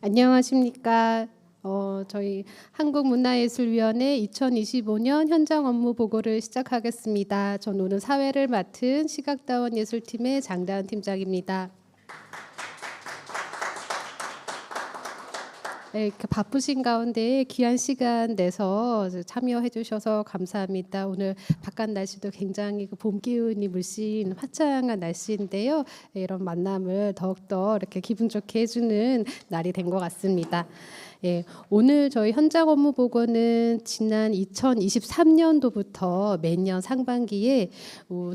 안녕하십니까. 저희 한국문화예술위원회 2025년 현장 업무 보고를 시작하겠습니다. 전 오늘 사회를 맡은 시각다원 예술팀의 장다은 팀장입니다. 네, 이렇게 바쁘신 가운데 귀한 시간 내서 참여해 주셔서 감사합니다. 오늘 바깥 날씨도 굉장히 봄 기운이 물씬 화창한 날씨인데요. 네, 이런 만남을 더욱더 이렇게 기분 좋게 해주는 날이 된 것 같습니다. 예, 오늘 저희 현장 업무 보고는 지난 2023년도부터 매년 상반기에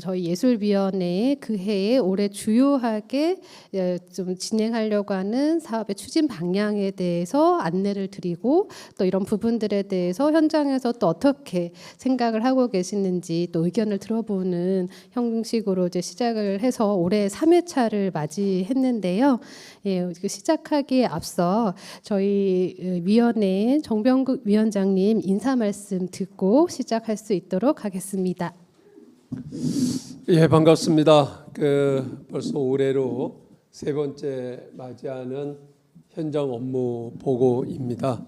저희 예술위원회 그 해에 올해 주요하게 좀 진행하려고 하는 사업의 추진 방향에 대해서 안내를 드리고 또 이런 부분들에 대해서 현장에서 또 어떻게 생각을 하고 계시는지 또 의견을 들어보는 형식으로 이제 시작을 해서 올해 3회차를 맞이했는데요. 예, 시작하기에 앞서 저희 위원회 정병국 위원장님 인사 말씀 듣고 시작할 수 있도록 하겠습니다. 예, 반갑습니다. 벌써 올해로 세 번째 맞이하는 현장 업무 보고입니다.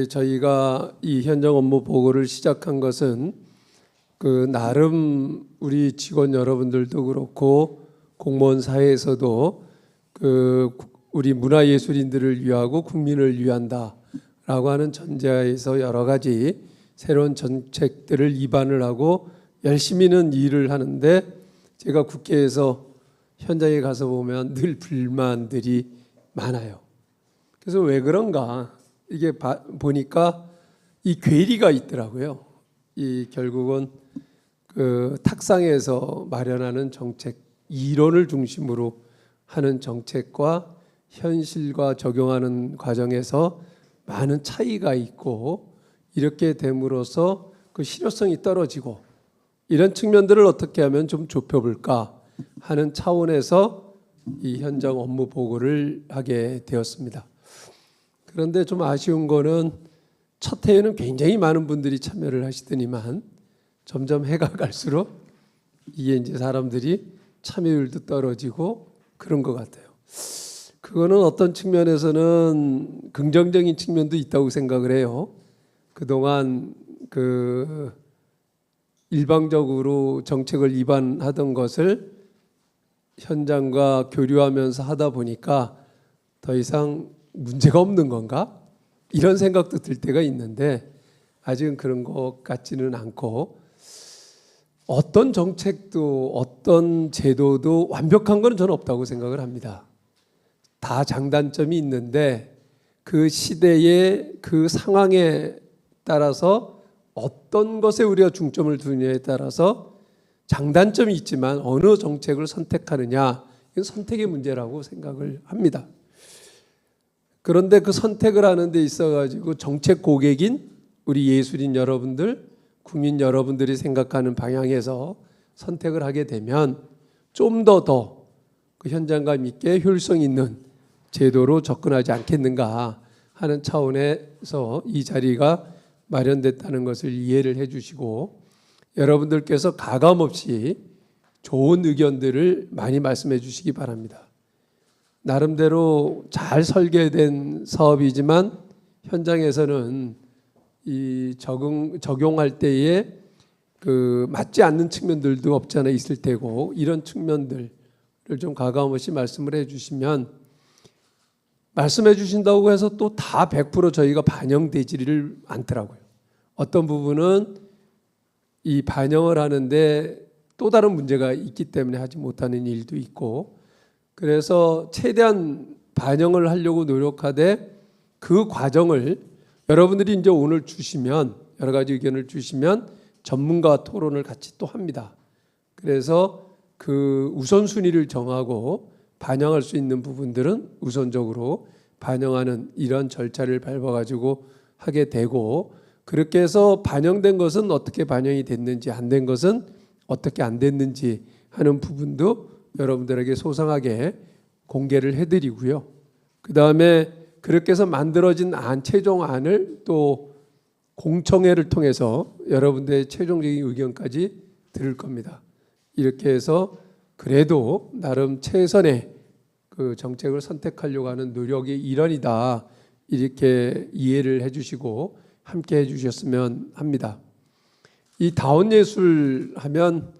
저희가 이 현장 업무 보고를 시작한 것은 나름 우리 직원 여러분들도 그렇고 공무원 사회에서도 우리 문화예술인들을 위하고 국민을 위한다라고 하는 전제하에서 여러 가지 새로운 정책들을 입안을 하고 열심히는 일을 하는데 제가 국회에서 현장에 가서 보면 늘 불만들이 많아요. 그래서 왜 그런가 이게 보니까 이 괴리가 있더라고요. 이 결국은 탁상에서 마련하는 정책 이론을 중심으로 하는 정책과 현실과 적용하는 과정에서 많은 차이가 있고 이렇게 됨으로써 그 실효성이 떨어지고 이런 측면들을 어떻게 하면 좀 좁혀볼까 하는 차원에서 이 현장 업무 보고를 하게 되었습니다. 그런데 좀 아쉬운 거는 첫 해에는 굉장히 많은 분들이 참여를 하시더니만 점점 해가 갈수록 이게 이제 사람들이 참여율도 떨어지고 그런 것 같아요. 그거는 어떤 측면에서는 긍정적인 측면도 있다고 생각을 해요. 그동안 일방적으로 정책을 입안하던 것을 현장과 교류하면서 하다 보니까 더 이상 문제가 없는 건가? 이런 생각도 들 때가 있는데 아직은 그런 것 같지는 않고 어떤 정책도 어떤 제도도 완벽한 건 저는 없다고 생각을 합니다. 다 장단점이 있는데 그 시대의 그 상황에 따라서 어떤 것에 우리가 중점을 두느냐에 따라서 장단점이 있지만 어느 정책을 선택하느냐 이건 선택의 문제라고 생각을 합니다. 그런데 그 선택을 하는 데 있어가지고 정책 고객인 우리 예술인 여러분들, 국민 여러분들이 생각하는 방향에서 선택을 하게 되면 좀 더 그 현장감 있게 효율성 있는 제도로 접근하지 않겠는가 하는 차원에서 이 자리가 마련됐다는 것을 이해를 해 주시고 여러분들께서 가감없이 좋은 의견들을 많이 말씀해 주시기 바랍니다. 나름대로 잘 설계된 사업이지만 현장에서는 이 적용할 때에 맞지 않는 측면들도 없지 않아 있을 테고 이런 측면들을 좀 가감없이 말씀을 해 주시면 말씀해 주신다고 해서 또 다 100% 저희가 반영되지를 않더라고요. 어떤 부분은 이 반영을 하는데 또 다른 문제가 있기 때문에 하지 못하는 일도 있고 그래서 최대한 반영을 하려고 노력하되 그 과정을 여러분들이 이제 오늘 주시면 여러 가지 의견을 주시면 전문가와 토론을 같이 또 합니다. 그래서 그 우선순위를 정하고 반영할 수 있는 부분들은 우선적으로 반영하는 이런 절차를 밟아가지고 하게 되고 그렇게 해서 반영된 것은 어떻게 반영이 됐는지 안 된 것은 어떻게 안 됐는지 하는 부분도 여러분들에게 소상하게 공개를 해드리고요. 그 다음에 그렇게 해서 만들어진 최종안을 또 공청회를 통해서 여러분들의 최종적인 의견까지 들을 겁니다. 이렇게 해서 그래도 나름 최선의 그 정책을 선택하려고 하는 노력의 일환이다. 이렇게 이해를 해주시고 함께 해주셨으면 합니다. 이 다원 예술 하면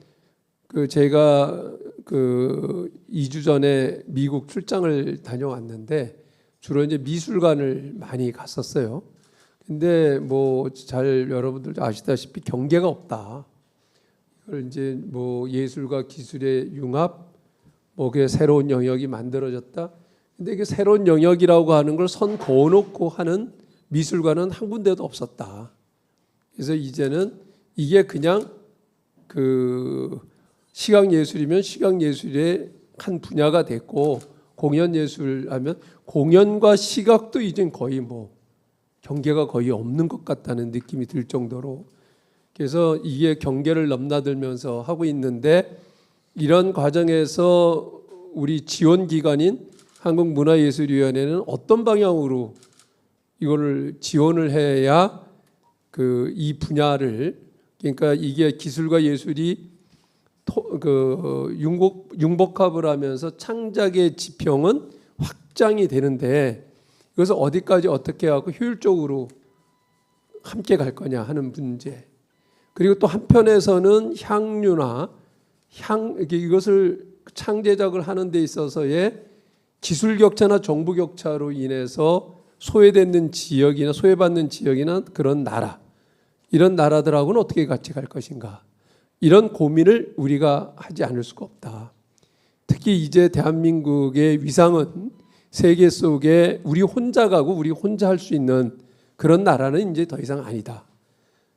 그 제가 그 2주 전에 미국 출장을 다녀왔는데 주로 이제 미술관을 많이 갔었어요. 근데 뭐 잘 여러분들도 아시다시피 경계가 없다. 이걸 이제 뭐 예술과 기술의 융합, 뭐 그게 새로운 영역이 만들어졌다. 근데 이게 새로운 영역이라고 하는 걸 선 그어놓고 하는 미술관은 한 군데도 없었다. 그래서 이제는 이게 그냥 그 시각 예술이면 시각 예술의 한 분야가 됐고, 공연 예술하면 공연과 시각도 이젠 거의 뭐 경계가 거의 없는 것 같다는 느낌이 들 정도로, 그래서 이게 경계를 넘나들면서 하고 있는데, 이런 과정에서 우리 지원 기관인 한국문화예술위원회는 어떤 방향으로 이거를 지원을 해야 그 이 분야를, 그러니까 이게 기술과 예술이 융복합을 하면서 창작의 지평은 확장이 되는데, 이것을 어디까지 어떻게 하고 효율적으로 함께 갈 거냐 하는 문제. 그리고 또 한편에서는 향유나 이것을 창제작을 하는 데 있어서의 기술 격차나 정부 격차로 인해서 소외되는 지역이나 소외받는 지역이나 그런 나라, 이런 나라들하고는 어떻게 같이 갈 것인가, 이런 고민을 우리가 하지 않을 수가 없다. 특히 이제 대한민국의 위상은 세계 속에 우리 혼자 가고 우리 혼자 할 수 있는 그런 나라는 이제 더 이상 아니다.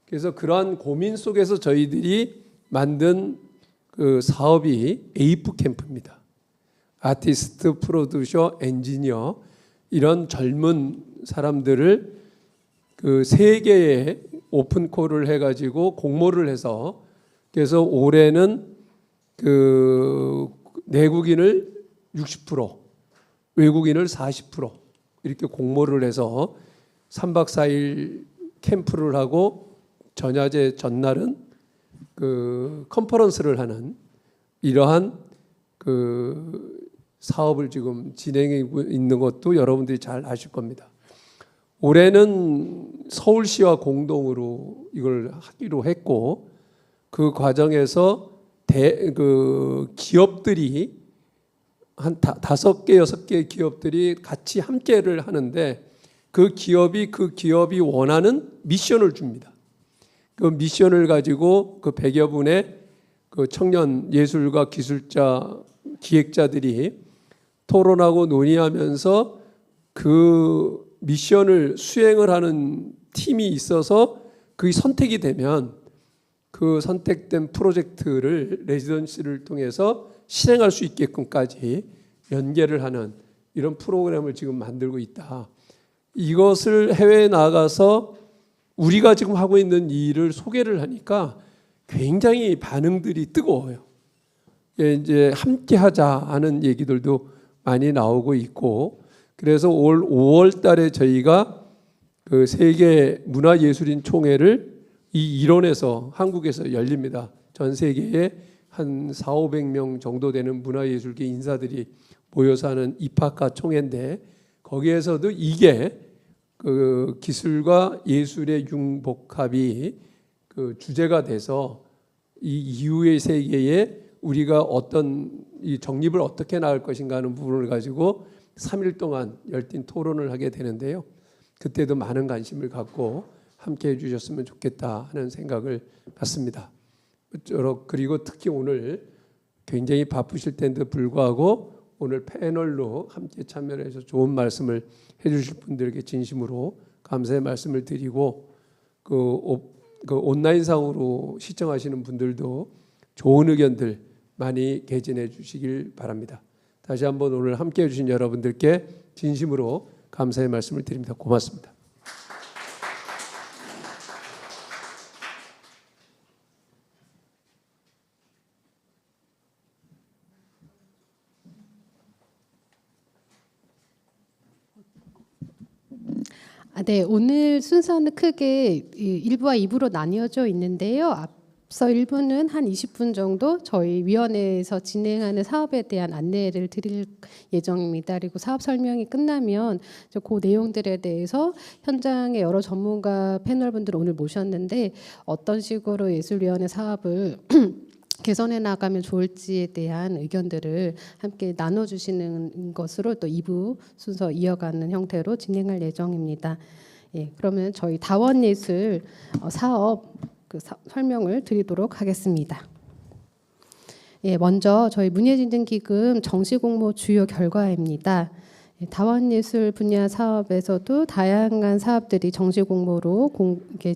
그래서 그러한 고민 속에서 저희들이 만든 그 사업이 에이프 캠프입니다. 아티스트, 프로듀서, 엔지니어, 이런 젊은 사람들을 그 세 개의 오픈콜을 해가지고 공모를 해서, 그래서 올해는 그 내국인을 60%, 외국인을 40% 이렇게 공모를 해서 3박 4일 캠프를 하고 전야제 전날은 그 컨퍼런스를 하는 이러한 그 사업을 지금 진행해 있는 것도 여러분들이 잘 아실 겁니다. 올해는 서울시와 공동으로 이걸 하기로 했고, 그 과정에서 그 기업들이 한 5개, 6개 기업들이 같이 함께를 하는데, 그 기업이 원하는 미션을 줍니다. 그 미션을 가지고 그 100여 분의 그 청년 예술가, 기술자, 기획자들이 토론하고 논의하면서 그 미션을 수행을 하는 팀이 있어서 그게 선택이 되면 그 선택된 프로젝트를 레지던시를 통해서 실행할 수 있게끔까지 연계를 하는 이런 프로그램을 지금 만들고 있다. 이것을 해외에 나가서 우리가 지금 하고 있는 일을 소개를 하니까 굉장히 반응들이 뜨거워요. 이제 함께 하자 하는 얘기들도 많이 나오고 있고, 그래서 올 5월 달에 저희가 그 세계 문화예술인 총회를 이 일원에서 한국에서 열립니다. 전 세계에 한 400~500명 정도 되는 문화예술계 인사들이 모여서 하는 입학과 총회인데, 거기에서도 이게 그 기술과 예술의 융복합이 그 주제가 돼서 이 이후의 세계에 우리가 어떤 이 정립을 어떻게 나갈 것인가 하는 부분을 가지고 3일 동안 열띤 토론을 하게 되는데요. 그때도 많은 관심을 갖고 함께 해주셨으면 좋겠다 하는 생각을 갖습니다. 그리고 특히 오늘 굉장히 바쁘실 텐데 불구하고 오늘 패널로 함께 참여를 해서 좋은 말씀을 해주실 분들에게 진심으로 감사의 말씀을 드리고, 그 온라인상으로 시청하시는 분들도 좋은 의견들 많이 개진해 주시길 바랍니다. 다시 한번 오늘 함께해 주신 여러분들께 진심으로 감사의 말씀을 드립니다. 고맙습니다. 네, 오늘 순서는 크게 1부와 2부로 나뉘어져 있는데요. 앞서 1부는 한 20분 정도 저희 위원회에서 진행하는 사업에 대한 안내를 드릴 예정입니다. 그리고 사업 설명이 끝나면 그 내용들에 대해서 현장의 여러 전문가 패널분들 오늘 모셨는데 어떤 식으로 예술위원회 사업을 개선해 나가면 좋을지에 대한 의견들을 함께 나눠주시는 것으로 또 2부 순서 이어가는 형태로 진행할 예정입니다. 예, 그러면 저희 다원예술 사업 설명을 드리도록 하겠습니다. 예, 먼저 저희 문예진흥기금 정시공모 주요 결과입니다. 예, 다원예술 분야 사업에서도 다양한 사업들이 정시공모로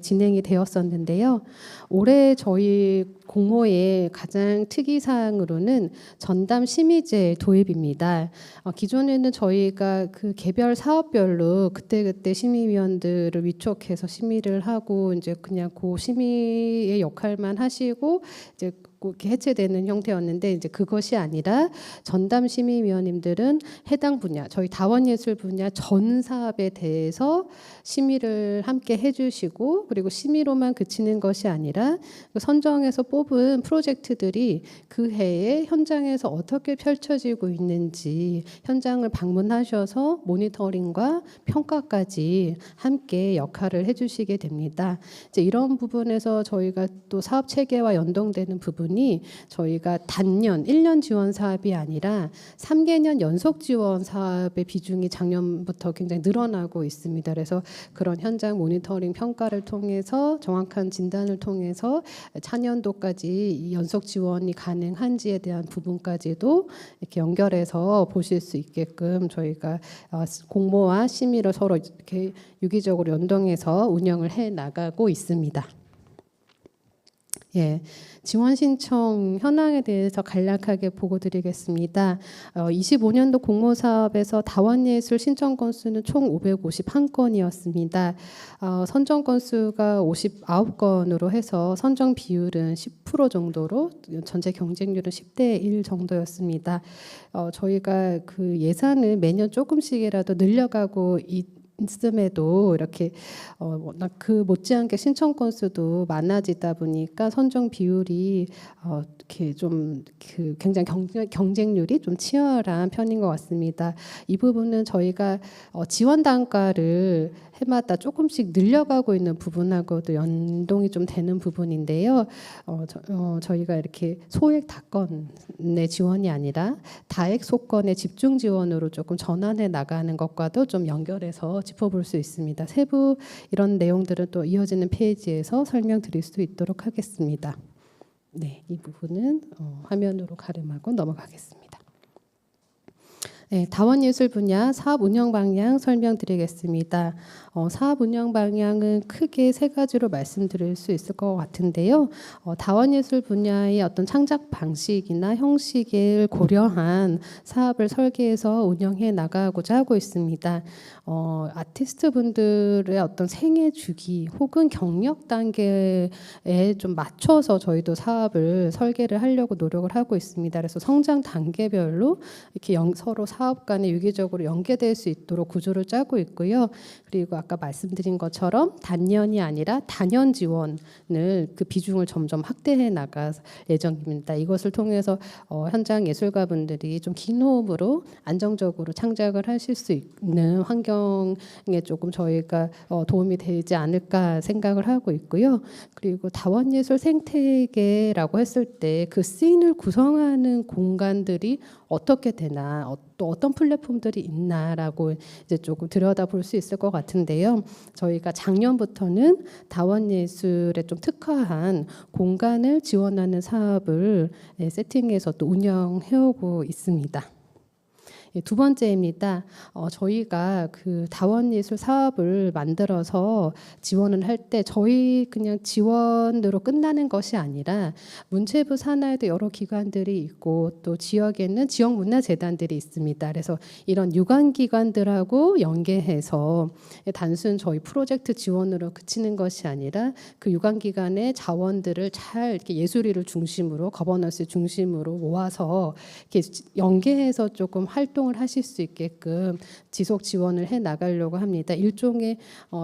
진행이 되었었는데요. 올해 저희 공모의 가장 특이사항으로는 전담 심의제 도입입니다. 기존에는 저희가 그 개별 사업별로 그때그때 심의위원들을 위촉해서 심의를 하고 이제 그냥 그 심의의 역할만 하시고 이제 이렇게 해체되는 형태였는데 이제 그것이 아니라 전담 심의위원님들은 해당 분야 저희 다원예술 분야 전 사업에 대해서 심의를 함께 해주시고 그리고 심의로만 그치는 것이 아니라 선정해서 뽑은 프로젝트들이 그 해에 현장에서 어떻게 펼쳐지고 있는지 현장을 방문하셔서 모니터링과 평가까지 함께 역할을 해주시게 됩니다. 이제 이런 부분에서 저희가 또 사업 체계와 연동되는 부분이 저희가 단년 1년 지원 사업이 아니라 3개년 연속 지원 사업의 비중이 작년부터 굉장히 늘어나고 있습니다. 그래서 그런 현장 모니터링 평가를 통해서 정확한 진단을 통해서 차년도까지 연속 지원이 가능한지에 대한 부분까지도 이렇게 연결해서 보실 수 있게끔 저희가 공모와 심의를 서로 이렇게 유기적으로 연동해서 운영을 해 나가고 있습니다. 예, 지원 신청 현황에 대해서 간략하게 보고 드리겠습니다. 25년도 공모 사업에서 다원예술 신청 건수는 총 551건이었습니다. 선정 건수가 59건으로 해서 선정 비율은 10% 정도로 전체 경쟁률은 10대 1 정도였습니다. 저희가 그 예산을 매년 조금씩이라도 늘려가고 있음에도 이렇게 그 못지않게 신청 건수도 많아지다 보니까 선정 비율이 이렇게 좀 그 굉장히 경쟁률이 좀 치열한 편인 것 같습니다. 이 부분은 저희가 지원 단가를 해마다 조금씩 늘려가고 있는 부분하고도 연동이 좀 되는 부분인데요. 저희가 이렇게 소액 다건의 지원이 아니라 다액 소건의 집중 지원으로 조금 전환해 나가는 것과도 좀 연결해서 짚어볼 수 있습니다. 세부 이런 내용들은 또 이어지는 페이지에서 설명드릴 수 있도록 하겠습니다. 네, 이 부분은 화면으로 가름하고 넘어가겠습니다. 네, 다원예술 분야 사업 운영 방향 설명드리겠습니다. 사업 운영 방향은 크게 세 가지로 말씀드릴 수 있을 것 같은데요. 다원예술 분야의 어떤 창작 방식이나 형식을 고려한 사업을 설계해서 운영해 나가고자 하고 있습니다. 아티스트 분들의 어떤 생애 주기 혹은 경력 단계에 좀 맞춰서 저희도 사업을 설계를 하려고 노력을 하고 있습니다. 그래서 성장 단계별로 이렇게 서로 사업 간에 유기적으로 연계될 수 있도록 구조를 짜고 있고요. 그리고 아까 말씀드린 것처럼 단년이 아니라 단연 지원을 그 비중을 점점 확대해 나갈 예정입니다. 이것을 통해서 현장 예술가분들이 좀 긴 호흡으로 안정적으로 창작을 하실 수 있는 환경에 조금 저희가 도움이 되지 않을까 생각을 하고 있고요. 그리고 다원예술 생태계라고 했을 때 그 씬을 구성하는 공간들이 어떻게 되나 또 어떤 플랫폼들이 있나라고 이제 조금 들여다볼 수 있을 것 같은데요. 저희가 작년부터는 다원예술에 좀 특화한 공간을 지원하는 사업을 세팅해서 또 운영해오고 있습니다. 두 번째입니다. 저희가 그 다원예술 사업을 만들어서 지원을 할 때 저희 그냥 지원으로 끝나는 것이 아니라 문체부 산하에도 여러 기관들이 있고 또 지역에는 지역문화재단들이 있습니다. 그래서 이런 유관기관들하고 연계해서 단순 저희 프로젝트 지원으로 그치는 것이 아니라 그 유관기관의 자원들을 잘 이렇게 예술인을 중심으로 거버넌스 중심으로 모아서 이렇게 연계해서 조금 활동 활동을 하실 수 있게끔 지속 지원을 해 나가려고 합니다. 일종의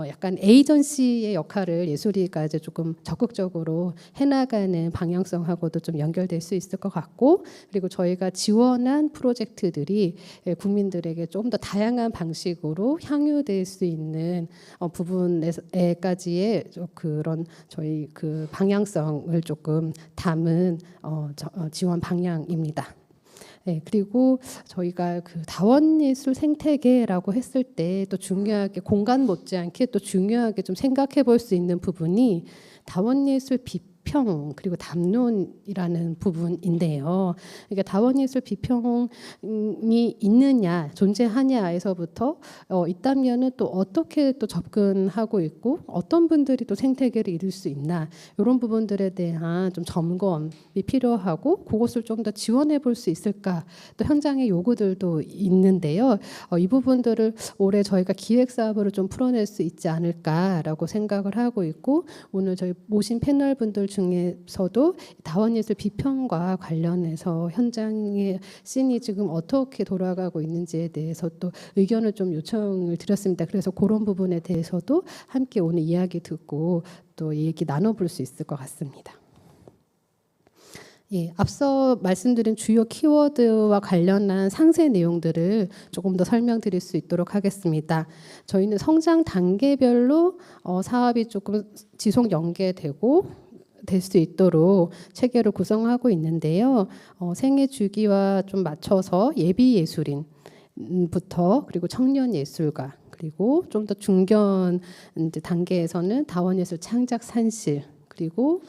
약간 에이전시의 역할을 예술이가 이제 조금 적극적으로 해나가는 방향성하고도 좀 연결될 수 있을 것 같고, 그리고 저희가 지원한 프로젝트들이 국민들에게 좀 더 다양한 방식으로 향유될 수 있는 부분에까지의 그런 저희 그 방향성을 조금 담은 지원 방향입니다. 네, 그리고 저희가 그 다원예술 생태계라고 했을 때 또 중요하게 공간 못지않게 또 중요하게 좀 생각해 볼 수 있는 부분이 다원예술 비평 그리고 담론이라는 부분인데요. 그러니까 다원예술 비평이 있느냐 존재하냐에서부터 있다면은 또 어떻게 또 접근하고 있고 어떤 분들이 또 생태계를 이룰 수 있나 이런 부분들에 대한 좀 점검이 필요하고 그것을 좀 더 지원해 볼 수 있을까 또 현장의 요구들도 있는데요. 이 부분들을 올해 저희가 기획 사업으로 좀 풀어낼 수 있지 않을까라고 생각을 하고 있고 오늘 저희 모신 패널 분들 중에서도 다원예술 비평과 관련해서 현장의 씬이 지금 어떻게 돌아가고 있는지에 대해서 또 의견을 좀 요청을 드렸습니다. 그래서 그런 부분에 대해서도 함께 오늘 이야기 듣고 또 얘기 나눠볼 수 있을 것 같습니다. 예, 앞서 말씀드린 주요 키워드와 관련한 상세 내용들을 조금 더 설명드릴 수 있도록 하겠습니다. 저희는 성장 단계별로 사업이 조금 지속 연계되고 될 수 있도록 체계를 구성하고 있는데요. 생애 주기와 좀 맞춰서 예비 예술인부터 그리고 청년 예술가 그리고 좀 더 중견 이제 단계에서는 다원예술 창작 산실 그리고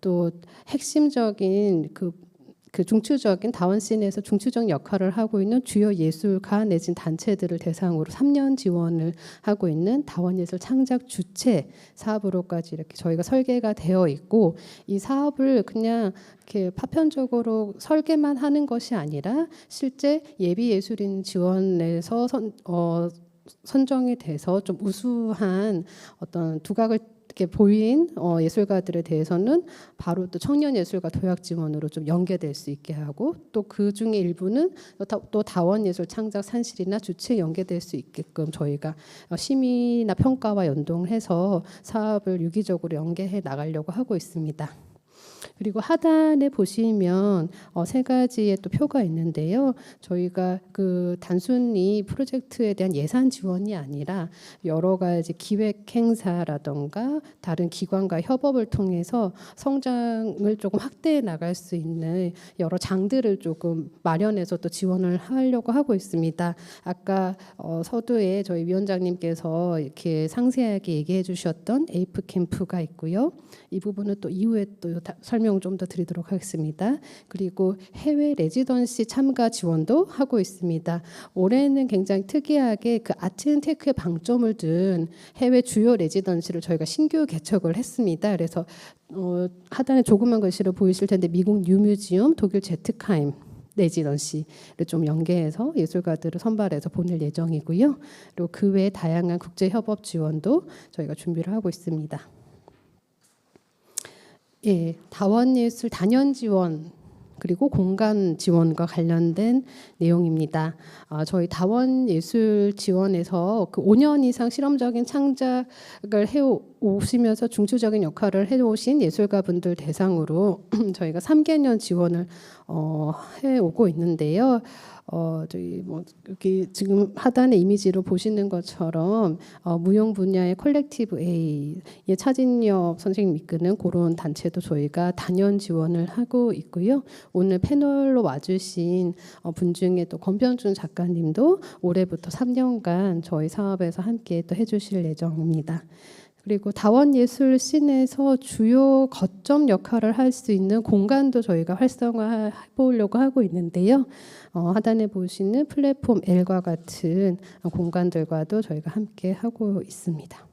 또 핵심적인 그 중추적인 다원씬에서 중추적 역할을 하고 있는 주요 예술가 내진 단체들을 대상으로 3년 지원을 하고 있는 다원예술 창작 주체 사업으로까지 이렇게 저희가 설계가 되어 있고 이 사업을 그냥 이렇게 파편적으로 설계만 하는 것이 아니라 실제 예비 예술인 지원에서 선정이 돼서 좀 우수한 어떤 두각을 이렇게 보인 예술가들에 대해서는 바로 또 청년 예술가 도약 지원으로 좀 연계될 수 있게 하고 또 그 중에 일부는 또 다원 예술 창작 산실이나 주체에 연계될 수 있게끔 저희가 심의나 평가와 연동해서 사업을 유기적으로 연계해 나가려고 하고 있습니다. 그리고 하단에 보시면 세 가지의 또 표가 있는데요. 저희가 그 단순히 프로젝트에 대한 예산 지원이 아니라 여러 가지 기획 행사라던가 다른 기관과 협업을 통해서 성장을 조금 확대해 나갈 수 있는 여러 장들을 조금 마련해서 또 지원을 하려고 하고 있습니다. 아까 서두에 저희 위원장님께서 이렇게 상세하게 얘기해 주셨던 에이프 캠프가 있고요. 이 부분은 또 이후에 또 설명 좀 더 드리도록 하겠습니다. 그리고 해외 레지던시 참가 지원도 하고 있습니다. 올해는 굉장히 특이하게 그 아트앤테크에 방점을 둔 해외 주요 레지던시를 저희가 신규 개척을 했습니다. 그래서 하단에 조그만 글씨로 보이실 텐데 미국 뉴뮤지엄, 독일 제트카임 레지던시를 좀 연계해서 예술가들을 선발해서 보낼 예정이고요. 그리고 그 외에 다양한 국제 협업 지원도 저희가 준비를 하고 있습니다. 예, 다원예술 단연 지원 그리고 공간 지원과 관련된 내용입니다. 저희 다원예술 지원에서 그 5년 이상 실험적인 창작을 해오시면서 중추적인 역할을 해오신 예술가분들 대상으로 저희가 3개년 지원을 해오고 있는데요. 저희 뭐 여기 지금 하단에 이미지로 보시는 것처럼 무용 분야의 콜렉티브 A의 차진엽 선생님 이끄는 그런 단체도 저희가 단연 지원을 하고 있고요. 오늘 패널로 와주신 분 중에 또 권병준 작가님도 올해부터 3년간 저희 사업에서 함께 또 해주실 예정입니다. 그리고 다원예술 씬에서 주요 거점 역할을 할 수 있는 공간도 저희가 활성화해 보려고 하고 있는데요. 하단에 보시는 플랫폼 L과 같은 공간들과도 저희가 함께 하고 있습니다.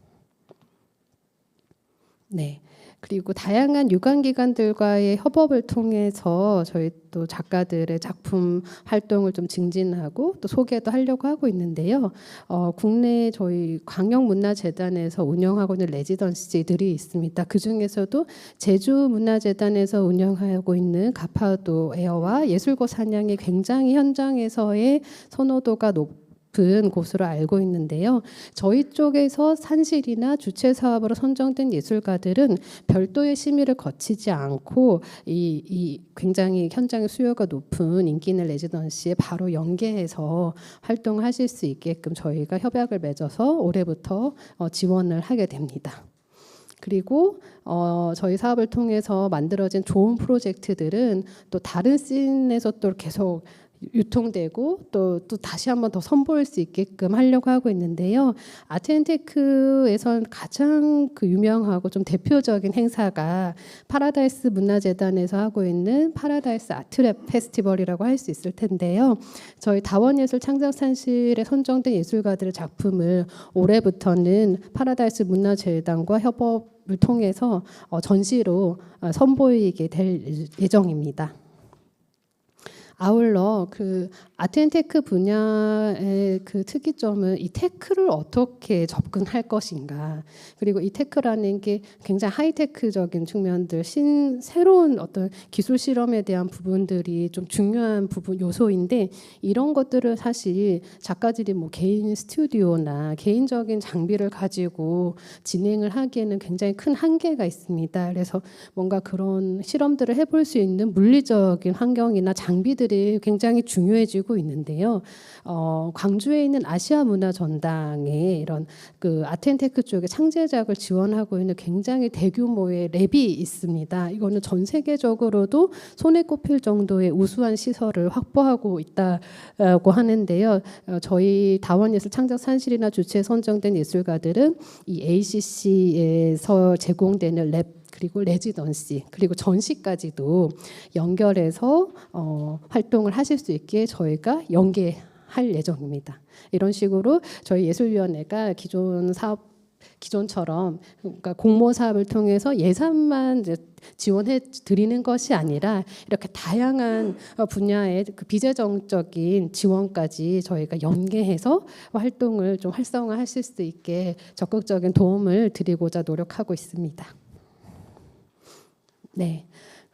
네. 그리고 다양한 유관기관들과의 협업을 통해서 저희 또 작가들의 작품 활동을 좀 증진하고 또 소개도 하려고 하고 있는데요. 국내 저희 광역문화재단에서 운영하고 있는 레지던시들이 있습니다. 그 중에서도 제주문화재단에서 운영하고 있는 가파도 에어와 예술고 사냥이 굉장히 현장에서의 선호도가 높은 곳으로 알고 있는데요. 저희 쪽에서 산실이나 주체 사업으로 선정된 예술가들은 별도의 심의를 거치지 않고 이 굉장히 현장의 수요가 높은 인기 있는 레지던시에 바로 연계해서 활동하실 수 있게끔 저희가 협약을 맺어서 올해부터 지원을 하게 됩니다. 그리고 저희 사업을 통해서 만들어진 좋은 프로젝트들은 또 다른 씬에서 또 계속 유통되고 또 다시 한번 더 선보일 수 있게끔 하려고 하고 있는데요. 아트앤테크에선 가장 그 유명하고 좀 대표적인 행사가 파라다이스 문화재단에서 하고 있는 파라다이스 아트랩 페스티벌이라고 할 수 있을 텐데요. 저희 다원예술 창작산실에 선정된 예술가들의 작품을 올해부터는 파라다이스 문화재단과 협업을 통해서 전시로 선보이게 될 예정입니다. 아울러 그 아트앤테크 분야의 그 특이점은 이 테크를 어떻게 접근할 것인가, 그리고 이 테크라는 게 굉장히 하이테크적인 측면들, 새로운 어떤 기술 실험에 대한 부분들이 좀 중요한 부분 요소인데, 이런 것들을 사실 작가들이 뭐 개인 스튜디오나 개인적인 장비를 가지고 진행을 하기에는 굉장히 큰 한계가 있습니다. 그래서 뭔가 그런 실험들을 해볼 수 있는 물리적인 환경이나 장비들이 굉장히 중요해지고 있는데요. 광주에 있는 아시아 문화 전당에 이런 그 아트앤테크 쪽의 창제작을 지원하고 있는 굉장히 대규모의 랩이 있습니다. 이거는 전 세계적으로도 손에 꼽힐 정도의 우수한 시설을 확보하고 있다고 하는데요. 저희 다원예술 창작산실이나 주체에 선정된 예술가들은 이 ACC에서 제공되는 랩 그리고 레지던시 그리고 전시까지도 연결해서 활동을 하실 수 있게 저희가 연계할 예정입니다. 이런 식으로 저희 예술위원회가 기존처럼 그러니까 공모 사업을 통해서 예산만 이제 지원해 드리는 것이 아니라 이렇게 다양한 분야의 그 비재정적인 지원까지 저희가 연계해서 활동을 좀 활성화하실 수 있게 적극적인 도움을 드리고자 노력하고 있습니다. 네.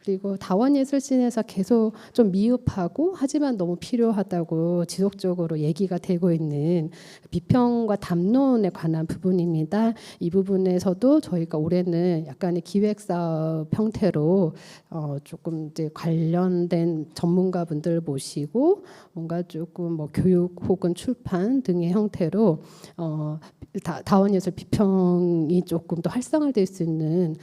그리고 다원예술씬에서 계속 좀 미흡하고 하지만 너무 필요하다고 지속적으로 얘기가 되고 있는 비평과 담론에 관한 부분입니다. 이 부분에서도 저희가 올해는 약간의 기획사업 형태로 조금 이제 관련된 전문가분들 모시고 뭔가 조금 뭐 교육 혹은 출판 등의 형태로 다원예술 비평이 조금 더 활성화될 수 있는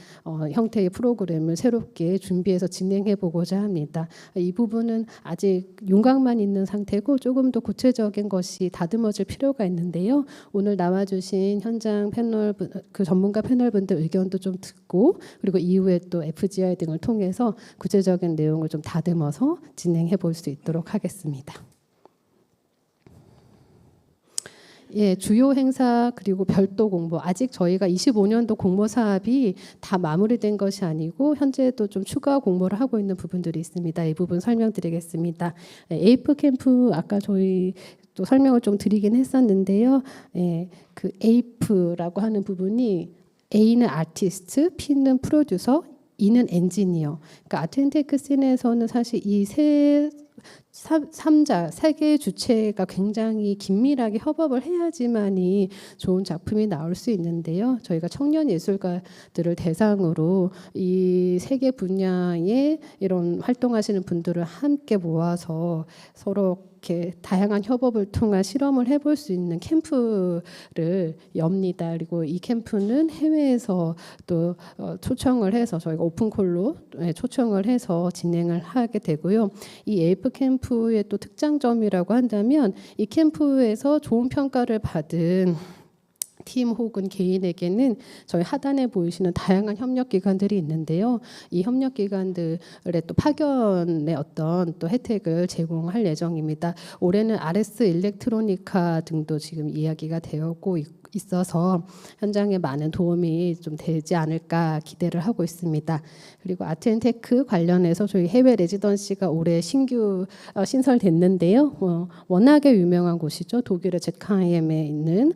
형태의 프로그램을 새롭게 준비해서 진행해 보고자 합니다. 이 부분은 아직 윤곽만 있는 상태고 조금 더 구체적인 것이 다듬어질 필요가 있는데요. 오늘 나와주신 현장 패널 그 전문가 패널분들 의견도 좀 듣고 그리고 이후에 또 FGI 등을 통해서 구체적인 내용을 좀 다듬어서 진행해 볼 수 있도록 하겠습니다. 예, 주요 행사 그리고 별도 공모 아직 저희가 25년도 공모 사업이 다 마무리된 것이 아니고 현재도 좀 추가 공모를 하고 있는 부분들이 있습니다. 이 부분 설명드리겠습니다. 에이프 캠프 아까 저희 또 설명을 좀 드리긴 했었는데요. 예, 그 에이프라고 하는 부분이 A는 아티스트, P는 프로듀서, E는 엔지니어. 그러니까 아트앤테크 씬에서는 사실 이 세 개의 주체가 굉장히 긴밀하게 협업을 해야지만이 좋은 작품이 나올 수 있는데요. 저희가 청년 예술가들을 대상으로 이 세 개 분야에 이런 활동하시는 분들을 함께 모아서 서로 이렇게 다양한 협업을 통한 실험을 해볼 수 있는 캠프를 엽니다. 그리고 이 캠프는 해외에서 또 초청을 해서 저희가 오픈콜로 초청을 해서 진행을 하게 되고요. 이 에이프 캠프의 또 특장점이라고 한다면 이 캠프에서 좋은 평가를 받은 팀 혹은 개인에게는 저희 하단에 보이시는 다양한 협력기관들이 있는데요. 이 협력기관들의 또 파견의 어떤 또 혜택을 제공할 예정입니다. 올해는 RS 일렉트로니카 등도 지금 이야기가 되었고 있어서 현장에 많은 도움이 좀 되지 않을까 기대를 하고 있습니다. 그리고 아트앤테크 관련해서 저희 해외 레지던시가 올해 신규 신설됐는데요. 워낙에 유명한 곳이죠. 독일의 제카이엠에 있는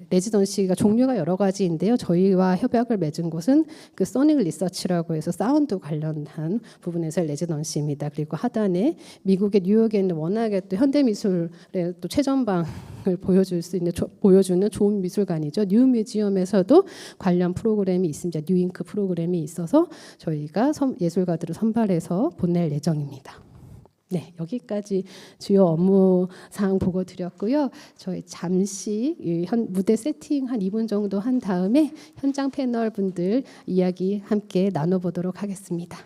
레지던시가 종류가 여러 가지인데요. 저희와 협약을 맺은 곳은 그 소닉 리서치라고 해서 사운드 관련한 부분에서의 레지던시입니다. 그리고 하단에 미국의 뉴욕에 있는 워낙에 또 현대미술의 또 최전방을 보여주는 좋은 미술관이죠. 뉴 뮤지엄에서도 관련 프로그램이 있습니다. 뉴잉크 프로그램이 있어서 저희가 예술가들을 선발해서 보낼 예정입니다. 네, 여기까지 주요 업무 사항 보고 드렸고요. 저희 잠시 무대 세팅 한 2분 정도 한 다음에 현장 패널 분들 이야기 함께 나눠보도록 하겠습니다.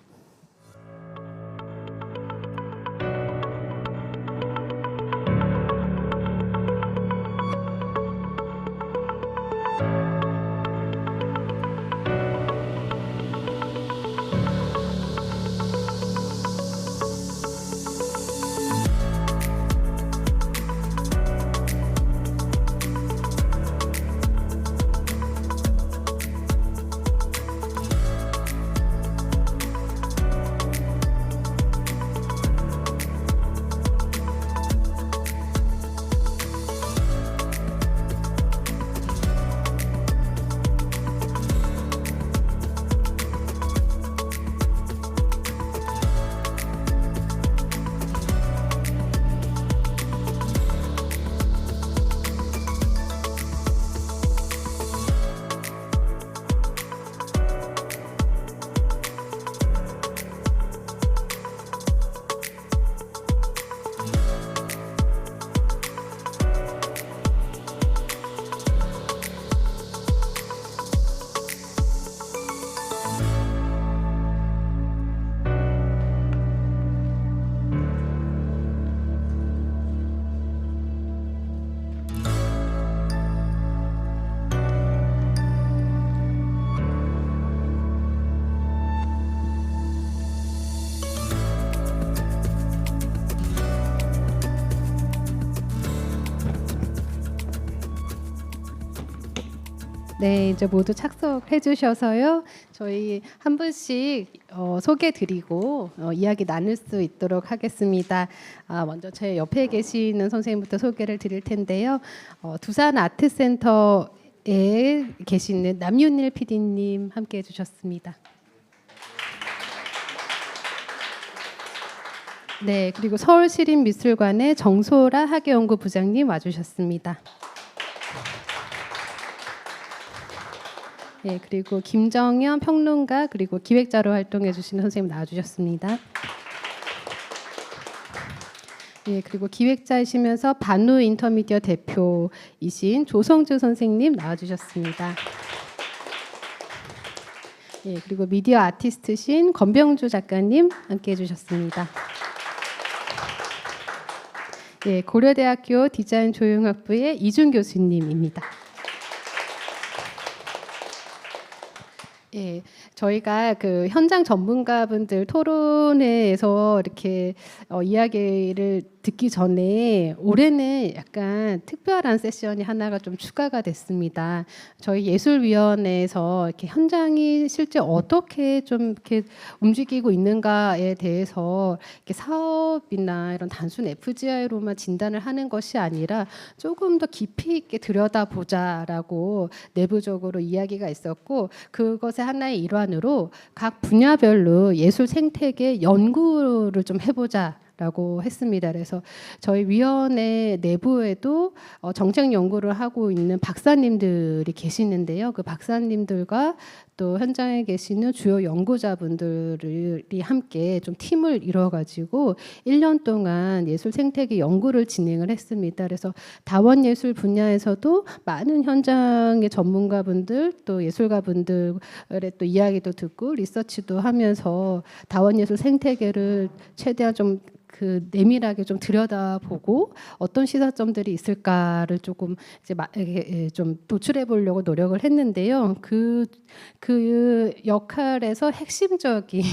네, 이제 모두 착석해 주셔서요. 저희 한 분씩 소개드리고 이야기 나눌 수 있도록 하겠습니다. 먼저 제 옆에 계시는 선생님부터 소개를 드릴 텐데요. 두산 아트센터에 계시는 남윤일 PD님 함께 해주셨습니다. 네, 그리고 서울시립미술관의 정소라 학예연구 부장님 와주셨습니다. 네, 그리고 김정현 평론가 그리고 기획자로 활동해 주시는 선생님 나와주셨습니다. 네, 그리고 기획자이시면서 반우 인터미디어 대표이신 조성주 선생님 나와주셨습니다. 네, 그리고 미디어 아티스트신 권병주 작가님 함께 해주셨습니다. 네, 고려대학교 디자인 조형학부의 이준 교수님입니다. 예, 저희가 그 현장 전문가분들 토론회에서 이렇게 이야기를 듣기 전에 올해는 약간 특별한 세션이 하나가 좀 추가가 됐습니다. 저희 예술위원회에서 이렇게 현장이 실제 어떻게 좀 이렇게 움직이고 있는가에 대해서 이렇게 사업이나 이런 단순 FGI로만 진단을 하는 것이 아니라 조금 더 깊이 있게 들여다보자라고 내부적으로 이야기가 있었고 그것의 하나의 일환으로 각 분야별로 예술 생태계 연구를 좀 해보자. 라고 했습니다. 그래서 저희 위원회 내부에도 정책 연구를 하고 있는 박사님들이 계시는데요. 그 박사님들과 또 현장에 계시는 주요 연구자분들이 함께 좀 팀을 이뤄가지고 1년 동안 예술 생태계 연구를 진행을 했습니다. 그래서 다원예술 분야에서도 많은 현장의 전문가분들 또 예술가분들의 또 이야기도 듣고 리서치도 하면서 다원예술 생태계를 최대한 좀 그 내밀하게 좀 들여다보고 어떤 시사점들이 있을까를 조금 이제 좀 도출해 보려고 노력을 했는데요. 그 그 역할에서 핵심적인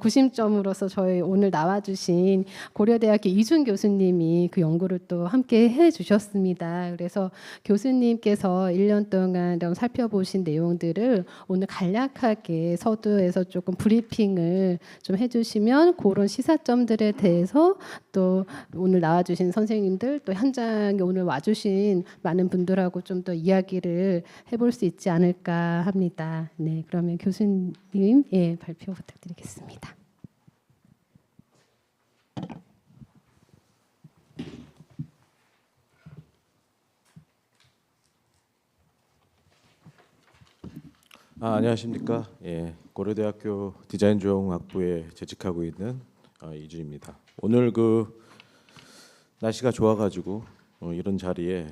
구심점으로서 저희 오늘 나와주신 고려대학교 이준 교수님이 그 연구를 또 함께 해주셨습니다. 그래서 교수님께서 1년 동안 좀 살펴보신 내용들을 오늘 간략하게 서두에서 조금 브리핑을 좀 해주시면 그런 시사점들에 대해서 또 오늘 나와주신 선생님들 또 현장에 오늘 와주신 많은 분들하고 좀 더 이야기를 해볼 수 있지 않을까 합니다. 네, 그러면 교수님 발표 부탁드리겠습니다. 안녕하십니까. 고려대학교 디자인조형학부에 재직하고 있는 이준입니다. 오늘 그 날씨가 좋아가지고 이런 자리에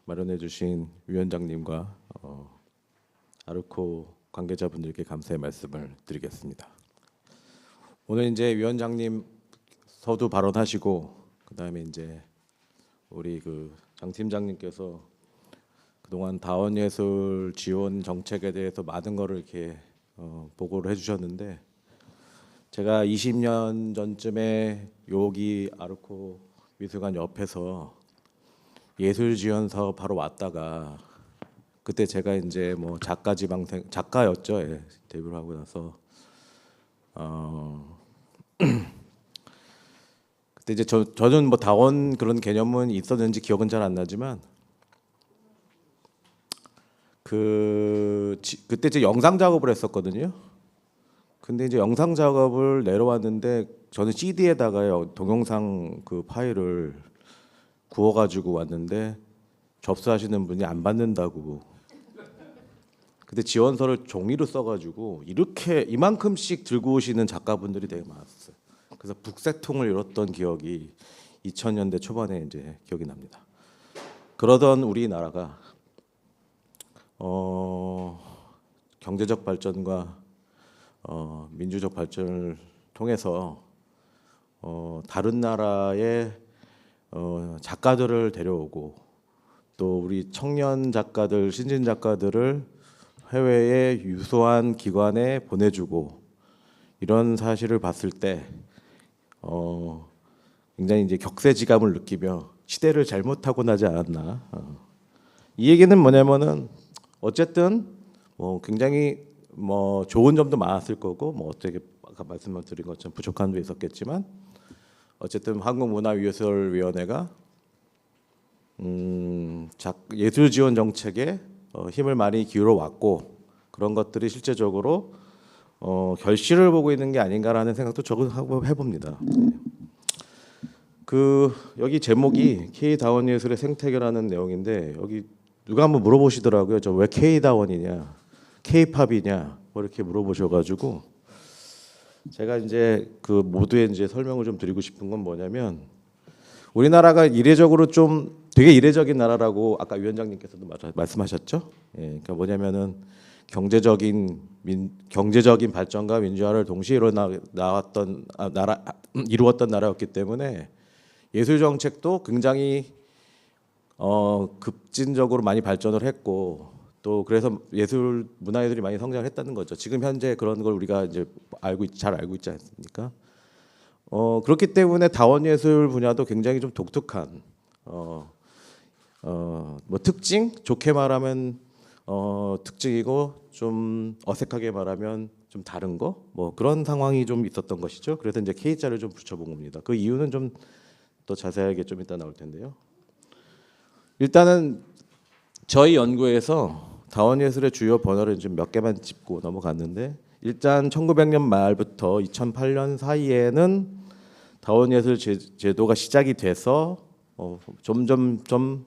마련해주신 위원장님과 아르코 관계자분들께 감사의 말씀을 드리겠습니다. 오늘 이제 위원장님 서두 발언하시고 그다음에 이제 우리 그 장 팀장님께서 그동안 다원예술 지원 정책에 대해서 많은 거를 이렇게 보고를 해주셨는데 제가 20년 전쯤에 여기 아르코 미술관 옆에서 예술 지원 사업 바로 왔다가 그때 제가 이제 뭐 작가였죠. 데뷔를 하고 나서 그때 이제 저는 뭐 다원 그런 개념은 있었는지 기억은 잘 안 나지만 그때 이제 영상 작업을 했었거든요. 근데 이제 영상 작업을 내려왔는데 저는 CD에다가요 동영상 그 파일을 구워가지고 왔는데 접수하시는 분이 안 받는다고. 그때 지원서를 종이로 써가지고 이렇게 이만큼씩 들고 오시는 작가분들이 되게 많았어요. 그래서 북새통을 열었던 기억이 2000년대 초반에 이제 기억이 납니다. 그러던 우리나라가 경제적 발전과 민주적 발전을 통해서 다른 나라의 작가들을 데려오고 또 우리 청년 작가들, 신진 작가들을 해외에 유소한 기관에 보내주고 이런 사실을 봤을 때 굉장히 이제 격세지감을 느끼며 시대를 잘못 타고나지 않았나. 이 얘기는 뭐냐면은 어쨌든 뭐 굉장히 뭐 좋은 점도 많았을 거고 뭐 어떻게 아까 말씀드린 것처럼 부족한 점도 있었겠지만 어쨌든 한국문화예술위원회가 예술 지원 정책에 힘을 많이 기울여 왔고 그런 것들이 실제적으로 결실을 보고 있는 게 아닌가라는 생각도 저도 하고 해봅니다. 그 여기 제목이 K다원 예술의 생태계라는 내용인데 여기 누가 한번 물어보시더라고요. 저 왜 K다원이냐, K팝이냐 뭐 이렇게 물어보셔가지고 제가 이제 그 모두에 이제 설명을 좀 드리고 싶은 건 뭐냐면 우리나라가 이례적으로 좀 되게 이례적인 나라라고 아까 위원장님께서도 말씀하셨죠. 그러니까 뭐냐면은 경제적인 발전과 민주화를 동시에 이루었던 나라였기 때문에 예술 정책도 굉장히 급진적으로 많이 발전을 했고 또 그래서 문화예술이 많이 성장했다는 거죠. 지금 현재 그런 걸 우리가 이제 잘 알고 있지 않습니까? 그렇기 때문에 다원예술 분야도 굉장히 좀 독특한 뭐 특징 좋게 말하면 특징이고 좀 어색하게 말하면 좀 다른 거 뭐 그런 상황이 좀 있었던 것이죠. 그래서 이제 K자를 좀 붙여본 겁니다. 그 이유는 좀 더 자세하게 좀 이따 나올 텐데요. 일단은 저희 연구에서 다원예술의 주요 번호를 좀 몇 개만 짚고 넘어갔는데 일단 1900년 말부터 2008년 사이에는 다원예술 제도가 시작이 돼서 점점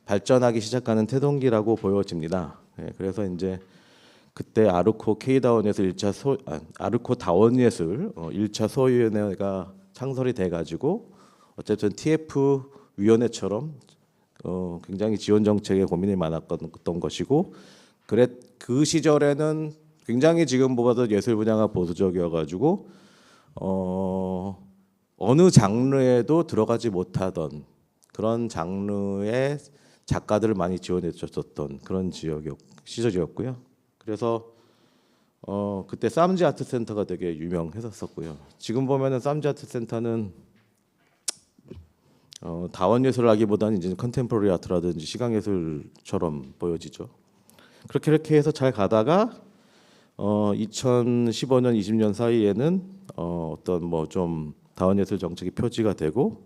발전하기 시작하는 태동기라고 보여집니다. 그래서 이제 그때 아르코 K다원예술 아르코 다원예술 1차 소위원회가 창설이 돼가지고 어쨌든 TF 위원회처럼 굉장히 지원 정책에 고민이 많았던 것이고 그 시절에는 굉장히 지금보다도 예술 분야가 보수적이어가지고 어느 장르에도 들어가지 못하던 그런 장르의 작가들을 많이 지원해 줬었던 그런 시절이었고요. 그래서 그때 쌈지 아트 센터가 되게 유명했었고요. 지금 보면은 쌈지 아트 센터는 다원 예술하기보다는 이제 컨템포러리 아트라든지 시각 예술처럼 보여지죠. 그렇게 해서 잘 가다가 2015년 20년 사이에는 어떤 뭐 좀 다원 예술 정책이 표지가 되고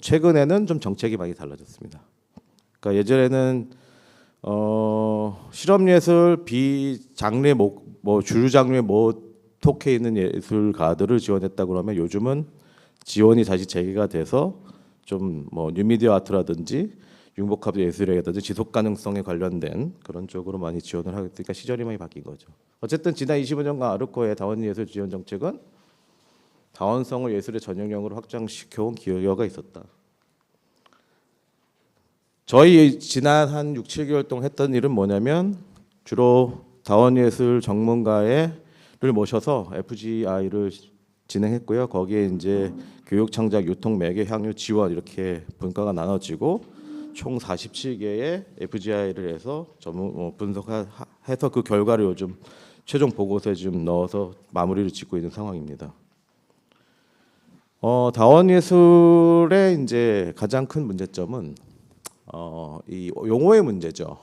최근에는 좀 정책이 많이 달라졌습니다. 그러니까 예전에는 실험 예술 비장르 뭐 주류 장르에 뭐 속해 있는 예술가들을 지원했다 그러면 요즘은 지원이 다시 재개가 돼서 좀 뭐 뉴미디어 아트라든지 융복합 예술이라든지 지속 가능성에 관련된 그런 쪽으로 많이 지원을 하니까 시절이 많이 바뀐 거죠. 어쨌든 지난 25년간 아르코의 다원 예술 지원 정책은 다원성을 예술의 전형령으로 확장시켜온 기여가 있었다. 저희 지난 한 6, 7개월 동안 했던 일은 뭐냐면 주로 다원예술 전문가를 모셔서 FGI를 진행했고요. 거기에 이제 교육 창작, 유통, 매개, 향유, 지원 이렇게 분과가 나눠지고 총 47개의 FGI를 해서 분석해서 그 결과를 요즘 최종 보고서에 지금 넣어서 마무리를 짓고 있는 상황입니다. 다원예술의 이제 가장 큰 문제점은 이 용어의 문제죠.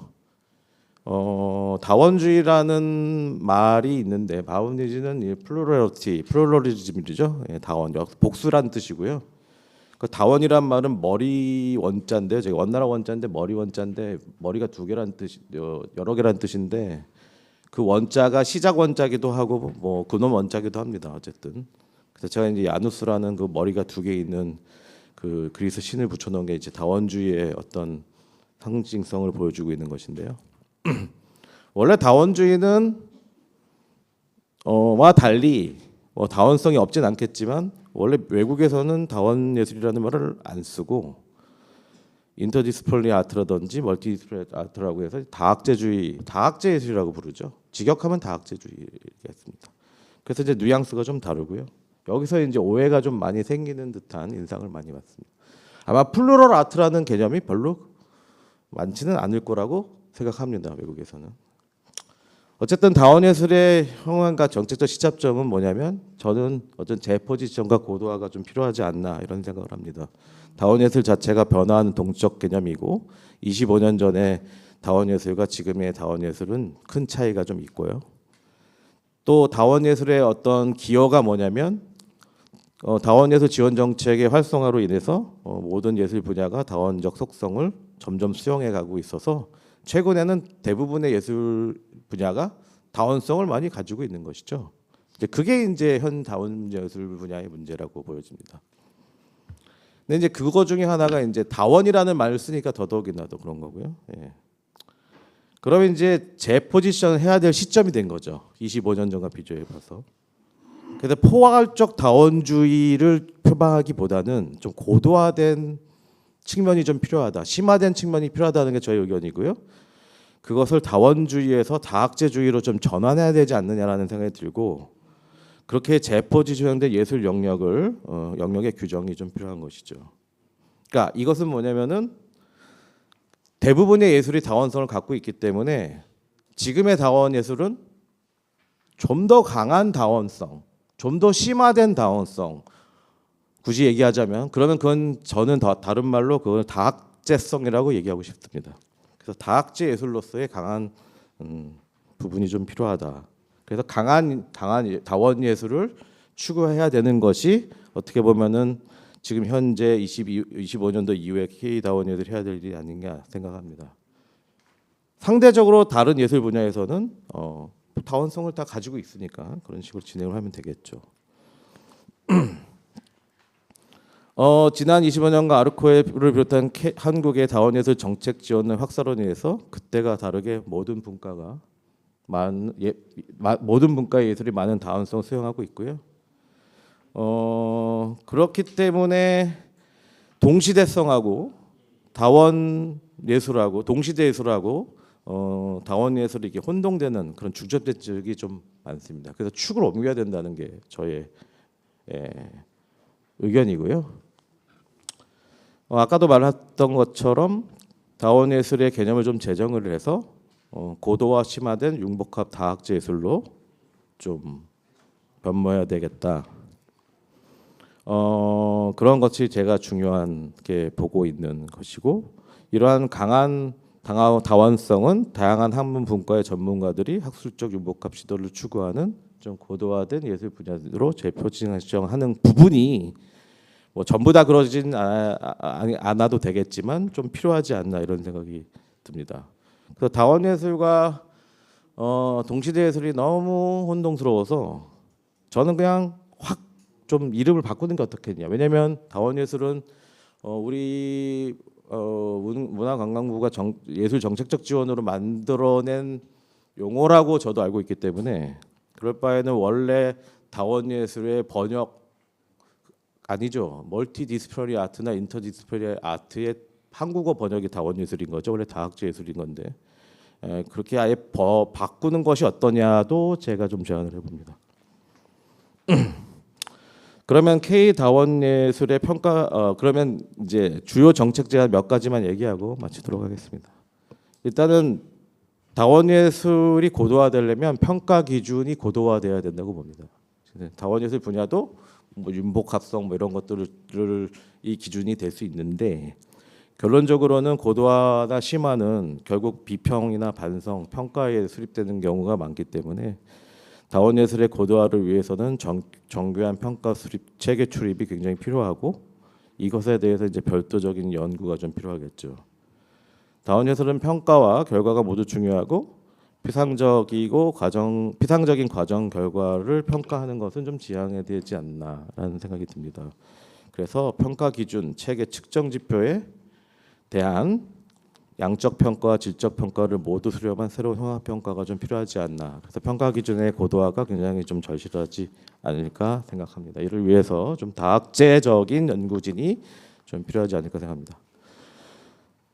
다원주의라는 말이 있는데 다원주의는 플루럴리즘이죠. 예, 다원 복수란 뜻이고요. 그 다원이란 말은 머리 원자인데요. 제가 원나라 원자인데 머리 원자인데 머리가 두 개란 뜻, 여러 개란 뜻인데 그 원자가 시작 원자기도 하고 뭐 근원 원자기도 합니다. 어쨌든 그래서 제가 이제 야누스라는 그 머리가 두 개 있는 그 그리스 신을 붙여놓은 게 이제 다원주의의 어떤 상징성을 보여주고 있는 것인데요. 원래 다원주의는 와 달리 뭐 다원성이 없진 않겠지만 원래 외국에서는 다원 예술이라는 말을 안 쓰고 인터디스플레이 아트라든지 멀티디스플레이 아트라고 해서 다학제 예술이라고 부르죠. 직역하면 다학제주의겠습니다. 그래서 이제 뉘앙스가 좀 다르고요. 여기서 이제 오해가 좀 많이 생기는 듯한 인상을 많이 받습니다. 아마 플루럴 아트라는 개념이 별로 많지는 않을 거라고 생각합니다. 외국에서는. 어쨌든 다원예술의 형황과 정책적 시작점은 뭐냐면 저는 어떤 재포지션과 고도화가 좀 필요하지 않나 이런 생각을 합니다. 다원예술 자체가 변화하는 동적 개념이고 25년 전에 다원예술과 지금의 다원예술은 큰 차이가 좀 있고요. 또 다원예술의 어떤 기여가 뭐냐면 다원예술 지원 정책의 활성화로 인해서 모든 예술 분야가 다원적 속성을 점점 수용해 가고 있어서 최근에는 대부분의 예술 분야가 다원성을 많이 가지고 있는 것이죠. 그게 이제 현 다원 예술 분야의 문제라고 보여집니다. 근데 이제 그거 중에 하나가 이제 다원이라는 말을 쓰니까 더더욱이나도 그런 거고요. 예. 그러면 이제 재포지션을 해야 될 시점이 된 거죠. 25년 전과 비교해 봐서. 그래서 포괄적 다원주의를 표방하기보다는 좀 고도화된 측면이 좀 필요하다. 심화된 측면이 필요하다는 게 저의 의견이고요. 그것을 다원주의에서 다학제주의로 좀 전환해야 되지 않느냐라는 생각이 들고 그렇게 재포지션된 예술 영역의 규정이 좀 필요한 것이죠. 그러니까 이것은 뭐냐면은 대부분의 예술이 다원성을 갖고 있기 때문에 지금의 다원 예술은 좀 더 강한 다원성, 좀 더 심화된 다원성, 굳이 얘기하자면 그러면 그건 저는 다른 말로 그걸 다학제성이라고 얘기하고 싶습니다. 그래서 다학제 예술로서의 강한 부분이 좀 필요하다. 그래서 강한 다원 예술을 추구해야 되는 것이 어떻게 보면은 지금 현재 25년도 이후에 K 다원 예술이 해야 될 일이 아닌가 생각합니다. 상대적으로 다른 예술 분야에서는 다원성을 다 가지고 있으니까 그런 식으로 진행을 하면 되겠죠. 지난 25년간 아르코를 비롯한 한국의 다원예술 정책 지원의 확산으로 인해서 그때가 다르게 모든 분과의 예술이 많은 다원성을 수용하고 있고요. 그렇기 때문에 동시대성하고 다원 예술하고 동시대 예술하고 다원 예술이 이게 혼동되는 그런 주접된 적이 좀 많습니다. 그래서 축을 옮겨야 된다는 게 저의 의견이고요. 아까도 말했던 것처럼 다원 예술의 개념을 좀 재정을 해서 고도화 심화된 융복합 다학제 예술로 좀 변모해야 되겠다. 그런 것이 제가 중요하게 보고 있는 것이고, 이러한 강한 다원성은 다양한 학문 분과의 전문가들이 학술적 윤복합 시도를 추구하는 좀 고도화된 예술 분야로 재표징하는 부분이 뭐 전부 다 그러진 않아도 되겠지만 좀 필요하지 않나 이런 생각이 듭니다. 그래서 다원예술과 동시대 예술이 너무 혼동스러워서 저는 그냥 확 좀 이름을 바꾸는 게 어떻겠냐. 왜냐하면 다원예술은 우리 문화관광부가 예술 정책적 지원으로 만들어낸 용어라고 저도 알고 있기 때문에 그럴 바에는 원래 다원예술의 번역 아니죠. 멀티디스플리너리 아트나 인터디스플리너리 아트의 한국어 번역이 다원예술인 거죠. 원래 다학제 예술인 건데 그렇게 아예 바꾸는 것이 어떠냐도 제가 좀 제안을 해봅니다. 그러면 K 다원예술의 평가 그러면 이제 주요 정책 제안 몇 가지만 얘기하고 마치도록 하겠습니다. 일단은 다원예술이 고도화되려면 평가 기준이 고도화돼야 된다고 봅니다. 다원예술 분야도 뭐 윤복합성 뭐 이런 것들을 이 기준이 될 수 있는데 결론적으로는 고도화나 심화는 결국 비평이나 반성, 평가에 수립되는 경우가 많기 때문에 다원예술의 고도화를 위해서는 정교한 평가 수립 체계 출입이 굉장히 필요하고 이것에 대해서 이제 별도적인 연구가 좀 필요하겠죠. 다원예술은 평가와 결과가 모두 중요하고 피상적인 과정 결과를 평가하는 것은 좀 지양해야 되지 않나라는 생각이 듭니다. 그래서 평가 기준, 체계 측정 지표에 대한 양적 평가와 질적 평가를 모두 수렴한 새로운 종합 평가가 좀 필요하지 않나. 그래서 평가 기준의 고도화가 굉장히 좀 절실하지 않을까 생각합니다. 이를 위해서 좀 다학제적인 연구진이 좀 필요하지 않을까 생각합니다.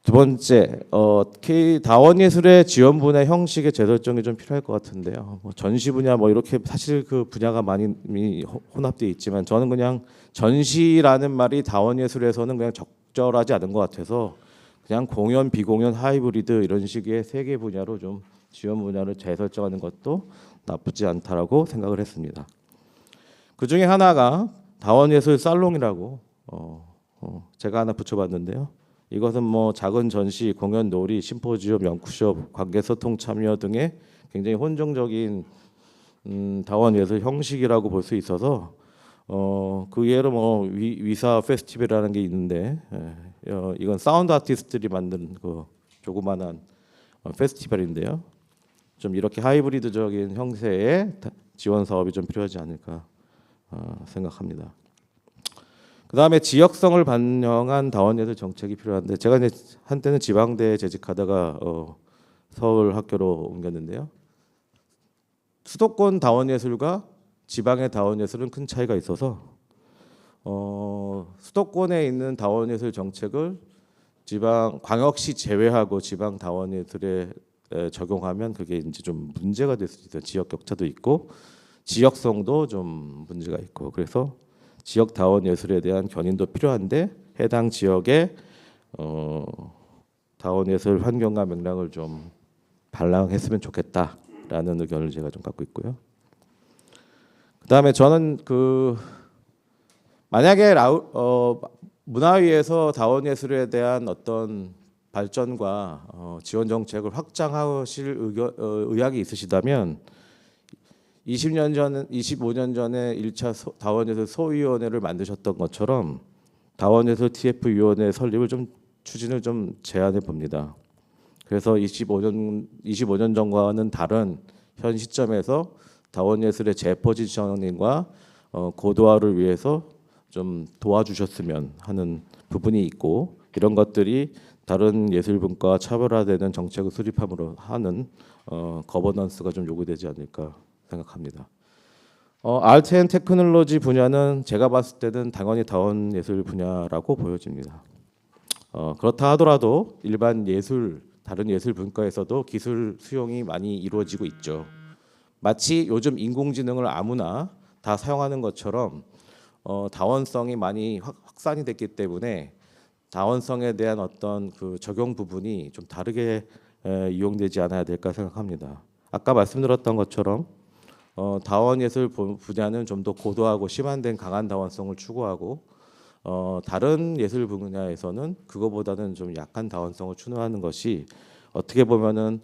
두 번째, 다원예술의 지원 분야 형식의 재설정이 좀 필요할 것 같은데요. 뭐 전시 분야 뭐 이렇게 사실 그 분야가 많이 혼합되어 있지만 저는 그냥 전시라는 말이 다원예술에서는 그냥 적절하지 않은 것 같아서 그냥 공연, 비공연, 하이브리드 이런 식의 세 개 분야로 좀 지원 분야를 재설정하는 것도 나쁘지 않다라고 생각을 했습니다. 그 중에 하나가 다원예술 살롱이라고 제가 하나 붙여봤는데요. 이것은 뭐 작은 전시, 공연, 놀이, 심포지엄, 연구숍, 관계 소통 참여 등의 굉장히 혼종적인 다원예술 형식이라고 볼 수 있어서 그 예로 뭐 위사 페스티벌이라는 게 있는데 이건 사운드 아티스트들이 만든 그 조그만한 페스티벌인데요. 좀 이렇게 하이브리드적인 형태의 지원 사업이 좀 필요하지 않을까 생각합니다. 그다음에 지역성을 반영한 다원예술 정책이 필요한데 제가 이제 한때는 지방대에 재직하다가 서울 학교로 옮겼는데요. 수도권 다원예술과 지방의 다원예술은 큰 차이가 있어서 수도권에 있는 다원예술 정책을 지방 광역시 제외하고 지방 다원예술에 적용하면 그게 이제 좀 문제가 될 수 있어요. 지역 격차도 있고 지역성도 좀 문제가 있고 그래서 지역 다원예술에 대한 견인도 필요한데 해당 지역의 다원예술 환경과 맥락을 좀 발랑했으면 좋겠다라는 의견을 제가 좀 갖고 있고요. 그다음에 저는 만약에 문화위에서 다원예술에 대한 어떤 발전과 지원 정책을 확장하실 의향이 있으시다면 25년 전에 1차 다원예술 소위원회를 만드셨던 것처럼 다원예술 TF위원회 설립을 좀 추진을 좀 제안해 봅니다. 그래서 25년 전과는 다른 현 시점에서 다원예술의 재포지셔닝과 고도화를 위해서 좀 도와주셨으면 하는 부분이 있고 이런 것들이 다른 예술 분과와 차별화되는 정책을 수립함으로 하는 거버넌스가 좀 요구되지 않을까 생각합니다. 아트 앤 테크놀로지 분야는 제가 봤을 때는 당연히 다원예술 분야라고 보여집니다. 그렇다 하더라도 일반 예술, 다른 예술 분과에서도 기술 수용이 많이 이루어지고 있죠. 마치 요즘 인공지능을 아무나 다 사용하는 것처럼 다원성이 많이 확산이 됐기 때문에 다원성에 대한 어떤 그 적용 부분이 좀 다르게 이용되지 않아야 될까 생각합니다. 아까 말씀드렸던 것처럼 다원 예술 분야는 좀 더 고도하고 심화된 강한 다원성을 추구하고 다른 예술 분야에서는 그거보다는 좀 약한 다원성을 추구하는 것이 어떻게 보면은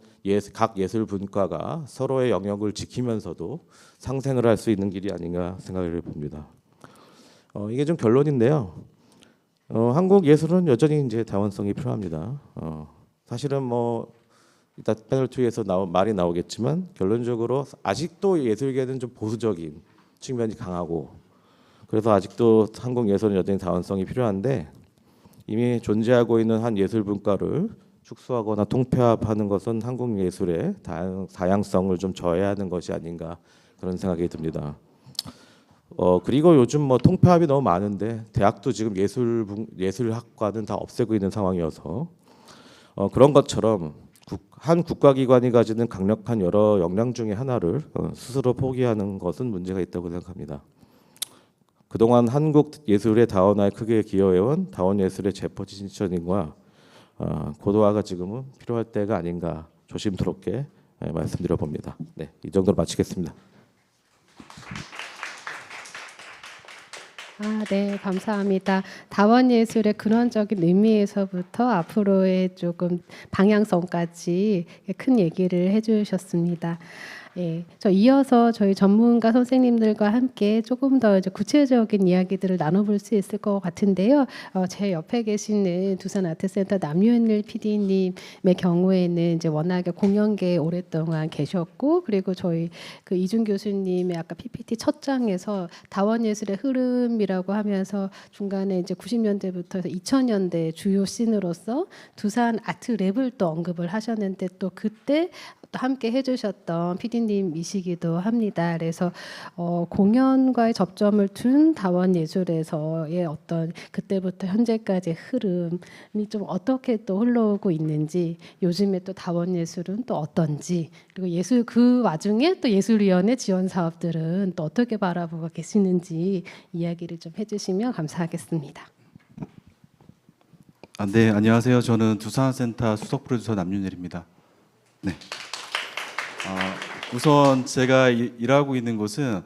각 예술 분과가 서로의 영역을 지키면서도 상생을 할 수 있는 길이 아닌가 생각을 봅니다. 이게 좀 결론인데요. 한국 예술은 여전히 이제 다원성이 필요합니다. 사실은 뭐 이따 패널 2에서 말이 나오겠지만 결론적으로 아직도 예술계는 좀 보수적인 측면이 강하고 그래서 아직도 한국 예술은 여전히 다원성이 필요한데 이미 존재하고 있는 한 예술 분과를 축소하거나 통폐합하는 것은 한국 예술의 다양성을 좀 저해하는 것이 아닌가 그런 생각이 듭니다. 그리고 요즘 뭐 통폐합이 너무 많은데 대학도 지금 예술학과는 다 없애고 있는 상황이어서 그런 것처럼 한 국가기관이 가지는 강력한 여러 역량 중에 하나를 스스로 포기하는 것은 문제가 있다고 생각합니다. 그동안 한국 예술의 다원화에 크게 기여해온 다원 예술의 재포지셔닝과 고도화가 지금은 필요할 때가 아닌가 조심스럽게 말씀드려 봅니다. 네, 이 정도로 마치겠습니다. 네, 감사합니다. 다원예술의 근원적인 의미에서부터 앞으로의 조금 방향성까지 큰 얘기를 해주셨습니다. 예, 저 이어서 저희 전문가 선생님들과 함께 조금 더 이제 구체적인 이야기들을 나눠볼 수 있을 것 같은데요. 제 옆에 계시는 두산아트센터 남윤일 PD님의 경우에는 이제 워낙에 공연계에 오랫동안 계셨고, 그리고 저희 그 이준 교수님의 아까 PPT 첫 장에서 다원예술의 흐름이라고 하면서 중간에 이제 90년대부터 해서 2000년대 주요 씬으로서 두산 아트랩을 또 언급을 하셨는데 또 그때 또 함께 해주셨던 PD님이시기도 합니다. 그래서 공연과의 접점을 둔 다원 예술에서의 어떤 그때부터 현재까지의 흐름이 좀 어떻게 또 흘러오고 있는지, 요즘에 또 다원 예술은 또 어떤지, 그리고 예술 그 와중에 또 예술위원회 지원 사업들은 또 어떻게 바라보고 계시는지 이야기를 좀 해주시면 감사하겠습니다. 네, 안녕하세요. 저는 두산센터 수석 프로듀서 남윤일입니다. 네. 우선 제가 일하고 있는 곳은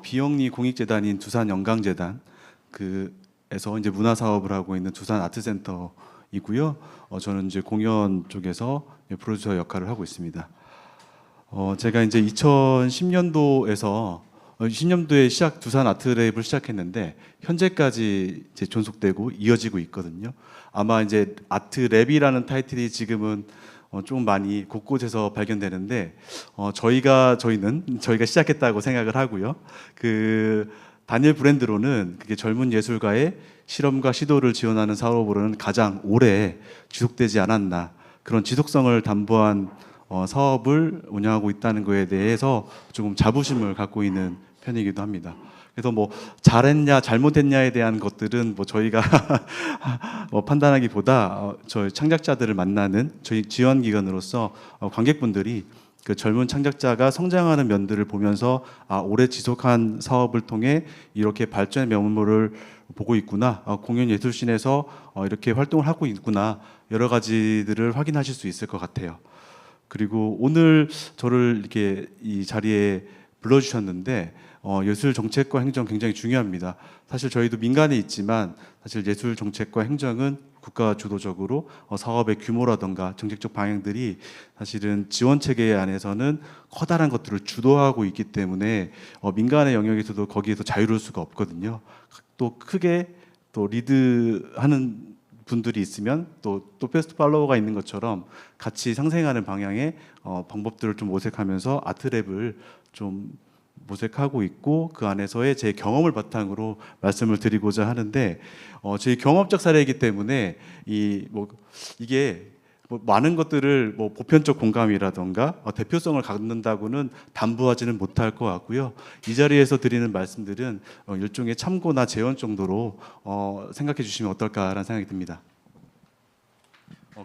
비영리 공익재단인 두산영광재단 그에서 이제 문화 사업을 하고 있는 두산 아트센터이고요. 저는 이제 공연 쪽에서 프로듀서 역할을 하고 있습니다. 제가 이제 2010년도에서 20년도에 두산 아트랩을 시작했는데 현재까지 이제 존속되고 이어지고 있거든요. 아마 이제 아트랩이라는 타이틀이 지금은 좀 많이 곳곳에서 발견되는데 저희는 시작했다고 생각을 하고요. 그 단일 브랜드로는 그게 젊은 예술가의 실험과 시도를 지원하는 사업으로는 가장 오래 지속되지 않았나, 그런 지속성을 담보한 사업을 운영하고 있다는 것에 대해서 조금 자부심을 갖고 있는 편이기도 합니다. 그래서 뭐 잘했냐 잘못했냐에 대한 것들은 뭐 저희가 판단하기보다 저희 창작자들을 만나는 저희 지원 기관으로서 관객분들이 그 젊은 창작자가 성장하는 면들을 보면서 오래 지속한 사업을 통해 이렇게 발전의 면모를 보고 있구나, 공연 예술씬에서 이렇게 활동을 하고 있구나, 여러 가지들을 확인하실 수 있을 것 같아요. 그리고 오늘 저를 이렇게 이 자리에 불러주셨는데 예술 정책과 행정 굉장히 중요합니다. 사실 저희도 민간에 있지만 사실 예술 정책과 행정은 국가 주도적으로 사업의 규모라든가 정책적 방향들이 사실은 지원 체계 안에서는 커다란 것들을 주도하고 있기 때문에 민간의 영역에서도 거기에서 자유로울 수가 없거든요. 또 크게 또 리드하는 분들이 있으면 또 패스트 팔로워가 있는 것처럼 같이 상생하는 방향의 방법들을 좀 모색하면서 아트랩을 좀 모색하고 있고, 그 안에서의 제 경험을 바탕으로 말씀을 드리고자 하는데, 제 경험적 사례이기 때문에 이게 많은 것들을 보편적 공감이라던가 대표성을 갖는다고는 담보하지는 못할 것 같고요. 이 자리에서 드리는 말씀들은 일종의 참고나 재원 정도로 생각해 주시면 어떨까라는 생각이 듭니다.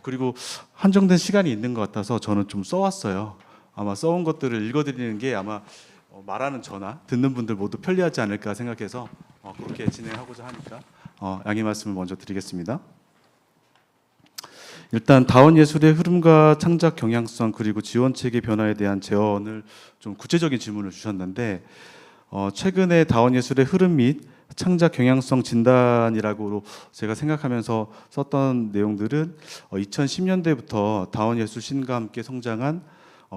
그리고 한정된 시간이 있는 것 같아서 저는 좀 써왔어요. 아마 써온 것들을 읽어드리는 게 아마 말하는 저나 듣는 분들 모두 편리하지 않을까 생각해서 그렇게 진행하고자 하니까 양해 말씀을 먼저 드리겠습니다. 일단 다원 예술의 흐름과 창작 경향성 그리고 지원 체계 변화에 대한 제언을 좀 구체적인 질문을 주셨는데 최근에 다원 예술의 흐름 및 창작 경향성 진단이라고 제가 생각하면서 썼던 내용들은 2010년대부터 다원 예술 신과 함께 성장한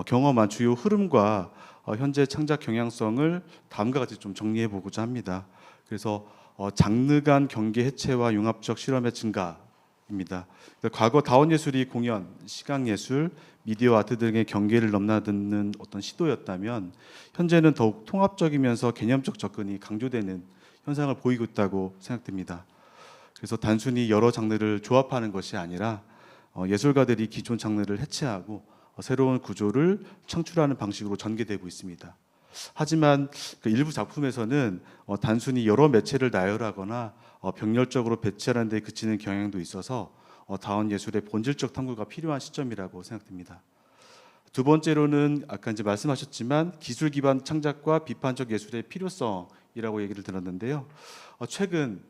경험한 주요 흐름과 현재 창작 경향성을 다음과 같이 좀 정리해 보고자 합니다. 그래서 장르 간 경계 해체와 융합적 실험의 증가입니다. 과거 다원 예술이 공연, 시각 예술, 미디어 아트 등의 경계를 넘나드는 어떤 시도였다면 현재는 더욱 통합적이면서 개념적 접근이 강조되는 현상을 보이고 있다고 생각됩니다. 그래서 단순히 여러 장르를 조합하는 것이 아니라 예술가들이 기존 장르를 해체하고 새로운 구조를 창출하는 방식으로 전개되고 있습니다. 하지만 그 일부 작품에서는 단순히 여러 매체를 나열하거나 병렬적으로 배치하는 데 그치는 경향도 있어서 다원 예술의 본질적 탐구가 필요한 시점이라고 생각됩니다. 두 번째로는 아까 이제 말씀하셨지만 기술 기반 창작과 비판적 예술의 필요성이라고 얘기를 들었는데요. 최근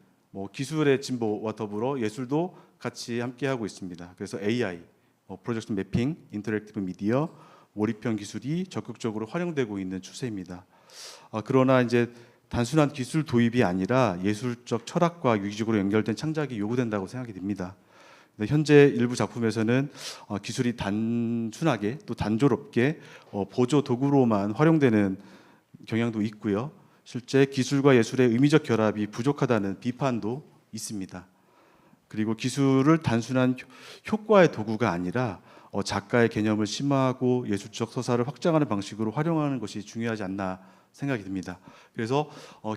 기술의 진보와 더불어 예술도 같이 함께하고 있습니다. 그래서 AI, 프로젝션 매핑, 인터랙티브 미디어, 몰입형 기술이 적극적으로 활용되고 있는 추세입니다. 그러나 이제 단순한 기술 도입이 아니라 예술적 철학과 유기적으로 연결된 창작이 요구된다고 생각이 됩니다. 현재 일부 작품에서는 기술이 단순하게 또 단조롭게 보조 도구로만 활용되는 경향도 있고요. 실제 기술과 예술의 의미적 결합이 부족하다는 비판도 있습니다. 그리고 기술을 단순한 효과의 도구가 아니라 작가의 개념을 심화하고 예술적 서사를 확장하는 방식으로 활용하는 것이 중요하지 않나 생각이 듭니다. 그래서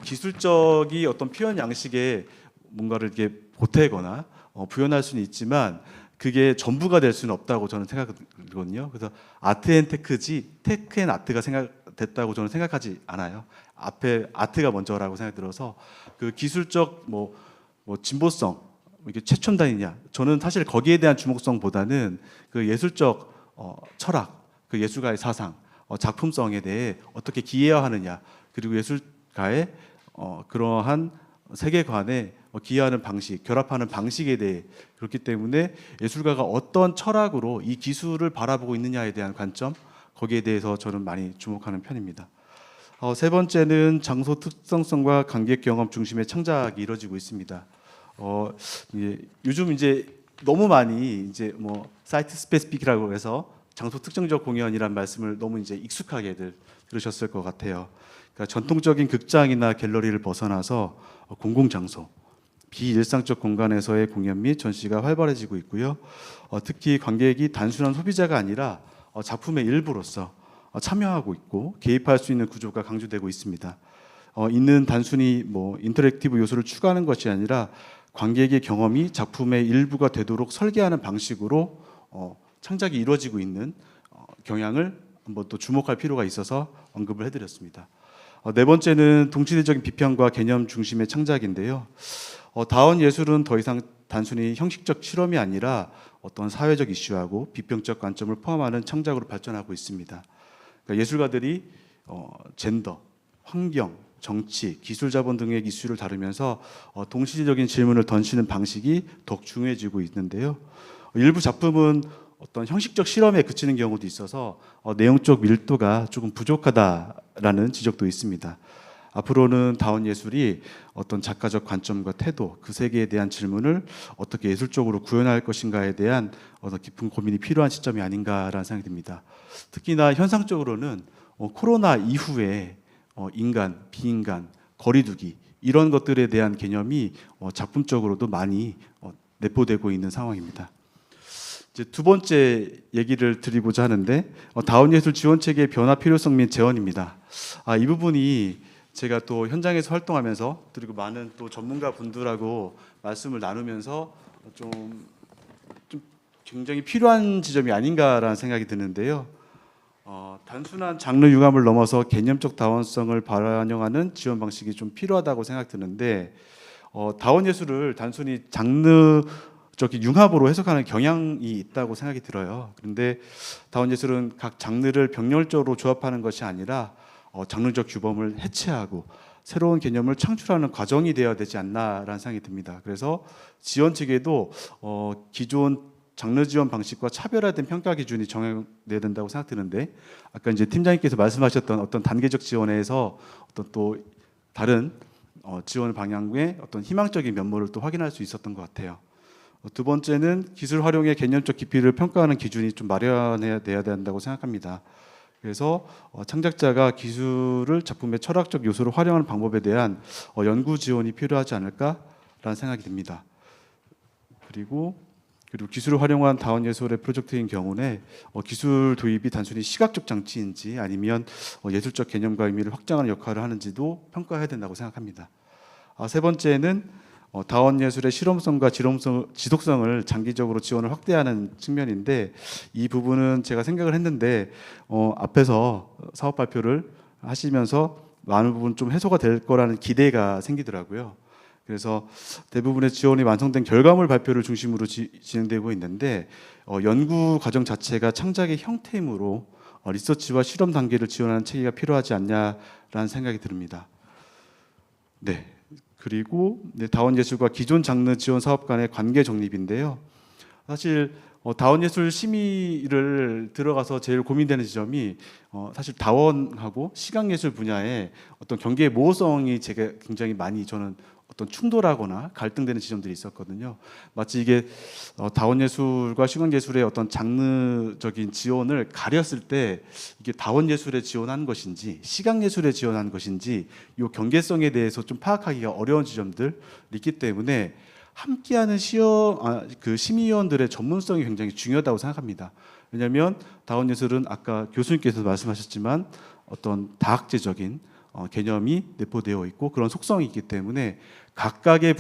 기술적이 어떤 표현 양식에 뭔가를 이렇게 보태거나 부연할 수는 있지만 그게 전부가 될 수는 없다고 저는 생각하거든요. 그래서 아트 앤 테크지 테크 앤 아트가 됐다고 저는 생각하지 않아요. 앞에 아트가 먼저라고 생각 들어서 그 기술적 진보성 이게 최첨단이냐 저는 사실 거기에 대한 주목성보다는 그 예술적 철학 그 예술가의 사상 작품성에 대해 어떻게 기여하느냐 그리고 예술가의 그러한 세계관에 기여하는 방식 결합하는 방식에 대해 그렇기 때문에 예술가가 어떤 철학으로 이 기술을 바라보고 있느냐에 대한 관점 거기에 대해서 저는 많이 주목하는 편입니다. 세 번째는 장소 특성성과 관객 경험 중심의 창작이 이루어지고 있습니다. 요즘 이제 너무 많이 이제 사이트 스페시픽이라고 해서 장소 특정적 공연이란 말씀을 너무 이제 익숙하게들 들으셨을 것 같아요. 그러니까 전통적인 극장이나 갤러리를 벗어나서 공공 장소, 비일상적 공간에서의 공연 및 전시가 활발해지고 있고요. 특히 관객이 단순한 소비자가 아니라 작품의 일부로서 참여하고 있고 개입할 수 있는 구조가 강조되고 있습니다. 이는 단순히 인터랙티브 요소를 추가하는 것이 아니라 관객의 경험이 작품의 일부가 되도록 설계하는 방식으로 창작이 이루어지고 있는 경향을 한번 또 주목할 필요가 있어서 언급을 해드렸습니다. 네 번째는 동시대적인 비평과 개념 중심의 창작인데요. 다원 예술은 더 이상 단순히 형식적 실험이 아니라 어떤 사회적 이슈하고 비평적 관점을 포함하는 창작으로 발전하고 있습니다. 그러니까 예술가들이 젠더, 환경, 정치, 기술 자본 등의 이슈를 다루면서 동시대적인 질문을 던지는 방식이 더욱 중요해지고 있는데요. 일부 작품은 어떤 형식적 실험에 그치는 경우도 있어서 내용적 밀도가 조금 부족하다라는 지적도 있습니다. 앞으로는 다원 예술이 어떤 작가적 관점과 태도, 그 세계에 대한 질문을 어떻게 예술적으로 구현할 것인가에 대한 깊은 고민이 필요한 시점이 아닌가라는 생각이 듭니다. 특히나 현상적으로는 코로나 이후에 인간, 비인간, 거리두기 이런 것들에 대한 개념이 작품적으로도 많이 내포되고 있는 상황입니다. 이제 두 번째 얘기를 드리고자 하는데 다원 예술 지원 체계의 변화 필요성 및 재원입니다. 이 부분이 제가 또 현장에서 활동하면서 그리고 많은 또 전문가 분들하고 말씀을 나누면서 좀 굉장히 필요한 지점이 아닌가라는 생각이 드는데요. 단순한 장르 융합을 넘어서 개념적 다원성을 반영하는 지원 방식이 좀 필요하다고 생각드는데 다원 예술을 단순히 장르적 융합으로 해석하는 경향이 있다고 생각이 들어요. 그런데 다원 예술은 각 장르를 병렬적으로 조합하는 것이 아니라 장르적 규범을 해체하고 새로운 개념을 창출하는 과정이 되어야 되지 않나라는 생각이 듭니다. 그래서 지원 측에도 기존 장르 지원 방식과 차별화된 평가 기준이 정해져야 된다고 생각드는데, 아까 이제 팀장님께서 말씀하셨던 어떤 단계적 지원에서 어떤 또 다른 지원 방향의 어떤 희망적인 면모를 또 확인할 수 있었던 것 같아요. 두 번째는 기술 활용의 개념적 깊이를 평가하는 기준이 좀 마련해야 된다고 생각합니다. 그래서 창작자가 기술을 작품의 철학적 요소로 활용하는 방법에 대한 연구 지원이 필요하지 않을까라는 생각이 듭니다. 그리고 기술을 활용한 다원 예술의 프로젝트인 경우에 기술 도입이 단순히 시각적 장치인지 아니면 예술적 개념과 의미를 확장하는 역할을 하는지도 평가해야 된다고 생각합니다. 세 번째는 다원 예술의 실험성과 지속성을 장기적으로 지원을 확대하는 측면인데, 이 부분은 제가 생각을 했는데 앞에서 사업 발표를 하시면서 많은 부분 좀 해소가 될 거라는 기대가 생기더라고요. 그래서 대부분의 지원이 완성된 결과물 발표를 중심으로 진행되고 있는데, 연구 과정 자체가 창작의 형태이므로 리서치와 실험 단계를 지원하는 체계가 필요하지 않냐라는 생각이 듭니다. 네. 그리고 다원 예술과 기존 장르 지원 사업 간의 관계 정립인데요. 사실 다원 예술 심의를 들어가서 제일 고민되는 지점이 사실 다원하고 시각 예술 분야의 어떤 경계의 모호성이 제가 굉장히 많이 저는 어떤 충돌하거나 갈등되는 지점들이 있었거든요. 마치 이게 다원 예술과 시각 예술의 어떤 장르적인 지원을 가렸을 때 이게 다원 예술에 지원한 것인지 시각 예술에 지원한 것인지 이 경계성에 대해서 좀 파악하기가 어려운 지점들이 있기 때문에 함께하는 심의위원들의 전문성이 굉장히 중요하다고 생각합니다. 왜냐하면 다원 예술은 아까 교수님께서 말씀하셨지만 어떤 다학제적인 개념이 내포되어 있고 그런 속성이 있기 때문에 각각의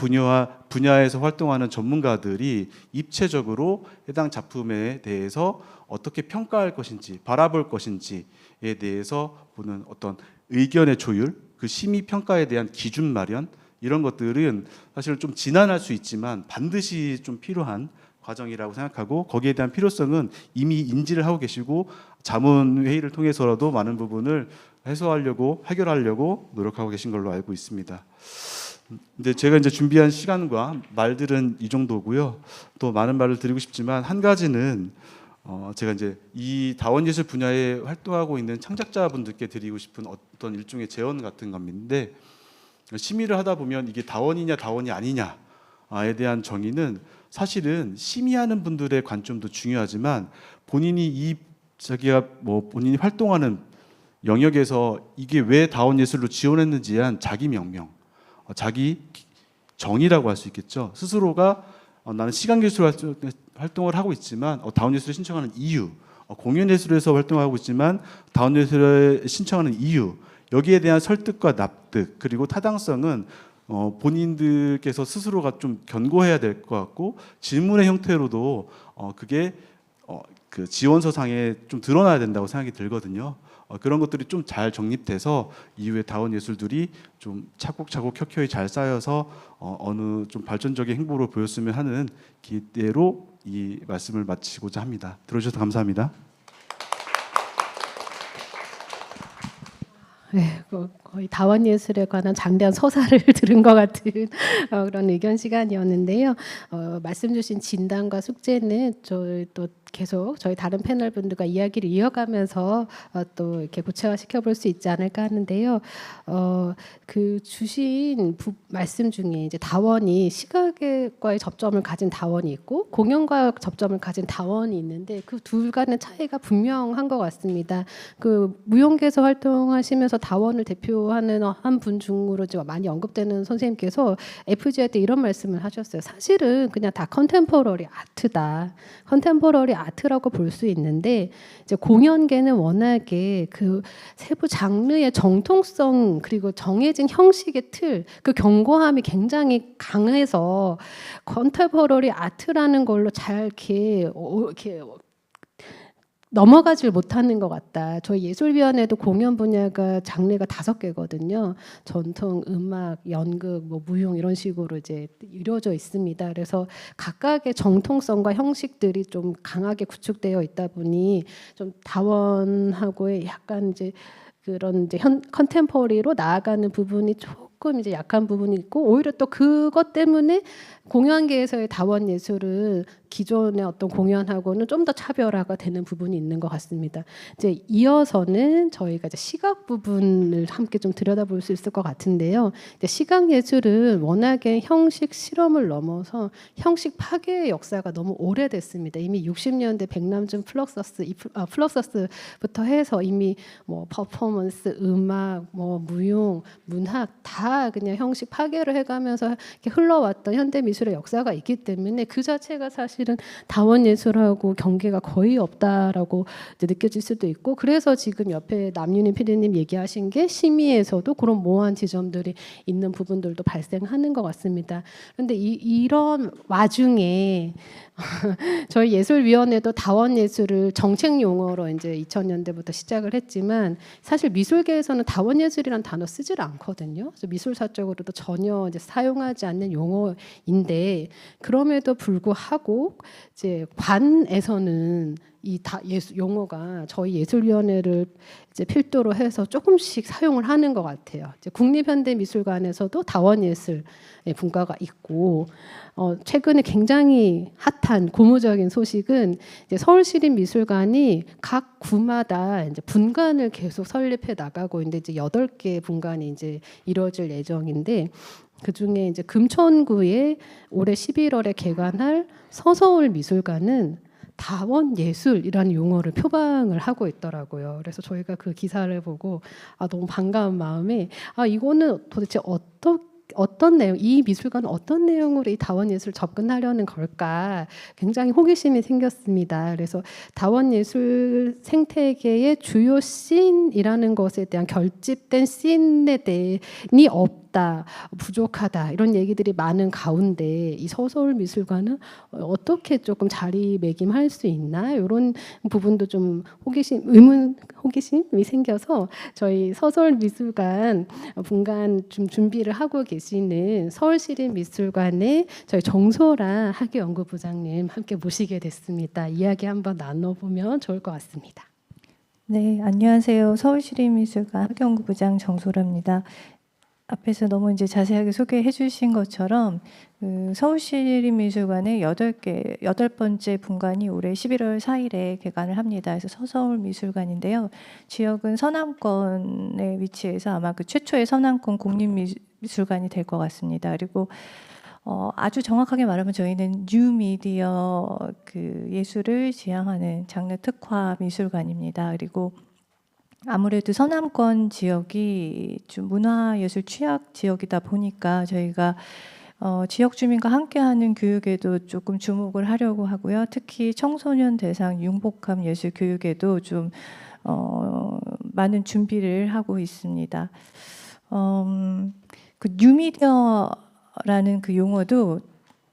분야에서 활동하는 전문가들이 입체적으로 해당 작품에 대해서 어떻게 평가할 것인지 바라볼 것인지에 대해서 보는 어떤 의견의 조율, 그 심의 평가에 대한 기준 마련, 이런 것들은 사실 좀 지난할 수 있지만 반드시 좀 필요한 과정이라고 생각하고, 거기에 대한 필요성은 이미 인지를 하고 계시고 자문회의를 통해서라도 많은 부분을 해결하려고 노력하고 계신 걸로 알고 있습니다. 근데 제가 이제 준비한 시간과 말들은 이 정도고요. 또 많은 말을 드리고 싶지만 한 가지는 제가 이제 이 다원 예술 분야에 활동하고 있는 창작자분들께 드리고 싶은 어떤 일종의 제언 같은 건데, 심의를 하다 보면 이게 다원이냐 다원이 아니냐에 대한 정의는 사실은 심의하는 분들의 관점도 중요하지만 본인이 본인이 활동하는 영역에서 이게 왜 다원 예술로 지원했는지에 대한 자기 명명, 자기 정의라고 할 수 있겠죠. 스스로가 나는 시각예술 활동을 하고 있지만 다원 예술에 신청하는 이유, 공연 예술에서 활동하고 있지만 다원 예술에 신청하는 이유, 여기에 대한 설득과 납득 그리고 타당성은 본인들께서 스스로가 좀 견고해야 될 것 같고, 질문의 형태로도 그게 그 지원서상에 좀 드러나야 된다고 생각이 들거든요. 그런 것들이 좀 잘 정립돼서 이후에 다원 예술들이 좀 차곡차곡 켜켜이 잘 쌓여서 어느 좀 발전적인 행보를 보였으면 하는 기대로 이 말씀을 마치고자 합니다. 들어주셔서 감사합니다. 네, 거의 다원 예술에 관한 장대한 서사를 들은 것 같은 그런 의견 시간이었는데요. 말씀 주신 진단과 숙제는 저희 또 계속 저희 다른 패널 분들과 이야기를 이어가면서 또 이렇게 구체화시켜 볼 수 있지 않을까 하는데요. 그 주신 말씀 중에 이제 다원이 시각과의 접점을 가진 다원이 있고 공연과 접점을 가진 다원이 있는데 그 둘 간의 차이가 분명한 것 같습니다. 그 무용계에서 활동하시면서 다원을 대표하는 한 분 중으로 많이 언급되는 선생님께서 FGI 때 이런 말씀을 하셨어요. 사실은 그냥 다 컨템포러리 아트다. 컨템포러리 아트라고 볼 수 있는데 이제 공연계는 워낙에 그 세부 장르의 정통성 그리고 정해진 형식의 틀, 그 견고함이 굉장히 강해서 컨템포러리 아트라는 걸로 잘 이렇게 넘어가질 못하는 것 같다. 저희 예술위원회도 공연 분야가 장르가 5개거든요. 전통, 음악, 연극, 무용 이런 식으로 이제 이루어져 있습니다. 그래서 각각의 정통성과 형식들이 좀 강하게 구축되어 있다 보니 좀 다원하고의 약간 이제 그런 이제 컨템포리로 나아가는 부분이 조금 조금 이제 약한 부분이 있고 오히려 또 그것 때문에 공연계에서의 다원 예술은 기존의 어떤 공연하고는 좀 더 차별화가 되는 부분이 있는 것 같습니다. 이제 이어서는 저희가 이제 시각 부분을 함께 좀 들여다볼 수 있을 것 같은데요. 이제 시각 예술은 워낙에 형식 실험을 넘어서 형식 파괴의 역사가 너무 오래됐습니다. 이미 60년대 백남준 플럭서스부터 해서 이미 뭐 퍼포먼스, 음악, 뭐 무용, 문학 다 그냥 형식 파괴를 해가면서 이렇게 흘러왔던 현대 미술의 역사가 있기 때문에 그 자체가 사실은 다원 예술하고 경계가 거의 없다라고 이제 느껴질 수도 있고 그래서 지금 옆에 남윤희 PD님 얘기하신 게 심의에서도 그런 모호한 지점들이 있는 부분들도 발생하는 것 같습니다. 그런데 이런 와중에 저희 예술위원회도 다원 예술을 정책 용어로 이제 2000년대부터 시작을 했지만 사실 미술계에서는 다원 예술이란 단어 쓰질 않거든요. 그래서 미술사적으로도 전혀 이제 사용하지 않는 용어인데 그럼에도 불구하고 이제 관에서는 이 용어가 저희 예술위원회를 이제 필두로 해서 조금씩 사용을 하는 것 같아요. 이제 국립현대미술관에서도 다원예술 분과가 있고 최근에 굉장히 핫한 고무적인 소식은 이제 서울시립미술관이 각 구마다 이제 분관을 계속 설립해 나가고 있는데 이제 8개 분관이 이제 이루어질 예정인데 그 중에 이제 금천구에 올해 11월에 개관할 서서울 미술관은 다원 예술이라는 용어를 표방을 하고 있더라고요. 그래서 저희가 그 기사를 보고 너무 반가운 마음에 이거는 도대체 어떤 내용, 이 미술관은 어떤 내용으로 이 다원 예술 접근하려는 걸까 굉장히 호기심이 생겼습니다. 그래서 다원 예술 생태계의 주요 씬이라는 것에 대한 결집된 씬에 대해니 없다, 부족하다 이런 얘기들이 많은 가운데 이 서서울 미술관은 어떻게 조금 자리매김할 수 있나 이런 부분도 좀 호기심이 생겨서 저희 서서울 미술관 분관 좀 준비를 하고 계시는 서울시립미술관의 저희 정소라 학예연구부장님 함께 모시게 됐습니다. 이야기 한번 나눠보면 좋을 것 같습니다. 네, 안녕하세요. 서울시립미술관 학예연구부장 정소라입니다. 앞에서 너무 이제 자세하게 소개해 주신 것처럼 서울시립미술관의 8번째 분관이 올해 11월 4일에 개관을 합니다. 그래서 서서울 미술관인데요. 지역은 서남권에 위치해서 아마 그 최초의 서남권 국립미술관이 될 것 같습니다. 그리고 아주 정확하게 말하면 저희는 뉴미디어 그 예술을 지향하는 장르 특화 미술관입니다. 그리고 아무래도 서남권 지역이 좀 문화예술 취약 지역이다 보니까 저희가 지역 주민과 함께하는 교육에도 조금 주목을 하려고 하고요. 특히 청소년 대상 융복합 예술 교육에도 좀 많은 준비를 하고 있습니다. 그 뉴미디어라는 그 용어도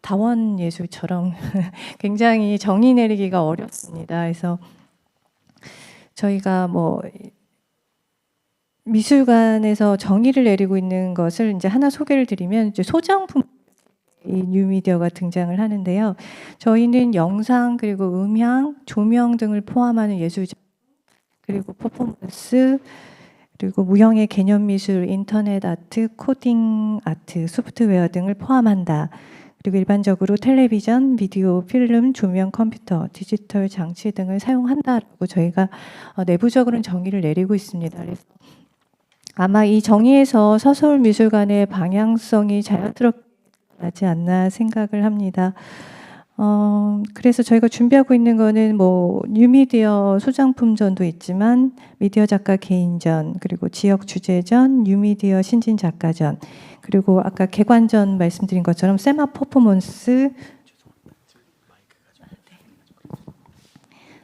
다원 예술처럼 굉장히 정의 내리기가 어렵습니다. 그래서 저희가 뭐 미술관에서 정의를 내리고 있는 것을 이제 하나 소개를 드리면 이제 소장품 이 뉴미디어가 등장을 하는데요. 저희는 영상 그리고 음향, 조명 등을 포함하는 예술작 그리고 퍼포먼스 그리고 무형의 개념 미술, 인터넷 아트, 코딩 아트, 소프트웨어 등을 포함한다. 그리고 일반적으로 텔레비전, 비디오, 필름, 조명, 컴퓨터, 디지털 장치 등을 사용한다라고 저희가 내부적으로는 정의를 내리고 있습니다. 그래서 아마 이 정의에서 서서울 미술관의 방향성이 자연스럽게 나지 않나 생각을 합니다. 그래서 저희가 준비하고 있는 거는 뭐 뉴미디어 소장품전도 있지만 미디어 작가 개인전, 그리고 지역 주제전, 뉴미디어 신진 작가전, 그리고 아까 개관전 말씀드린 것처럼 세마 퍼포먼스,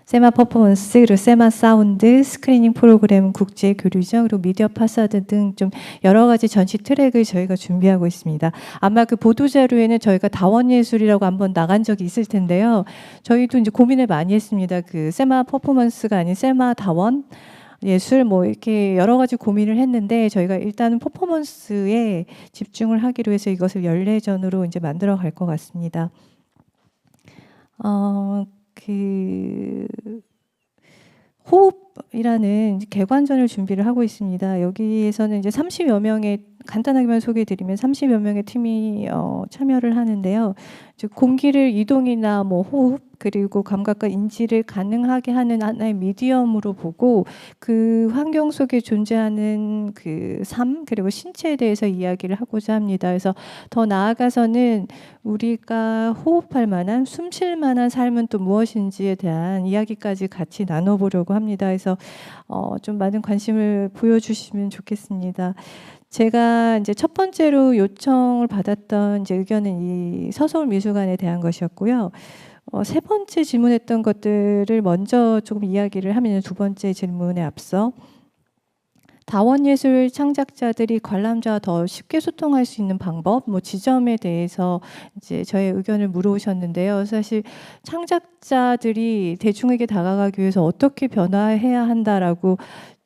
그리고 세마 사운드, 스크리닝 프로그램 국제 교류전, 그리고 미디어 파사드 등 좀 여러 가지 전시 트랙을 저희가 준비하고 있습니다. 아마 그 보도 자료에는 저희가 다원 예술이라고 한번 나간 적이 있을 텐데요. 저희도 이제 고민을 많이 했습니다. 그 세마 퍼포먼스가 아닌 세마 다원 예술 뭐 이렇게 여러 가지 고민을 했는데 저희가 일단은 퍼포먼스에 집중을 하기로 해서 이것을 연례전으로 이제 만들어 갈 것 같습니다. 그 호흡이라는 개관전을 준비를 하고 있습니다. 여기에서는 이제 30여 명의 간단하게만 소개해드리면 30여 명의 팀이 참여를 하는데요. 즉 공기를 이동이나 뭐 호흡 그리고 감각과 인지를 가능하게 하는 하나의 미디엄으로 보고 그 환경 속에 존재하는 그 삶 그리고 신체에 대해서 이야기를 하고자 합니다. 그래서 더 나아가서는 우리가 호흡할 만한 숨 쉴 만한 삶은 또 무엇인지에 대한 이야기까지 같이 나눠보려고 합니다. 그래서 좀 많은 관심을 보여주시면 좋겠습니다. 제가 이제 첫 번째로 요청을 받았던 이제 의견은 이 서서울 미술관에 대한 것이었고요. 세 번째 질문했던 것들을 먼저 조금 이야기를 하면 두 번째 질문에 앞서 다원예술 창작자들이 관람자와 더 쉽게 소통할 수 있는 방법, 뭐 지점에 대해서 이제 저의 의견을 물어오셨는데요. 사실 창작자들이 대중에게 다가가기 위해서 어떻게 변화해야 한다라고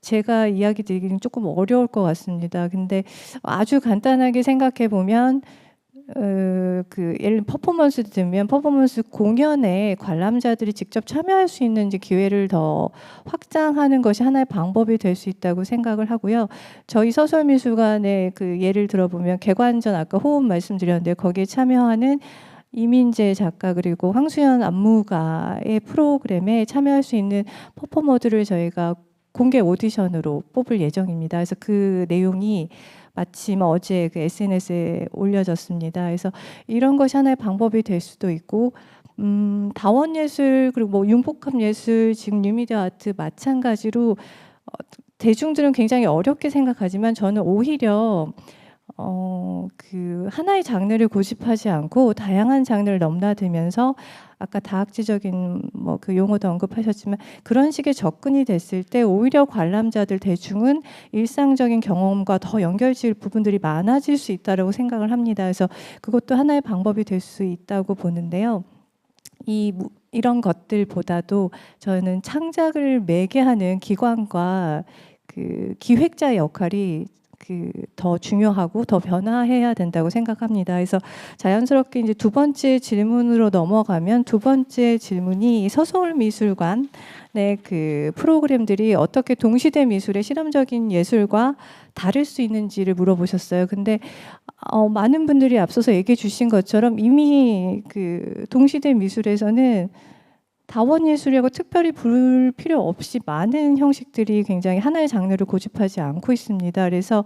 제가 이야기 드리기는 조금 어려울 것 같습니다. 근데 아주 간단하게 생각해 보면 그 예를 들면 퍼포먼스 들면 퍼포먼스 공연에 관람자들이 직접 참여할 수 있는 이제 기회를 더 확장하는 것이 하나의 방법이 될 수 있다고 생각을 하고요. 저희 서울미술관의 그 예를 들어보면 개관전 아까 호흡 말씀드렸는데 거기에 참여하는 이민재 작가 그리고 황수연 안무가의 프로그램에 참여할 수 있는 퍼포머들을 저희가 공개 오디션으로 뽑을 예정입니다. 그래서 그 내용이 마침 어제 그 SNS에 올려졌습니다. 그래서 이런 것이 하나의 방법이 될 수도 있고 다원예술 그리고 뭐 융복합예술 지금 뉴미디어 아트 마찬가지로 대중들은 굉장히 어렵게 생각하지만 저는 오히려 그 하나의 장르를 고집하지 않고 다양한 장르를 넘나들면서 아까 다학지적인 뭐 그 용어도 언급하셨지만 그런 식의 접근이 됐을 때 오히려 관람자들 대중은 일상적인 경험과 더 연결질 부분들이 많아질 수 있다고 생각을 합니다. 그래서 그것도 하나의 방법이 될 수 있다고 보는데요. 이런 것들보다도 저는 창작을 매개하는 기관과 그 기획자의 역할이 더 중요하고 더 변화해야 된다고 생각합니다. 그래서 자연스럽게 이제 두 번째 질문으로 넘어가면 두 번째 질문이 서서울미술관의 그 프로그램들이 어떻게 동시대 미술의 실험적인 예술과 다를 수 있는지를 물어보셨어요. 근데 많은 분들이 앞서서 얘기해 주신 것처럼 이미 그 동시대 미술에서는 다원예술이라고 특별히 부를 필요 없이 많은 형식들이 굉장히 하나의 장르를 고집하지 않고 있습니다. 그래서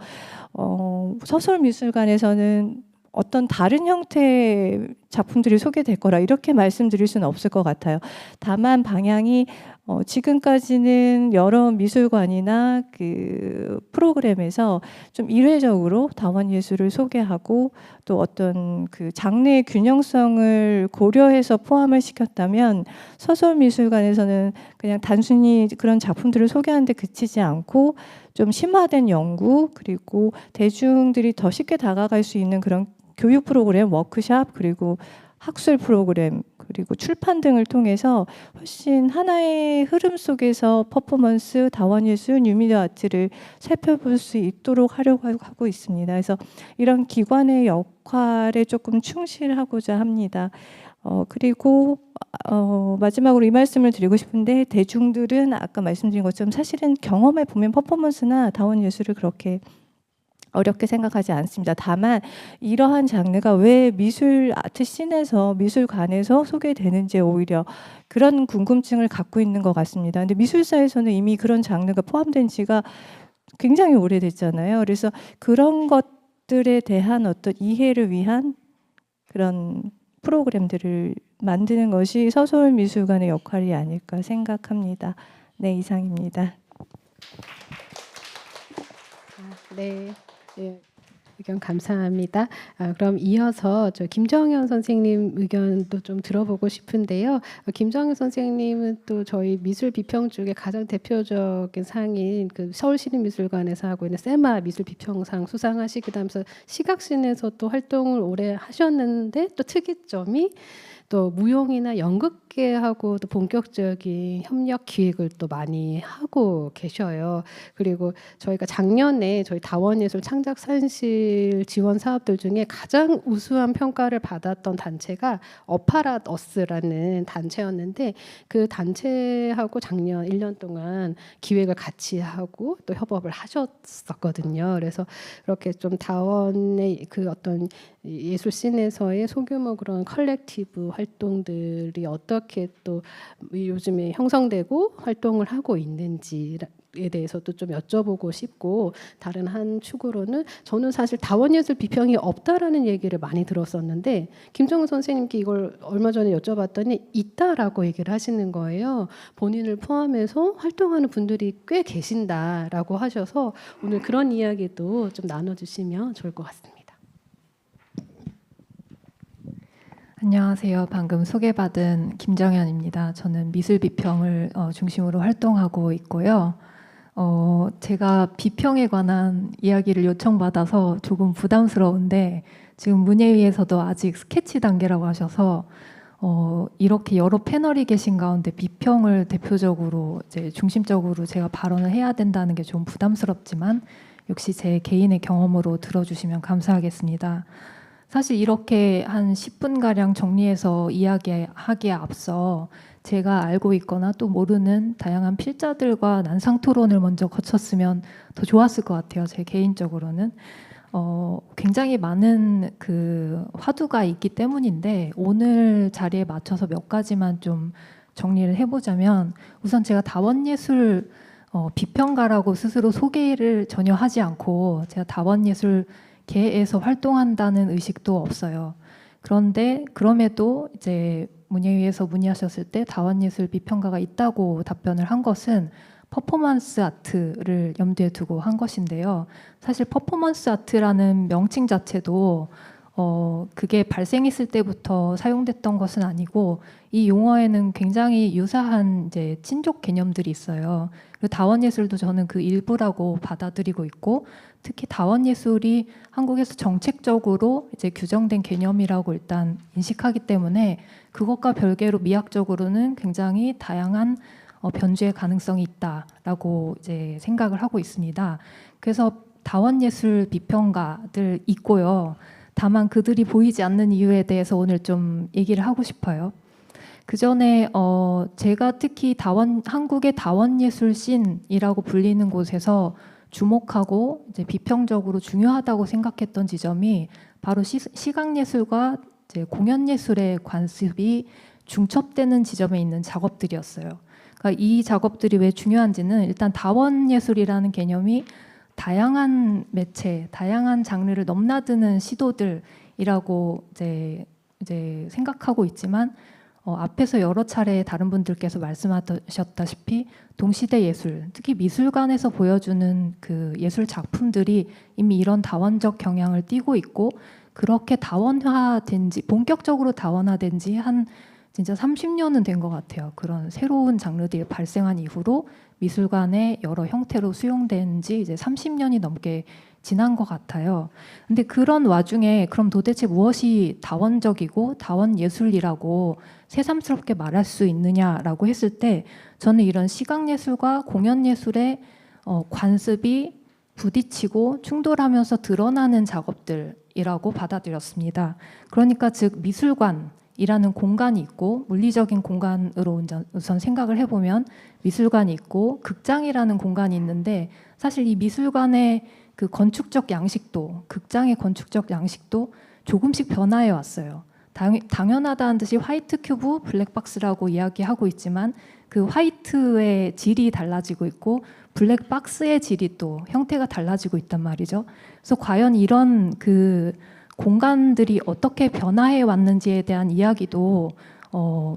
서울미술관에서는 어떤 다른 형태의 작품들이 소개될 거라 이렇게 말씀드릴 수는 없을 것 같아요. 다만 방향이 지금까지는 여러 미술관이나 그 프로그램에서 좀 일회적으로 다원예술을 소개하고 또 어떤 그 장르의 균형성을 고려해서 포함을 시켰다면 서울미술관에서는 그냥 단순히 그런 작품들을 소개하는 데 그치지 않고 좀 심화된 연구 그리고 대중들이 더 쉽게 다가갈 수 있는 그런 교육 프로그램, 워크샵 그리고 학술 프로그램 그리고 출판 등을 통해서 훨씬 하나의 흐름 속에서 퍼포먼스, 다원예술, 뉴미디어 아트를 살펴볼 수 있도록 하려고 하고 있습니다. 그래서 이런 기관의 역할에 조금 충실하고자 합니다. 그리고 마지막으로 이 말씀을 드리고 싶은데 대중들은 아까 말씀드린 것처럼 사실은 경험해 보면 퍼포먼스나 다원예술을 그렇게 어렵게 생각하지 않습니다. 다만 이러한 장르가 왜 미술 아트 씬에서 미술관에서 소개되는지 오히려 그런 궁금증을 갖고 있는 것 같습니다. 근데 미술사에서는 이미 그런 장르가 포함된 지가 굉장히 오래됐잖아요. 그래서 그런 것들에 대한 어떤 이해를 위한 그런 프로그램들을 만드는 것이 서울미술관의 역할이 아닐까 생각합니다. 네, 이상입니다. 네. 예, 의견 감사합니다. 그럼 이어서 저 김정현 선생님 의견도 좀 들어보고 싶은데요. 김정현 선생님은 또 저희 미술 비평 중에 가장 대표적인 상인 그 서울시립미술관에서 하고 있는 세마 미술 비평상 수상하시기도 하면서 시각신에서 또 활동을 오래 하셨는데 또 특이점이 또 무용이나 연극계하고 또 본격적인 협력 기획을 또 많이 하고 계셔요. 그리고 저희가 작년에 저희 다원예술 창작산실 문예일 지원 사업들 중에 가장 우수한 평가를 받았던 단체가 어파랏어스라는 단체였는데 그 단체하고 작년 1년 동안 기획을 같이 하고 또 협업을 하셨었거든요. 그래서 이렇게 좀 다원의 그 어떤 예술 씬에서의 소규모 그런 컬렉티브 활동들이 어떻게 또 요즘에 형성되고 활동을 하고 있는지에 대해서도 좀 여쭤보고 싶고, 다른 한 축으로는 저는 사실 다원예술 비평이 없다라는 얘기를 많이 들었었는데 김정은 선생님께 이걸 얼마 전에 여쭤봤더니 있다라고 얘기를 하시는 거예요. 본인을 포함해서 활동하는 분들이 꽤 계신다라고 하셔서 오늘 그런 이야기도 좀 나눠주시면 좋을 것 같습니다. 안녕하세요. 방금 소개받은 김정현입니다. 저는 미술 비평을 중심으로 활동하고 있고요. 제가 비평에 관한 이야기를 요청받아서 조금 부담스러운데 지금 문예위에서도 아직 스케치 단계라고 하셔서 이렇게 여러 패널이 계신 가운데 비평을 대표적으로 이제 중심적으로 제가 발언을 해야 된다는 게 좀 부담스럽지만 역시 제 개인의 경험으로 들어주시면 감사하겠습니다. 사실 이렇게 한 10분가량 정리해서 이야기하기에 앞서 제가 알고 있거나 또 모르는 다양한 필자들과 난상 토론을 먼저 거쳤으면 더 좋았을 것 같아요. 제 개인적으로는. 굉장히 많은 그 화두가 있기 때문인데 오늘 자리에 맞춰서 몇 가지만 좀 정리를 해보자면, 우선 제가 다원예술 비평가라고 스스로 소개를 전혀 하지 않고 제가 다원예술 계에서 활동한다는 의식도 없어요. 그런데 그럼에도 이제 문예위에서 문의하셨을 때 다원예술 비평가가 있다고 답변을 한 것은 퍼포먼스 아트를 염두에 두고 한 것인데요. 사실 퍼포먼스 아트라는 명칭 자체도 그게 발생했을 때부터 사용됐던 것은 아니고 이 용어에는 굉장히 유사한 이제 친족 개념들이 있어요. 그리고 다원예술도 저는 그 일부라고 받아들이고 있고, 특히 다원예술이 한국에서 정책적으로 이제 규정된 개념이라고 일단 인식하기 때문에 그것과 별개로 미학적으로는 굉장히 다양한 변주의 가능성이 있다라고 이제 생각을 하고 있습니다. 그래서 다원예술 비평가들 있고요. 다만 그들이 보이지 않는 이유에 대해서 오늘 좀 얘기를 하고 싶어요. 그 전에 제가 특히 한국의 다원예술 씬이라고 불리는 곳에서 주목하고 이제 비평적으로 중요하다고 생각했던 지점이 바로 시각예술과 이제 공연예술의 관습이 중첩되는 지점에 있는 작업들이었어요. 그러니까 이 작업들이 왜 중요한지는 일단 다원예술이라는 개념이 다양한 매체, 다양한 장르를 넘나드는 시도들이라고 이제 생각하고 있지만 앞에서 여러 차례 다른 분들께서 말씀하셨다시피 동시대 예술, 특히 미술관에서 보여주는 그 예술 작품들이 이미 이런 다원적 경향을 띠고 있고, 그렇게 다원화된 지, 본격적으로 다원화된 지 한 진짜 30년은 된 것 같아요. 그런 새로운 장르들이 발생한 이후로 미술관의 여러 형태로 수용된 지 이제 30년이 넘게 지난 것 같아요. 근데 그런 와중에 그럼 도대체 무엇이 다원적이고 다원예술이라고 새삼스럽게 말할 수 있느냐라고 했을 때 저는 이런 시각예술과 공연예술의 관습이 부딪히고 충돌하면서 드러나는 작업들이라고 받아들였습니다. 그러니까 즉 미술관이라는 공간이 있고, 물리적인 공간으로 우선 생각을 해보면 미술관이 있고 극장이라는 공간이 있는데, 사실 이 미술관의 그 건축적 양식도, 극장의 건축적 양식도 조금씩 변화해 왔어요. 당연하다는 듯이 화이트 큐브, 블랙박스라고 이야기하고 있지만 그 화이트의 질이 달라지고 있고 블랙박스의 질이 또 형태가 달라지고 있단 말이죠. 그래서 과연 이런 그 공간들이 어떻게 변화해 왔는지에 대한 이야기도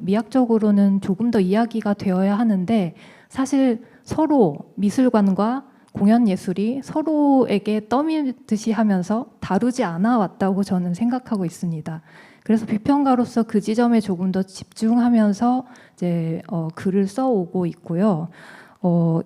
미학적으로는 조금 더 이야기가 되어야 하는데, 사실 서로 미술관과 공연예술이 서로에게 떠밀듯이 하면서 다루지 않아 왔다고 저는 생각하고 있습니다. 그래서 비평가로서 그 지점에 조금 더 집중하면서 이제 글을 써오고 있고요.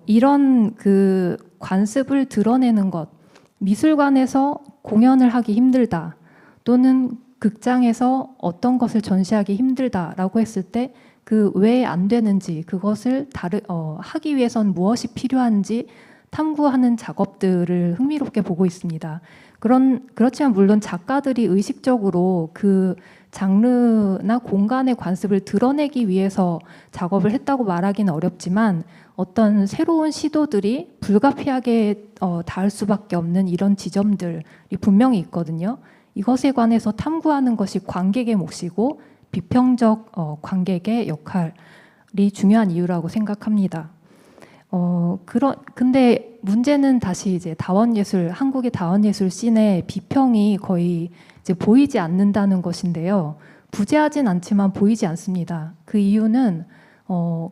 이런 그 관습을 드러내는 것, 미술관에서 공연을 하기 힘들다, 또는 극장에서 어떤 것을 전시하기 힘들다라고 했을 때 그 왜 안 되는지, 그것을 하기 위해선 무엇이 필요한지 탐구하는 작업들을 흥미롭게 보고 있습니다. 그렇지만 물론 작가들이 의식적으로 그 장르나 공간의 관습을 드러내기 위해서 작업을 했다고 말하기는 어렵지만 어떤 새로운 시도들이 불가피하게 닿을 수밖에 없는 이런 지점들이 분명히 있거든요. 이것에 관해서 탐구하는 것이 관객의 몫이고 비평적 관객의 역할이 중요한 이유라고 생각합니다. 근데 문제는 다시 이제 한국의 다원예술 씬의 비평이 거의 이제 보이지 않는다는 것인데요. 부재하진 않지만 보이지 않습니다. 그 이유는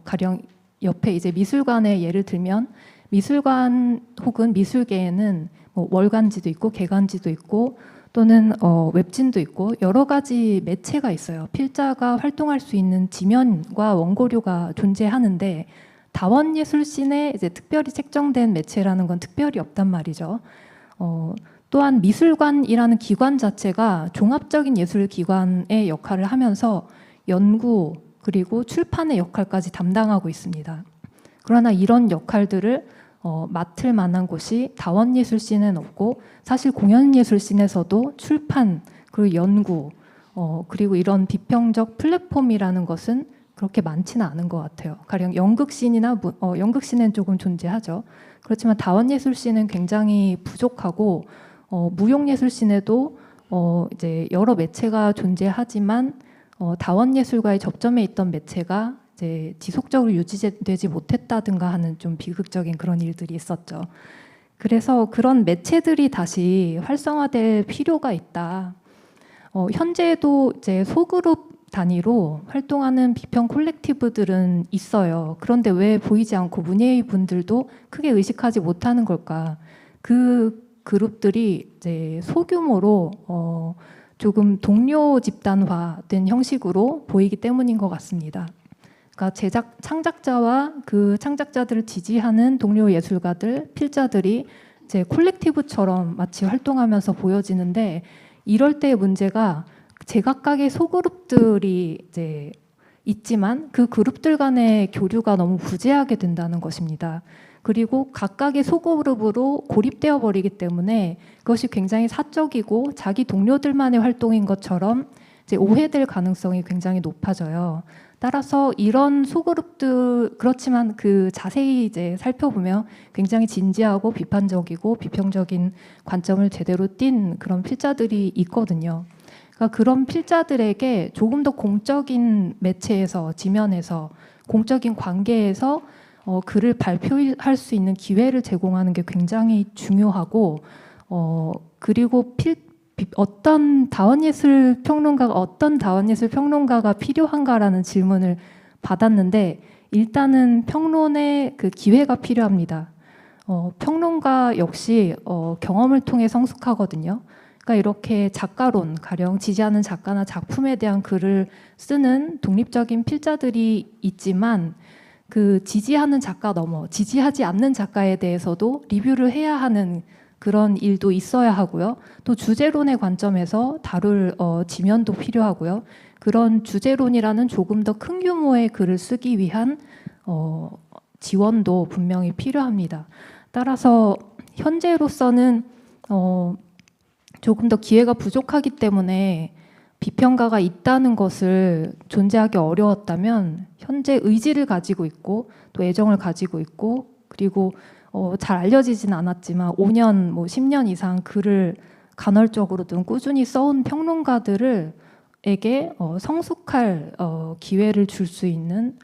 가령 옆에 이제 미술관의 예를 들면 미술관 혹은 미술계에는 뭐 월간지도 있고 개간지도 있고 또는 웹진도 있고 여러 가지 매체가 있어요. 필자가 활동할 수 있는 지면과 원고료가 존재하는데 다원예술씬에 이제 특별히 책정된 매체라는 건 특별히 없단 말이죠. 또한 미술관이라는 기관 자체가 종합적인 예술기관의 역할을 하면서 연구 그리고 출판의 역할까지 담당하고 있습니다. 그러나 이런 역할들을 맡을 만한 곳이 다원예술씬은 없고 사실 공연예술씬에서도 출판 그리고 연구 그리고 이런 비평적 플랫폼이라는 것은 그렇게 많지는 않은 것 같아요. 가령 연극씬이나 연극씬은 조금 존재하죠. 그렇지만 다원예술씬은 굉장히 부족하고 무용예술씬에도 이제 여러 매체가 존재하지만 다원예술과의 접점에 있던 매체가 이제 지속적으로 유지되지 못했다든가 하는 좀 비극적인 그런 일들이 있었죠. 그래서 그런 매체들이 다시 활성화될 필요가 있다. 현재도 이제 소그룹 단위로 활동하는 비평 콜렉티브들은 있어요. 그런데 왜 보이지 않고 문예의 분들도 크게 의식하지 못하는 걸까? 그 그룹들이 이제 소규모로 조금 동료 집단화된 형식으로 보이기 때문인 것 같습니다. 그러니까 창작자와 그 창작자들을 지지하는 동료 예술가들, 필자들이 이제 콜렉티브처럼 마치 활동하면서 보여지는데 이럴 때의 문제가 제각각의 소그룹들이 이제 있지만 그 그룹들 간의 교류가 너무 부재하게 된다는 것입니다. 그리고 각각의 소그룹으로 고립되어 버리기 때문에 그것이 굉장히 사적이고 자기 동료들만의 활동인 것처럼 이제 오해될 가능성이 굉장히 높아져요. 따라서 이런 소그룹들 그렇지만 그 자세히 이제 살펴보면 굉장히 진지하고 비판적이고 비평적인 관점을 제대로 띈 그런 필자들이 있거든요. 그러니까 그런 필자들에게 조금 더 공적인 매체에서 지면에서 공적인 관계에서 글을 발표할 수 있는 기회를 제공하는 게 굉장히 중요하고 그리고 어떤 다원예술 평론가가 필요한가라는 질문을 받았는데 일단은 평론의 그 기회가 필요합니다. 평론가 역시 경험을 통해 성숙하거든요. 그러니까 이렇게 작가론, 가령 지지하는 작가나 작품에 대한 글을 쓰는 독립적인 필자들이 있지만 그 지지하는 작가 넘어 지지하지 않는 작가에 대해서도 리뷰를 해야 하는 그런 일도 있어야 하고요. 또 주제론의 관점에서 다룰 지면도 필요하고요. 그런 주제론이라는 조금 더 큰 규모의 글을 쓰기 위한 지원도 분명히 필요합니다. 따라서 현재로서는 조금 더 기회가 부족하기 때문에 비평가가 있다는 것을 존재하기 어려웠다면 현재 의지를 가지고 있고 또 애정을 가지고 있고 그리고 잘 알려지진 않았지만 5년, 10년 이상 글을 간헐적으로든 꾸준히 써온 평론가들에게 성숙할 기회를 줄 수 있는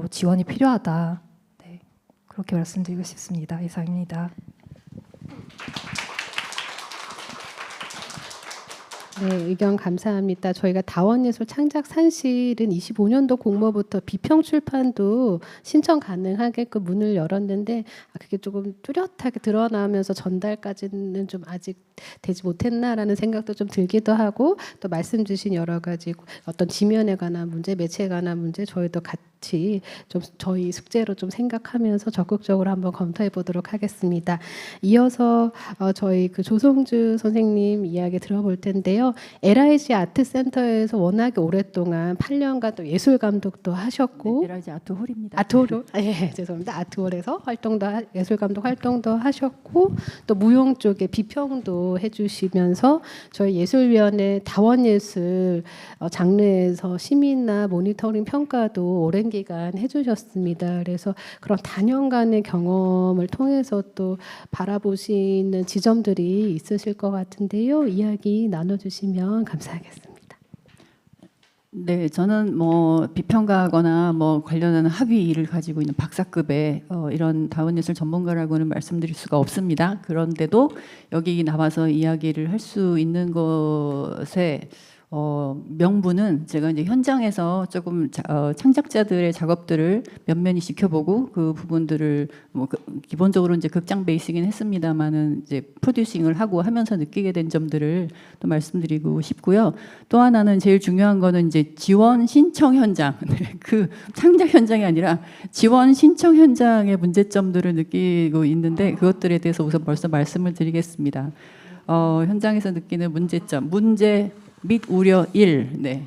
지원이 필요하다. 네, 그렇게 말씀드리고 싶습니다. 이상입니다. 네, 의견 감사합니다. 저희가 다원예술 창작 산실은 25년도 공모부터 비평 출판도 신청 가능하게끔 문을 열었는데 그게 조금 뚜렷하게 드러나면서 전달까지는 좀 아직 되지 못했나라는 생각도 좀 들기도 하고 또 말씀 주신 여러 가지 어떤 지면에 관한 문제, 매체에 관한 문제 저희도 같이 좀 저희 숙제로 좀 생각하면서 적극적으로 한번 검토해 보도록 하겠습니다. 이어서 저희 그 조성주 선생님 이야기 들어볼 텐데요. LIG 아트센터에서 워낙에 오랫동안 8년간 또 예술 감독도 하셨고, LIG 아트홀입니다. 아트홀, 예, 죄송합니다. 아트홀에서 예술 감독 활동도 하셨고, 또 무용 쪽에 비평도 해주시면서 저희 예술위원회 다원예술 장르에서 심의나 모니터링 평가도 오랜 기간 해주셨습니다. 그래서 그런 다년간의 경험을 통해서 또 바라보시는 지점들이 있으실 것 같은데요. 이야기 나눠주시면 감사하겠습니다. 네, 저는 뭐 비평가거나 뭐 관련하는 학위를 가지고 있는 박사급의 이런 다원예술 전문가라고는 말씀드릴 수가 없습니다. 그런데도 여기 나와서 이야기를 할 수 있는 것에 명분은 제가 이제 현장에서 조금 창작자들의 작업들을 면면히 지켜보고 그 부분들을 뭐 기본적으로 이제 극장 베이스이긴 했습니다만은 이제 프로듀싱을 하고 하면서 느끼게 된 점들을 또 말씀드리고 싶고요. 또 하나는 제일 중요한 거는 이제 지원 신청 현장, 그 창작 현장이 아니라 지원 신청 현장의 문제점들을 느끼고 있는데 그것들에 대해서 우선 벌써 말씀을 드리겠습니다. 현장에서 느끼는 문제점, 문제 및 우려 1. 네.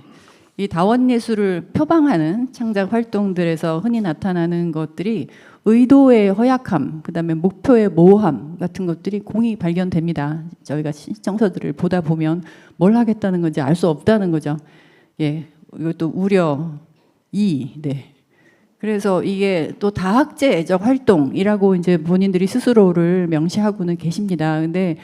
이 다원예술을 표방하는 창작 활동들에서 흔히 나타나는 것들이 의도의 허약함, 그다음에 목표의 모호함 같은 것들이 공히 발견됩니다. 저희가 신청서들을 보다 보면 뭘 하겠다는 건지 알 수 없다는 거죠. 예. 이것도 우려 2. 네. 그래서 이게 또 다학제적 활동이라고 이제 본인들이 스스로를 명시하고는 계십니다. 근데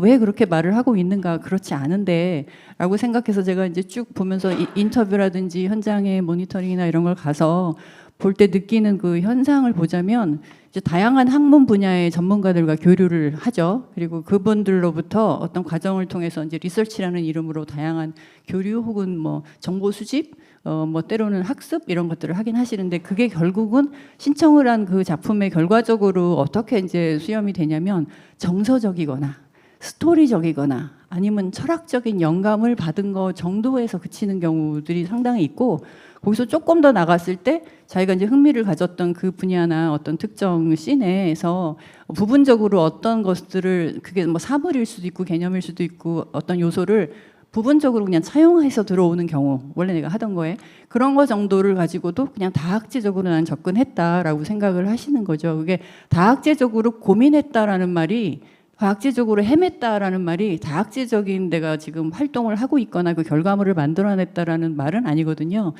왜 그렇게 말을 하고 있는가? 그렇지 않은데라고 생각해서 제가 이제 쭉 보면서 인터뷰라든지 현장의 모니터링이나 이런 걸 가서 볼 때 느끼는 그 현상을 보자면 이제 다양한 학문 분야의 전문가들과 교류를 하죠. 그리고 그분들로부터 어떤 과정을 통해서 이제 리서치라는 이름으로 다양한 교류 혹은 뭐 정보 수집, 뭐 때로는 학습 이런 것들을 하긴 하시는데 그게 결국은 신청을 한 그 작품의 결과적으로 어떻게 이제 수렴이 되냐면 정서적이거나 스토리적이거나 아니면 철학적인 영감을 받은 거 정도에서 그치는 경우들이 상당히 있고 거기서 조금 더 나갔을 때 자기가 이제 흥미를 가졌던 그 분야나 어떤 특정 씬에서 부분적으로 어떤 것들을 그게 뭐 사물일 수도 있고 개념일 수도 있고 어떤 요소를 부분적으로 그냥 차용해서 들어오는 경우 원래 내가 하던 거에 그런 거 정도를 가지고도 그냥 다학제적으로 난 접근했다라고 생각을 하시는 거죠. 그게 다학제적으로 고민했다라는 말이 과학제적으로 헤맸다라는 말이 다학제적인 내가 지금 활동을 하고 있거나 그 결과물을 만들어냈다라는 말은 아니거든요.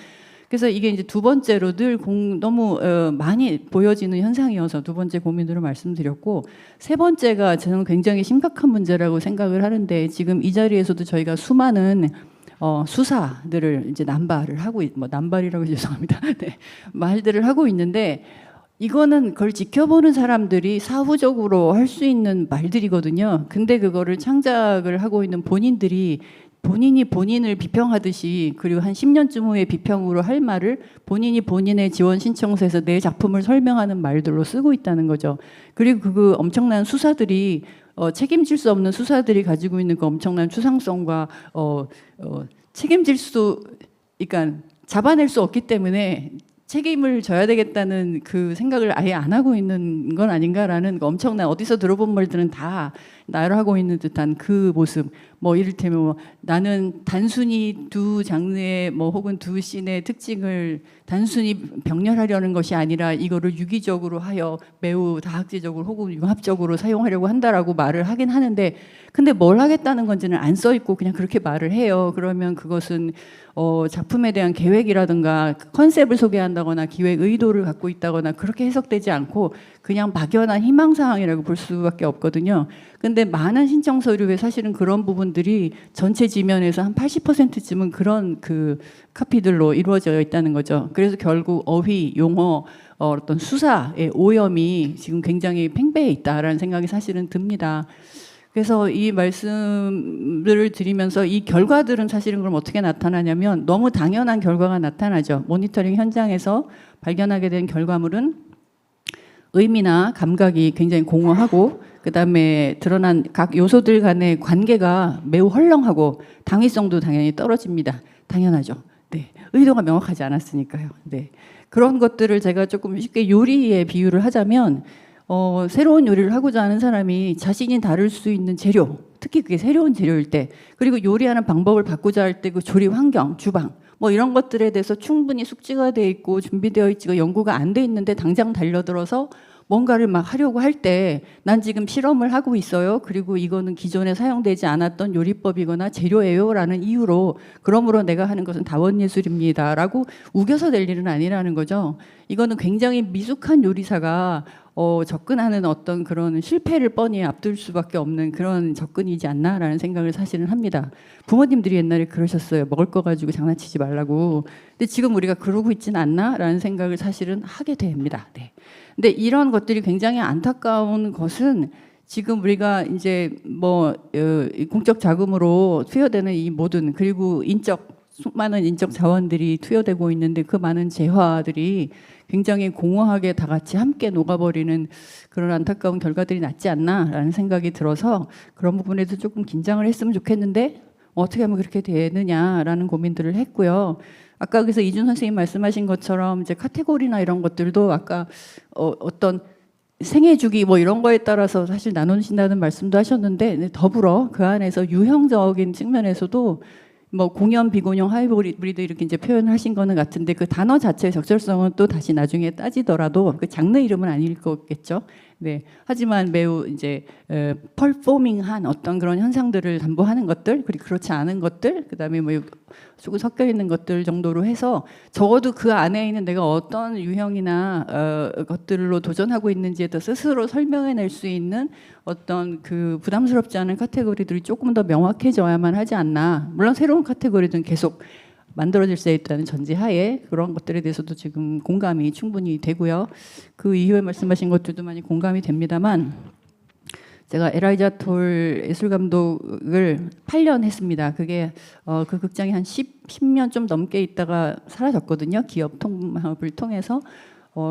그래서 이게 이제 두 번째로 늘 너무 많이 보여지는 현상이어서 두 번째 고민으로 말씀드렸고 세 번째가 저는 굉장히 심각한 문제라고 생각을 하는데 지금 이 자리에서도 저희가 수많은 수사들을 이제 남발을 하고 뭐 남발이라고 죄송합니다. 네, 말들을 하고 있는데 이거는 그걸 지켜보는 사람들이 사후적으로 할 수 있는 말들이거든요. 근데 그거를 창작을 하고 있는 본인들이 본인이 본인을 비평하듯이 그리고 한 10년쯤 후에 비평으로 할 말을 본인이 본인의 지원 신청서에서 내 작품을 설명하는 말들로 쓰고 있다는 거죠. 그리고 그 엄청난 수사들이 책임질 수 없는 수사들이 가지고 있는 그 엄청난 추상성과 책임질 수, 그러니까 잡아낼 수 없기 때문에 책임을 져야 되겠다는 그 생각을 아예 안 하고 있는 건 아닌가라는 그 엄청난 어디서 들어본 말들은 다 나열하고 있는 듯한 그 모습. 뭐 이를테면 뭐 나는 단순히 두 장르의 뭐 혹은 두 씬의 특징을 단순히 병렬하려는 것이 아니라 이거를 유기적으로 하여 매우 다학제적으로 혹은 융합적으로 사용하려고 한다라고 말을 하긴 하는데 근데 뭘 하겠다는 건지는 안 써 있고 그냥 그렇게 말을 해요. 그러면 그것은 작품에 대한 계획이라든가 컨셉을 소개한다거나 기획 의도를 갖고 있다거나 그렇게 해석되지 않고 그냥 막연한 희망사항이라고 볼 수밖에 없거든요. 근데 많은 신청 서류에 사실은 그런 부분들이 전체 지면에서 한 80%쯤은 그런 그 카피들로 이루어져 있다는 거죠. 그래서 결국 어휘, 용어, 어떤 수사의 오염이 지금 굉장히 팽배해 있다라는 생각이 사실은 듭니다. 그래서 이 말씀을 드리면서 이 결과들은 사실은 그럼 어떻게 나타나냐면 너무 당연한 결과가 나타나죠. 모니터링 현장에서 발견하게 된 결과물은 의미나 감각이 굉장히 공허하고 그다음에 드러난 각 요소들 간의 관계가 매우 헐렁하고 당위성도 당연히 떨어집니다. 당연하죠. 네, 의도가 명확하지 않았으니까요. 네, 그런 것들을 제가 조금 쉽게 요리에 비유를 하자면 새로운 요리를 하고자 하는 사람이 자신이 다룰 수 있는 재료, 특히 그게 새로운 재료일 때, 그리고 요리하는 방법을 바꾸자 할 때 그 조리 환경, 주방 뭐 이런 것들에 대해서 충분히 숙지가 돼 있고 준비되어 있지가 연구가 안 돼 있는데 당장 달려들어서 뭔가를 막 하려고 할 때 난 지금 실험을 하고 있어요. 그리고 이거는 기존에 사용되지 않았던 요리법이거나 재료예요라는 이유로 그러므로 내가 하는 것은 다원예술입니다라고 우겨서 될 일은 아니라는 거죠. 이거는 굉장히 미숙한 요리사가 접근하는 어떤 그런 실패를 뻔히 앞둘 수밖에 없는 그런 접근이지 않나라는 생각을 사실은 합니다. 부모님들이 옛날에 그러셨어요. 먹을 거 가지고 장난치지 말라고. 근데 지금 우리가 그러고 있지는 않나라는 생각을 사실은 하게 됩니다. 네. 근데 이런 것들이 굉장히 안타까운 것은 지금 우리가 이제 공적 자금으로 투여되는 이 모든 그리고 수많은 인적 자원들이 투여되고 있는데 그 많은 재화들이 굉장히 공허하게 다 같이 함께 녹아버리는 그런 안타까운 결과들이 났지 않나라는 생각이 들어서 그런 부분에서 조금 긴장을 했으면 좋겠는데 어떻게 하면 그렇게 되느냐라는 고민들을 했고요. 아까 그래서 이준 선생님 말씀하신 것처럼 이제 카테고리나 이런 것들도 아까 어떤 생애 주기 뭐 이런 거에 따라서 사실 나누신다는 말씀도 하셨는데 더불어 그 안에서 유형적인 측면에서도 뭐 공연, 비공연, 하이브리드 이렇게 이제 표현하신 거는 같은데 그 단어 자체의 적절성은 또 다시 나중에 따지더라도 그 장르 이름은 아닐 거겠죠. 네. 하지만 매우 이제 퍼포밍한 어떤 그런 현상들을 담보하는 것들, 그리고 그렇지 않은 것들, 그다음에 뭐 조금 섞여 있는 것들 정도로 해서 적어도 그 안에 있는 내가 어떤 유형이나 것들로 도전하고 있는지에 더 스스로 설명해낼 수 있는 어떤 그 부담스럽지 않은 카테고리들이 조금 더 명확해져야만 하지 않나. 물론 새로운 카테고리는 계속 만들어질 수 있다는 전제하에 그런 것들에 대해서도 지금 공감이 충분히 되고요. 그 이후에 말씀하신 것들도 많이 공감이 됩니다만 제가 엘라이자 톨 예술감독을 8년 했습니다. 그게 그 극장이 한 10년 좀 넘게 있다가 사라졌거든요. 기업 통합을 통해서.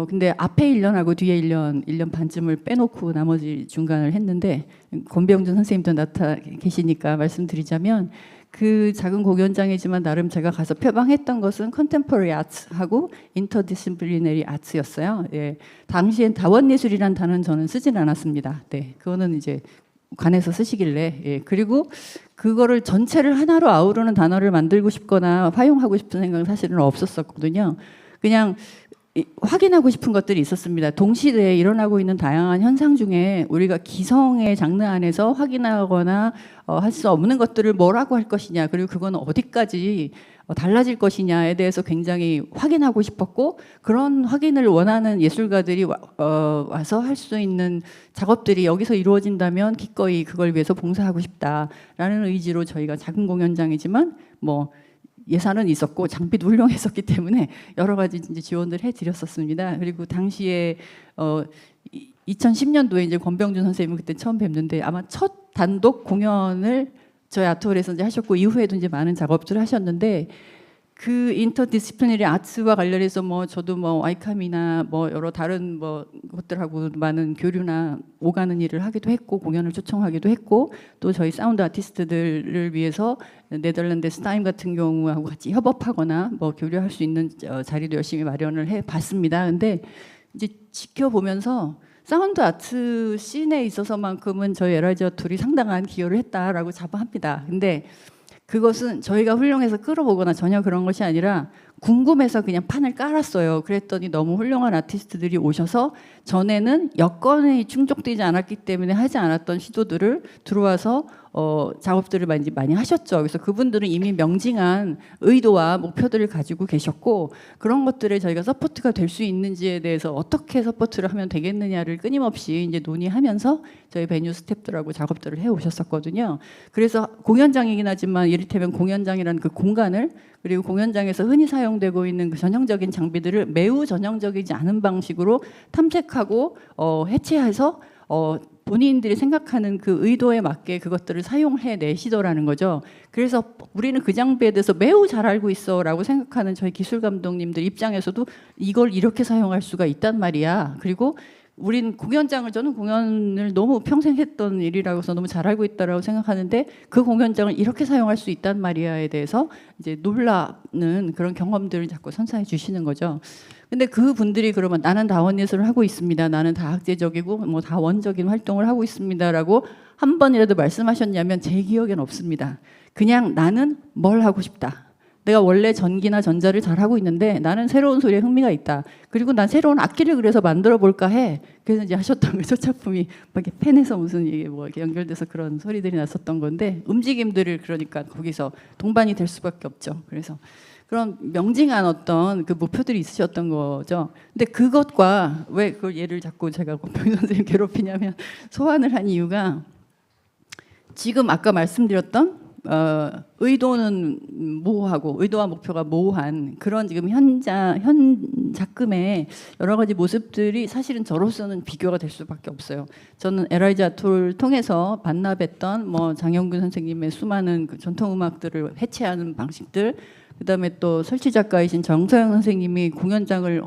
근데 앞에 1년하고 뒤에 1년 반쯤을 빼놓고 나머지 중간을 했는데 권병준 선생님도 계시니까 말씀드리자면 그 작은 공연장이지만 나름 제가 가서 표방했던 것은 컨템포러리 아트하고 인터디시플리너리 아트였어요. 예. 당시엔 다원예술이란 단어는 저는 쓰진 않았습니다. 네, 그거는 이제 관에서 쓰시길래 그리고 그거를 전체를 하나로 아우르는 단어를 만들고 싶거나 활용하고 싶은 생각은 사실은 없었었거든요. 그냥 확인하고 싶은 것들이 있었습니다. 동시대에 일어나고 있는 다양한 현상 중에 우리가 기성의 장르 안에서 확인하거나 할 수 없는 것들을 뭐라고 할 것이냐, 그리고 그건 어디까지 달라질 것이냐에 대해서 굉장히 확인하고 싶었고, 그런 확인을 원하는 예술가들이 와서 할 수 있는 작업들이 여기서 이루어진다면 기꺼이 그걸 위해서 봉사하고 싶다라는 의지로 저희가 작은 공연장이지만 예산은 있었고 장비도 훌륭했었기 때문에 여러 가지 이제 지원을 해드렸었습니다. 그리고 당시에 2010년도에 이제 권병준 선생님은 그때 처음 뵙는데 아마 첫 단독 공연을 저희 아트홀에서 이제 하셨고 이후에도 이제 많은 작업들을 하셨는데 그 인터디시플리너리 아트와 관련해서 저도 와이캄이나 여러 다른 것들하고 많은 교류나 오가는 일을 하기도 했고 공연을 초청하기도 했고 또 저희 사운드 아티스트들을 위해서 네덜란드 스타임 같은 경우하고 같이 협업하거나 교류할 수 있는 자리도 열심히 마련을 해봤습니다. 근데 이제 지켜보면서 사운드 아트 씬에 있어서만큼은 저희 엘라이자 톨이 상당한 기여를 했다라고 자부합니다. 근데 그것은 저희가 훌륭해서 끌어오거나 전혀 그런 것이 아니라 궁금해서 그냥 판을 깔았어요. 그랬더니 너무 훌륭한 아티스트들이 오셔서 전에는 여건이 충족되지 않았기 때문에 하지 않았던 시도들을 들어와서 작업들을 많이 하셨죠. 그래서 그분들은 이미 명징한 의도와 목표들을 가지고 계셨고 그런 것들에 저희가 서포트가 될 수 있는지에 대해서 어떻게 서포트를 하면 되겠느냐를 끊임없이 이제 논의하면서 저희 베뉴 스태프들하고 작업들을 해 오셨었거든요. 그래서 공연장이긴 하지만 이를테면 공연장이라는 그 공간을 그리고 공연장에서 흔히 사용되고 있는 그 전형적인 장비들을 매우 전형적이지 않은 방식으로 탐색하고 해체해서 본인들이 생각하는 그 의도에 맞게 그것들을 사용해 내시더라는 거죠. 그래서 우리는 그 장비에 대해서 매우 잘 알고 있어라고 생각하는 저희 기술 감독님들 입장에서도 이걸 이렇게 사용할 수가 있단 말이야. 그리고 우린 저는 공연을 너무 평생 했던 일이라고서 너무 잘 알고 있다라고 생각하는데 그 공연장을 이렇게 사용할 수 있단 말이야에 대해서 이제 놀라는 그런 경험들을 자꾸 선사해 주시는 거죠. 근데 그 분들이 그러면 나는 다원예술을 하고 있습니다. 나는 다학제적이고 뭐 다원적인 활동을 하고 있습니다라고 한 번이라도 말씀하셨냐면 제 기억엔 없습니다. 그냥 나는 뭘 하고 싶다. 내가 원래 전기나 전자를 잘 하고 있는데 나는 새로운 소리에 흥미가 있다. 그리고 난 새로운 악기를 그래서 만들어 볼까 해. 그래서 이제 하셨던 거 첫 작품이 막 이렇게 펜에서 무슨 이게 뭐 이렇게 연결돼서 그런 소리들이 났었던 건데 움직임들을 그러니까 거기서 동반이 될 수밖에 없죠. 그래서 그런 명징한 어떤 그 목표들이 있으셨던 거죠. 근데 그것과 왜 그걸 얘를 자꾸 제가 권평 선생님 괴롭히냐면 소환을 한 이유가 지금 아까 말씀드렸던 의도는 모호하고 의도와 목표가 모호한 그런 지금 현 작금의 여러 가지 모습들이 사실은 저로서는 비교가 될 수밖에 없어요. 저는 에라이자 아톨 통해서 반납했던 뭐 장영균 선생님의 수많은 그 전통 음악들을 해체하는 방식들, 그다음에 또 설치 작가이신 정서영 선생님이 공연장을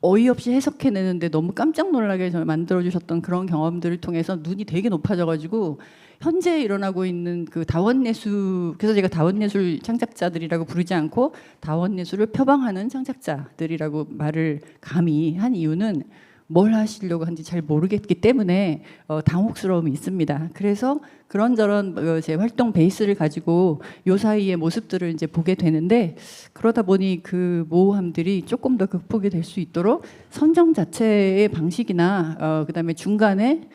어이없이 해석해내는데 너무 깜짝 놀라게 만들어주셨던 그런 경험들을 통해서 눈이 되게 높아져가지고 현재 일어나고 있는 그 다원예술, 그래서 제가 다원예술 창작자들이라고 부르지 않고 다원예술을 표방하는 창작자들이라고 말을 감히 한 이유는 뭘 하시려고 하는지 잘 모르겠기 때문에 당혹스러움이 있습니다. 그래서 그런저런 제 활동 베이스를 가지고 요 사이의 모습들을 이제 보게 되는데 그러다 보니 그 모호함들이 조금 더 극복이 될 수 있도록 선정 자체의 방식이나 그다음에 중간에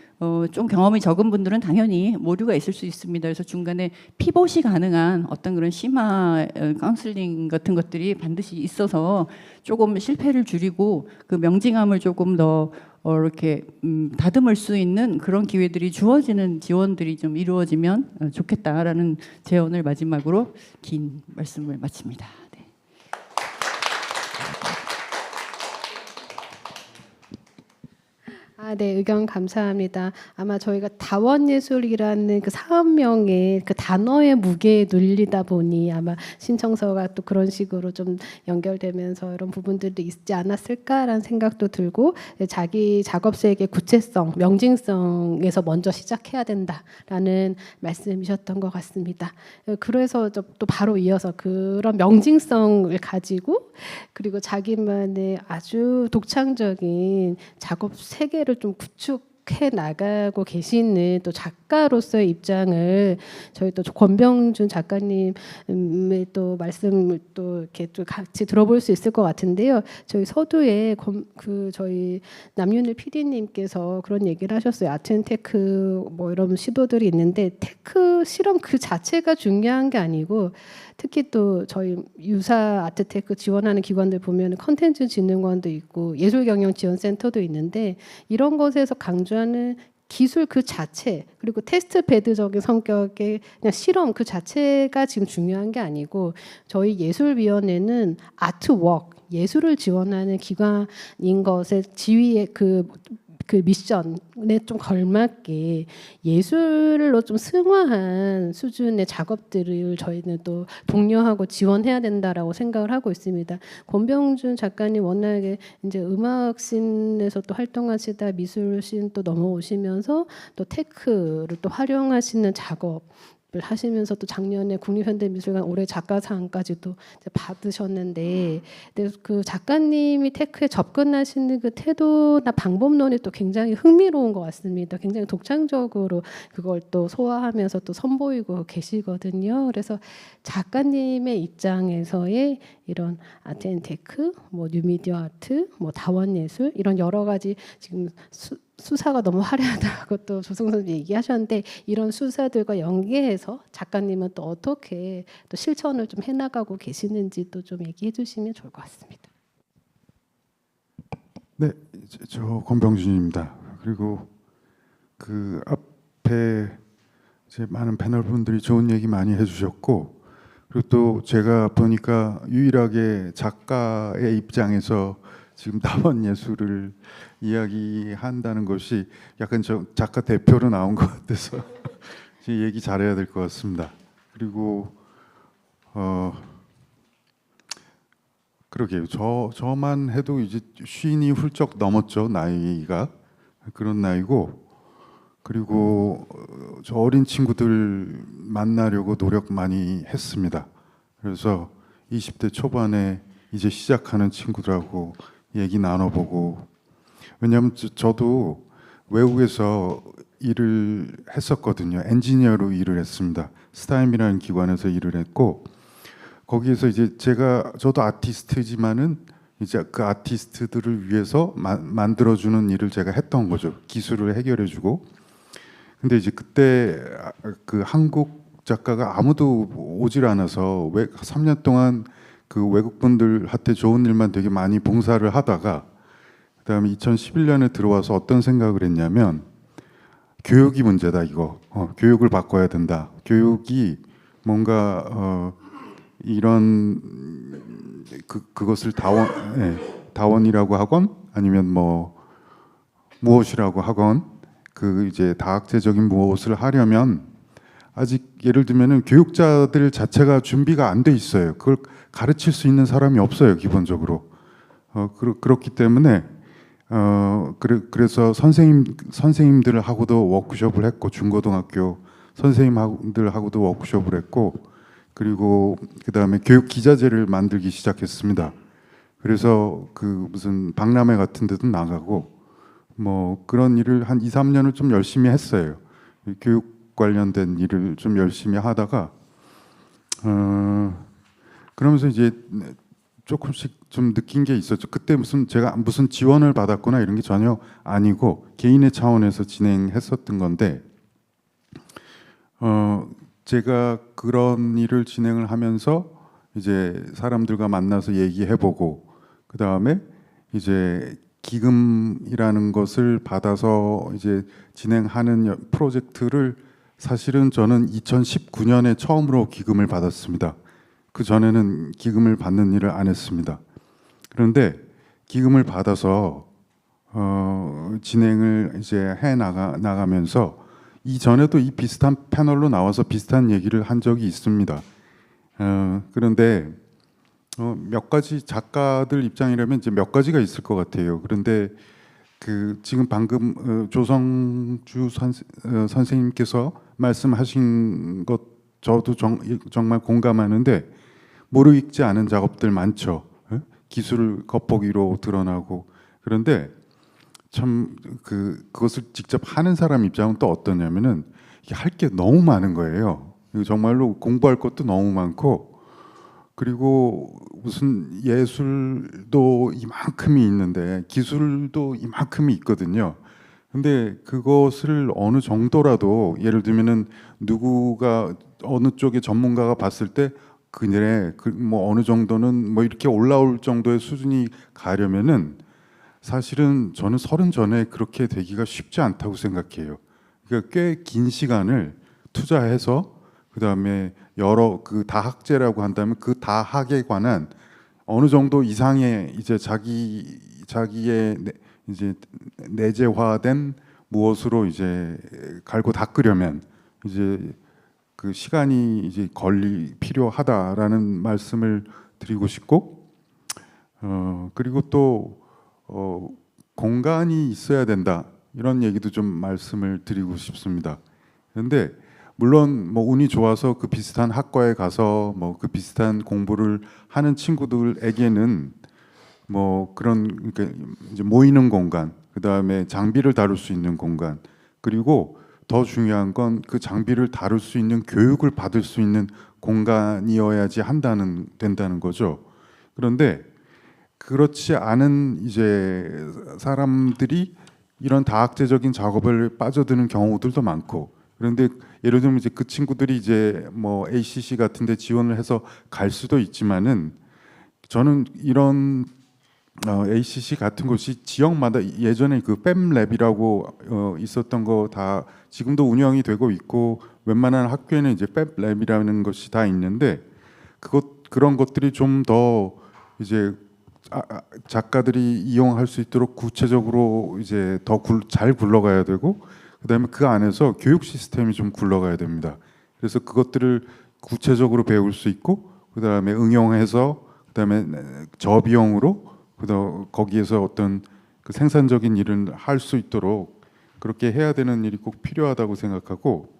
좀 경험이 적은 분들은 당연히 모류가 있을 수 있습니다. 그래서 중간에 피봇이 가능한 어떤 그런 심화 카운슬링 같은 것들이 반드시 있어서 조금 실패를 줄이고 그 명징함을 조금 더 이렇게 다듬을 수 있는 그런 기회들이 주어지는 지원들이 좀 이루어지면 좋겠다라는 제언을 마지막으로 긴 말씀을 마칩니다. 네. 네, 의견 감사합니다. 아마 저희가 다원예술이라는 그 사업명의 그 단어의 무게에 눌리다 보니 아마 신청서가 또 그런 식으로 좀 연결되면서 이런 부분들이 있지 않았을까라는 생각도 들고 자기 작업색의 구체성, 명징성에서 먼저 시작해야 된다라는 말씀이셨던 것 같습니다. 그래서 또 바로 이어서 그런 명징성을 가지고 그리고 자기만의 아주 독창적인 작업 세계를 좀 구축해 나가고 계시는 또 작가로서의 입장을 저희 또 권병준 작가님의 또 말씀을 또 이렇게 또 같이 들어볼 수 있을 것 같은데요. 저희 서두에 저희 남윤일 PD님께서 그런 얘기를 하셨어요. 아트앤테크 뭐 이런 시도들이 있는데 테크 실험 그 자체가 중요한 게 아니고 특히 또 저희 유사 아트테크 지원하는 기관들 보면 컨텐츠 진흥원도 있고 예술경영지원센터도 있는데 이런 것에서 강조하는 기술 그 자체 그리고 테스트 베드적인 성격의 그냥 실험 그 자체가 지금 중요한 게 아니고 저희 예술위원회는 아트워크 예술을 지원하는 기관인 것의 지위의 그 미션에 좀 걸맞게 예술로 좀 승화한 수준의 작업들을 저희는 또 독려하고 지원해야 된다라고 생각을 하고 있습니다. 권병준 작가님 워낙에 이제 음악씬에서 또 활동하시다 미술씬 또 넘어오시면서 또 테크를 또 활용하시는 작업 을 하시면서 또 작년에 국립현대미술관 올해 작가상까지도 받으셨는데 그 작가님이 테크에 접근하시는 그 태도나 방법론이 또 굉장히 흥미로운 것 같습니다. 굉장히 독창적으로 그걸 또 소화하면서 또 선보이고 계시거든요. 그래서 작가님의 입장에서의 이런 아트앤테크, 뭐 뉴미디어 아트, 뭐 다원예술 이런 여러 가지 지금 수사가 너무 화려하다고 또 조성 선생님 얘기하셨는데 이런 수사들과 연계해서 작가님은 또 어떻게 또 실천을 좀 해나가고 계시는지 또 좀 얘기해 주시면 좋을 것 같습니다. 네, 저 권병준입니다. 그리고 그 앞에 이제 많은 패널 분들이 좋은 얘기 많이 해주셨고 그리고 또 제가 보니까 유일하게 작가의 입장에서 지금 다원 예술을 이야기한다는 것이 약간 저 작가 대표로 나온 것 같아서 얘기 잘해야 될 것 같습니다. 그리고 그러게요. 저만 해도 이제 50이 훌쩍 넘었죠 나이가. 그런 나이고, 그리고 저 어린 친구들 만나려고 노력 많이 했습니다. 그래서 20대 초반에 이제 시작하는 친구들하고 얘기 나눠보고, 왜냐하면 저도 외국에서 일을 했었거든요. 엔지니어로 일을 했습니다. 스타임이라는 기관에서 일을 했고, 거기에서 이제 저도 아티스트지만은 이제 그 아티스트들을 위해서 만들어주는 일을 제가 했던 거죠. 기술을 해결해주고. 근데 이제 그때 그 한국 작가가 아무도 오질 않아서 3년 동안 그 외국 분들한테 좋은 일만 되게 많이 봉사를 하다가, 그다음에 2011년에 들어와서 어떤 생각을 했냐면, 교육이 문제다 이거. 교육을 바꿔야 된다. 교육이 뭔가 이런 그것을 다원이라고 하건 아니면 뭐 무엇이라고 하건 그 이제 다학제적인 무엇을 하려면 아직 예를 들면은 교육자들 자체가 준비가 안 돼 있어요. 그걸 가르칠 수 있는 사람이 없어요, 기본적으로. 그렇기 때문에 그래서 선생님들하고도 워크숍을 했고, 중고등학교 선생님들하고도 워크숍을 했고, 그리고 그다음에 교육 기자재를 만들기 시작했습니다. 그래서 그 무슨 박람회 같은 데도 나가고 뭐 그런 일을 한 2, 3년을 좀 열심히 했어요. 교육 관련된 일을 좀 열심히 하다가 그러면서 이제 조금씩 좀 느낀 게 있었죠. 그때 제가 무슨 지원을 받았거나 이런 게 전혀 아니고 개인의 차원에서 진행했었던 건데, 제가 그런 일을 진행을 하면서 이제 사람들과 만나서 얘기해보고, 그 다음에 이제 기금이라는 것을 받아서 이제 진행하는 프로젝트를, 사실은 저는 2019년에 처음으로 기금을 받았습니다. 그 전에는 기금을 받는 일을 안 했습니다. 그런데 기금을 받아서 진행을 이제 해 나가면서 이전에도 이 비슷한 패널로 나와서 비슷한 얘기를 한 적이 있습니다. 그런데 몇 가지 작가들 입장이라면 이제 몇 가지가 있을 것 같아요. 그런데 그 지금 방금 조성주 선생님께서 말씀하신 것 저도 정말 공감하는데, 모르익지 않은 작업들 많죠. 기술 겉보기로 드러나고. 그런데 참 그것을 직접 하는 사람 입장은 또 어떠냐면은 할 게 너무 많은 거예요. 정말로 공부할 것도 너무 많고, 그리고 무슨 예술도 이만큼이 있는데 기술도 이만큼이 있거든요. 근데 그것을 어느 정도라도, 예를 들면은 누구가 어느 쪽의 전문가가 봤을 때 그녀의 뭐 어느 정도는 뭐 이렇게 올라올 정도의 수준이 가려면은 사실은 저는 30 전에 그렇게 되기가 쉽지 않다고 생각해요. 그러니까 꽤 긴 시간을 투자해서, 그 다음에 여러 그 다학제라고 한다면 그 다학에 관한 어느 정도 이상의 이제 자기의 이제 내재화된 무엇으로 이제 갈고 닦으려면 이제 그 시간이 이제 필요하다라는 말씀을 드리고 싶고, 그리고 또 공간이 있어야 된다, 이런 얘기도 좀 말씀을 드리고 싶습니다. 그런데 물론 뭐 운이 좋아서 그 비슷한 학과에 가서 뭐 그 비슷한 공부를 하는 친구들에게는 뭐 그런, 그러니까 이제 모이는 공간, 그 다음에 장비를 다룰 수 있는 공간, 그리고 더 중요한 건 그 장비를 다룰 수 있는 교육을 받을 수 있는 공간이어야지 된다는 거죠. 그런데 그렇지 않은 이제 사람들이 이런 다학제적인 작업을 빠져드는 경우들도 많고, 그런데 예를 들면 이제 그 친구들이 이제 뭐 ACC 같은데 지원을 해서 갈 수도 있지만은, 저는 이런 ACC 같은 곳이 지역마다, 예전에 그 팹랩이라고 있었던 거 다 지금도 운영이 되고 있고, 웬만한 학교에는 이제 팹랩이라는 것이 다 있는데, 그런 것들이 좀 더 이제 작가들이 이용할 수 있도록 구체적으로 이제 더 잘 굴러가야 되고, 그다음에 그 안에서 교육 시스템이 좀 굴러가야 됩니다. 그래서 그것들을 구체적으로 배울 수 있고, 그다음에 응용해서, 그다음에 저비용으로 거기에서 어떤 그 생산적인 일을 할 수 있도록 그렇게 해야 되는 일이 꼭 필요하다고 생각하고,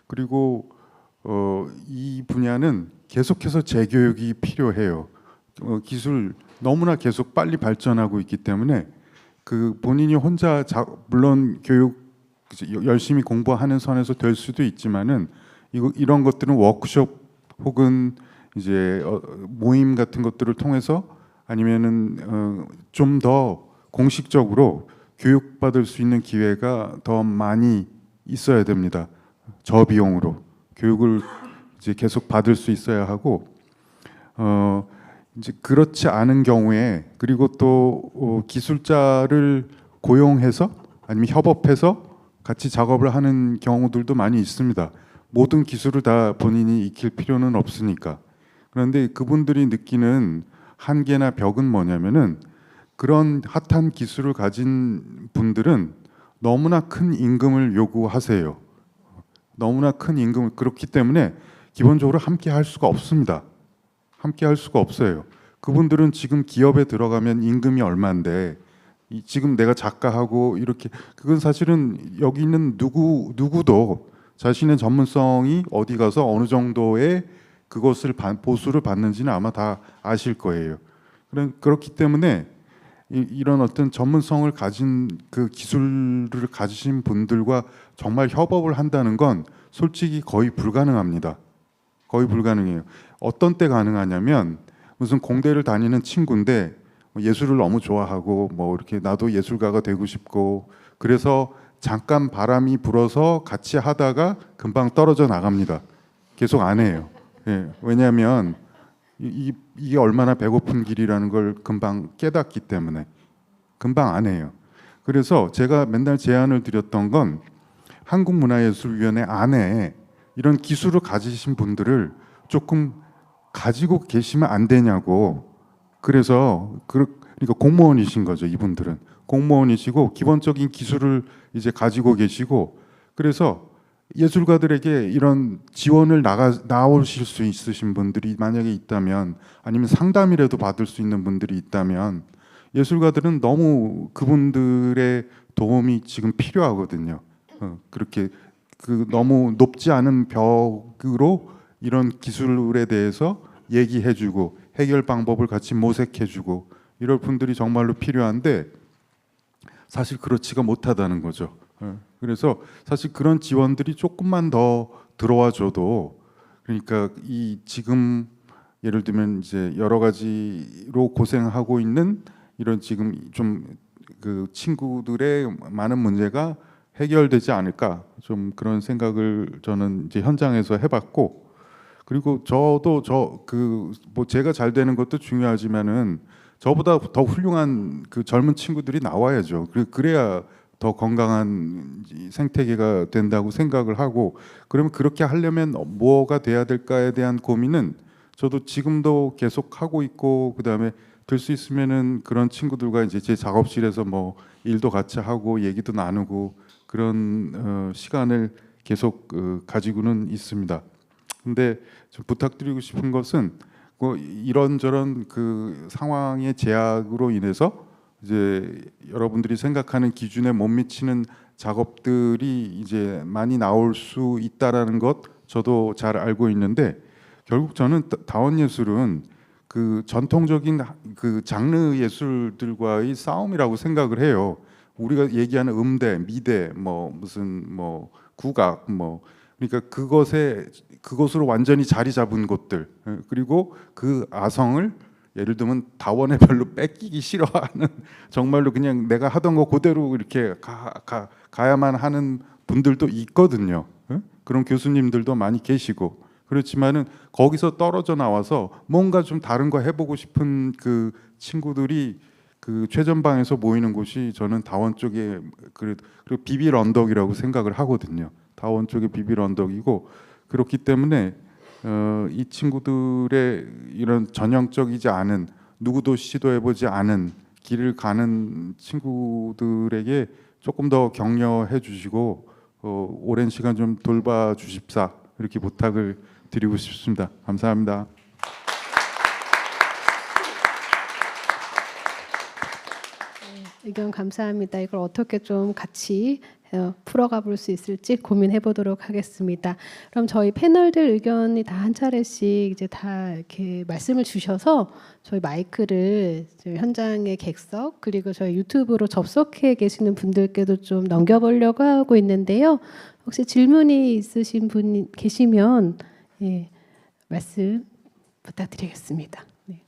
그리고 이 분야는 계속해서 재교육이 필요해요. 기술 너무나 계속 빨리 발전하고 있기 때문에 그 본인이 혼자 물론 교육 열심히 공부하는 선에서 될 수도 있지만은 이런 것들은 워크숍 혹은 이제 모임 같은 것들을 통해서 아니면은 좀 더 공식적으로 교육받을 수 있는 기회가 더 많이 있어야 됩니다. 저비용으로 교육을 이제 계속 받을 수 있어야 하고, 이제 그렇지 않은 경우에, 그리고 또 기술자를 고용해서 아니면 협업해서 같이 작업을 하는 경우들도 많이 있습니다. 모든 기술을 다 본인이 익힐 필요는 없으니까. 그런데 그분들이 느끼는 한계나 벽은 뭐냐면은, 그런 핫한 기술을 가진 분들은 너무나 큰 임금을 요구하세요. 너무나 큰 임금을, 그렇기 때문에 기본적으로 함께 할 수가 없습니다. 함께 할 수가 없어요. 그분들은 지금 기업에 들어가면 임금이 얼마인데, 지금 내가 작가하고 이렇게, 그건 사실은 여기 있는 누구도 자신의 전문성이 어디 가서 어느 정도의 그것을 보수를 받는지는 아마 다 아실 거예요. 그렇기 때문에 이런 어떤 전문성을 가진 그 기술을 가지신 분들과 정말 협업을 한다는 건 솔직히 거의 불가능합니다. 거의 불가능해요. 어떤 때 가능하냐면, 무슨 공대를 다니는 친구인데 예술을 너무 좋아하고 뭐 이렇게 나도 예술가가 되고 싶고, 그래서 잠깐 바람이 불어서 같이 하다가 금방 떨어져 나갑니다. 계속 안 해요. 예, 왜냐하면 이게 얼마나 배고픈 길이라는 걸 금방 깨닫기 때문에 금방 안 해요. 그래서 제가 맨날 제안을 드렸던 건, 한국문화예술위원회 안에 이런 기술을 가지신 분들을 조금 가지고 계시면 안 되냐고. 그래서 그러니까 공무원이신 거죠. 이분들은 공무원이시고 기본적인 기술을 이제 가지고 계시고, 그래서 예술가들에게 이런 지원을 나오실 수 있으신 분들이 만약에 있다면, 아니면 상담이라도 받을 수 있는 분들이 있다면, 예술가들은 너무 그분들의 도움이 지금 필요하거든요. 그렇게 너무 높지 않은 벽으로 이런 기술에 대해서 얘기해주고 해결 방법을 같이 모색해주고 이럴 분들이 정말로 필요한데, 사실 그렇지가 못하다는 거죠. 그래서 사실 그런 지원들이 조금만 더 들어와 줘도, 그러니까 이 지금 예를 들면 이제 여러 가지로 고생하고 있는 이런 지금 좀 그 친구들의 많은 문제가 해결되지 않을까, 좀 그런 생각을 저는 이제 현장에서 해봤고, 그리고 저도 뭐 제가 잘 되는 것도 중요하지만은 저보다 더 훌륭한 그 젊은 친구들이 나와야죠. 그래야 더 건강한 생태계가 된다고 생각을 하고, 그러면 그렇게 하려면 뭐가 돼야 될까에 대한 고민은 저도 지금도 계속 하고 있고, 그다음에 될 수 있으면은 그런 친구들과 이제 제 작업실에서 뭐 일도 같이 하고 얘기도 나누고 그런 시간을 계속 가지고는 있습니다. 근데 좀 부탁드리고 싶은 것은, 뭐 이런저런 그 상황의 제약으로 인해서 이제 여러분들이 생각하는 기준에 못 미치는 작업들이 이제 많이 나올 수 있다라는 것 저도 잘 알고 있는데, 결국 저는 다원예술은 그 전통적인 그 장르 예술들과의 싸움이라고 생각을 해요. 우리가 얘기하는 음대, 미대, 뭐 무슨 뭐 국악, 뭐 그러니까 그것으로 완전히 자리 잡은 곳들, 그리고 그 아성을 예를 들면 다원에 별로 뺏기기 싫어하는, 정말로 그냥 내가 하던 거 그대로 이렇게 가야만 하는 분들도 있거든요. 그런 교수님들도 많이 계시고. 그렇지만은 거기서 떨어져 나와서 뭔가 좀 다른 거 해보고 싶은 그 친구들이 그 최전방에서 모이는 곳이 저는 다원 쪽에, 그리고 비빌 언덕이라고 생각을 하거든요. 다원 쪽에 비빌 언덕이고, 그렇기 때문에 이 친구들의 이런 전형적이지 않은, 누구도 시도해보지 않은 길을 가는 친구들에게 조금 더 격려해 주시고 오랜 시간 좀 돌봐 주십사, 이렇게 부탁을 드리고 싶습니다. 감사합니다. 의견 감사합니다. 이걸 어떻게 좀 같이 풀어가 볼 수 있을지 고민해 보도록 하겠습니다. 그럼 저희 패널들 의견이 다 한 차례씩 이제 다 이렇게 말씀을 주셔서 저희 마이크를 저희 현장의 객석 그리고 저희 유튜브로 접속해 계시는 분들께도 좀 넘겨보려고 하고 있는데요. 혹시 질문이 있으신 분 계시면 예, 말씀 부탁드리겠습니다. 네.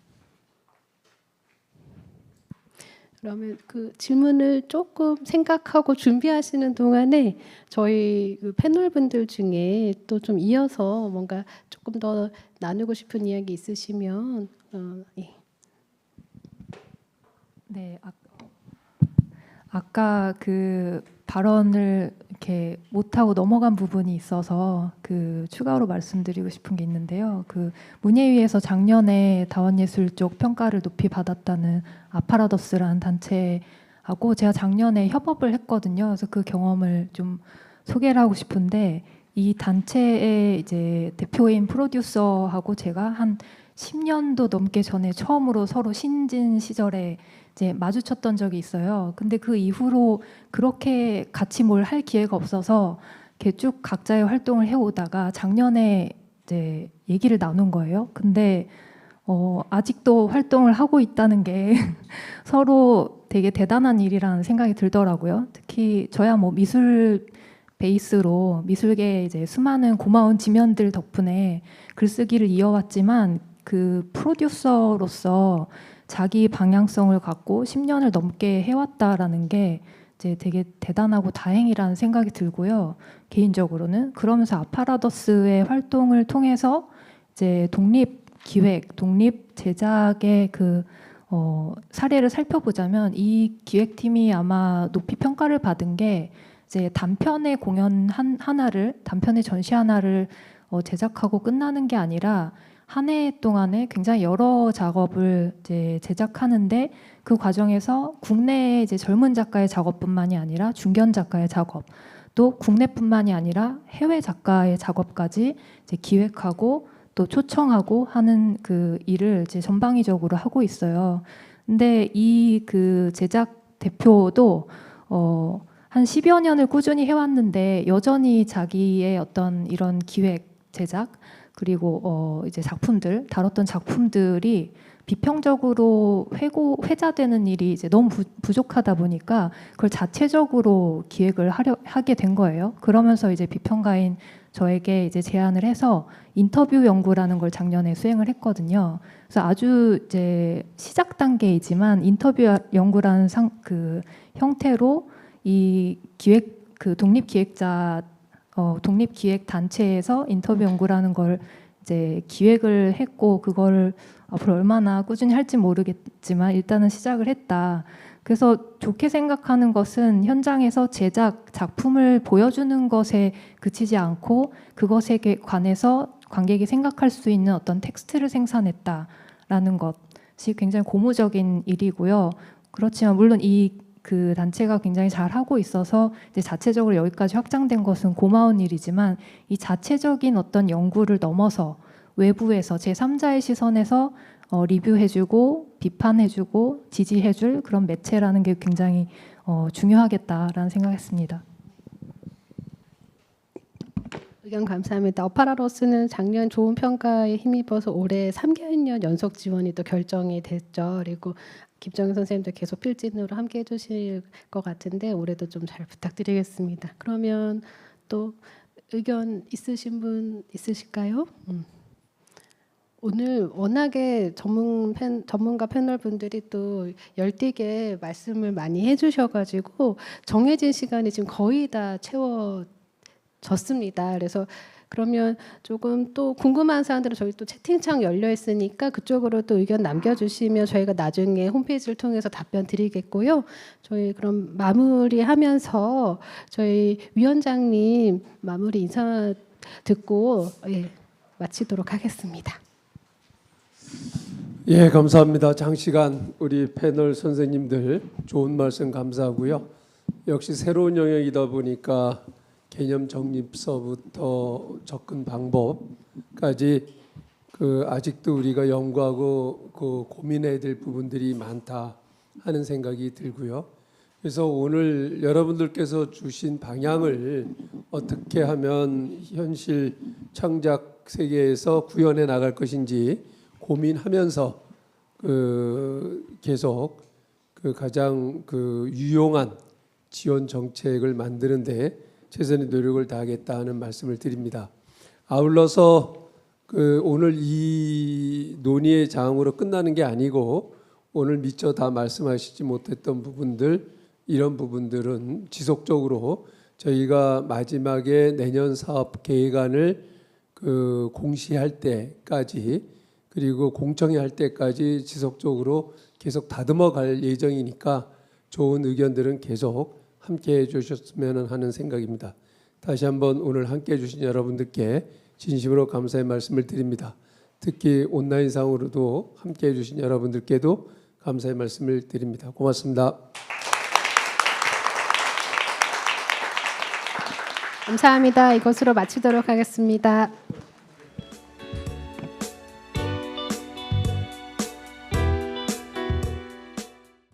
그러면 그 질문을 조금 생각하고 준비하시는 동안에 저희 그 패널 분들 중에 또 좀 이어서 뭔가 조금 더 나누고 싶은 이야기 있으시면 예. 네, 아까 그 발언을 이렇게 못하고 넘어간 부분이 있어서 그 추가로 말씀드리고 싶은 게 있는데요. 그 문예위에서 작년에 다원예술 쪽 평가를 높이 받았다는 아파라더스라는 단체하고 제가 작년에 협업을 했거든요. 그래서 그 경험을 좀 소개를 하고 싶은데 이 단체의 이제 대표인 프로듀서하고 제가 한 10년도 넘게 전에 처음으로 서로 신진 시절에 이제 마주쳤던 적이 있어요. 근데 그 이후로 그렇게 같이 뭘 할 기회가 없어서 이렇게 쭉 각자의 활동을 해오다가 작년에 이제 얘기를 나눈 거예요. 근데 아직도 활동을 하고 있다는 게 서로 되게 대단한 일이라는 생각이 들더라고요. 특히 저야 뭐 미술 베이스로 미술계의 이제 수많은 고마운 지면들 덕분에 글쓰기를 이어왔지만 그 프로듀서로서 자기 방향성을 갖고 10년을 넘게 해왔다라는 게 이제 되게 대단하고 다행이라는 생각이 들고요. 개인적으로는 그러면서 아파라더스의 활동을 통해서 이제 독립 기획, 독립 제작의 그 사례를 살펴보자면 이 기획팀이 아마 높이 평가를 받은 게 이제 단편의 공연 하나를 단편의 전시 하나를 제작하고 끝나는 게 아니라 한 해 동안에 굉장히 여러 작업을 이제 제작하는데 그 과정에서 국내의 이제 젊은 작가의 작업뿐만이 아니라 중견 작가의 작업, 또 국내뿐만이 아니라 해외 작가의 작업까지 이제 기획하고 또 초청하고 하는 그 일을 이제 전방위적으로 하고 있어요. 근데 이 그 제작 대표도 한 10여 년을 꾸준히 해왔는데 여전히 자기의 어떤 이런 기획, 제작 그리고 이제 작품들 다뤘던 작품들이 비평적으로 회자되는 일이 이제 너무 부족하다 보니까 그걸 자체적으로 기획을 하게 된 거예요. 그러면서 이제 비평가인 저에게 이제 제안을 해서 인터뷰 연구라는 걸 작년에 수행을 했거든요. 그래서 아주 이제 시작 단계이지만 인터뷰 연구라는 그 형태로 이 기획 그 독립기획 단체에서 인터뷰 연구라는 걸 이제 기획을 했고 그걸 앞으로 얼마나 꾸준히 할지 모르겠지만 일단은 시작을 했다. 그래서 좋게 생각하는 것은 현장에서 작품을 보여주는 것에 그치지 않고 그것에 관해서 관객이 생각할 수 있는 어떤 텍스트를 생산했다라는 것이 굉장히 고무적인 일이고요. 그렇지만 물론 그 단체가 굉장히 잘 하고 있어서 이제 자체적으로 여기까지 확장된 것은 고마운 일이지만 이 자체적인 어떤 연구를 넘어서 외부에서 제3자의 시선에서 리뷰해주고 비판해주고 지지해줄 그런 매체라는 게 굉장히 중요하겠다라는 생각했습니다. 의견 감사합니다. 아파라더스는 작년 좋은 평가에 힘입어서 올해 3개년 연속 지원이 또 결정이 됐죠. 그리고 김정현 선생님도 계속 필진으로 함께 해주실 것 같은데 올해도 좀 잘 부탁드리겠습니다. 그러면 또 의견 있으신 분 있으실까요? 오늘 워낙에 전문가 패널 분들이 또 열띠게 말씀을 많이 해주셔가지고 정해진 시간이 지금 거의 다 채워졌습니다. 그래서 그러면 조금 또 궁금한 사람들은 저희 또 채팅창 열려 있으니까 그쪽으로 또 의견 남겨주시면 저희가 나중에 홈페이지를 통해서 답변 드리겠고요. 저희 그럼 마무리하면서 저희 위원장님 마무리 인사 듣고 마치도록 하겠습니다. 예, 감사합니다. 장시간 우리 패널 선생님들 좋은 말씀 감사하고요. 역시 새로운 영역이다 보니까 개념 정립서부터 접근 방법까지 아직도 우리가 연구하고 고민해야 될 부분들이 많다 하는 생각이 들고요. 그래서 오늘 여러분들께서 주신 방향을 어떻게 하면 현실 창작 세계에서 구현해 나갈 것인지 고민하면서 계속 가장 유용한 지원 정책을 만드는데 최선의 노력을 다하겠다는 말씀을 드립니다. 아울러서 오늘 이 논의의 장으로 끝나는 게 아니고 오늘 미처 다 말씀하시지 못했던 부분들, 이런 부분들은 지속적으로 저희가 마지막에 내년 사업 계획안을 공시할 때까지, 그리고 공청회 할 때까지 지속적으로 계속 다듬어 갈 예정이니까 좋은 의견들은 계속 함께 해 주셨으면 하는 생각입니다. 다시 한번 오늘 함께 해 주신 여러분들께 진심으로 감사의 말씀을 드립니다. 특히 온라인상으로도 함께 해 주신 여러분들께도 감사의 말씀을 드립니다. 고맙습니다. 감사합니다. 이것으로 마치도록 하겠습니다.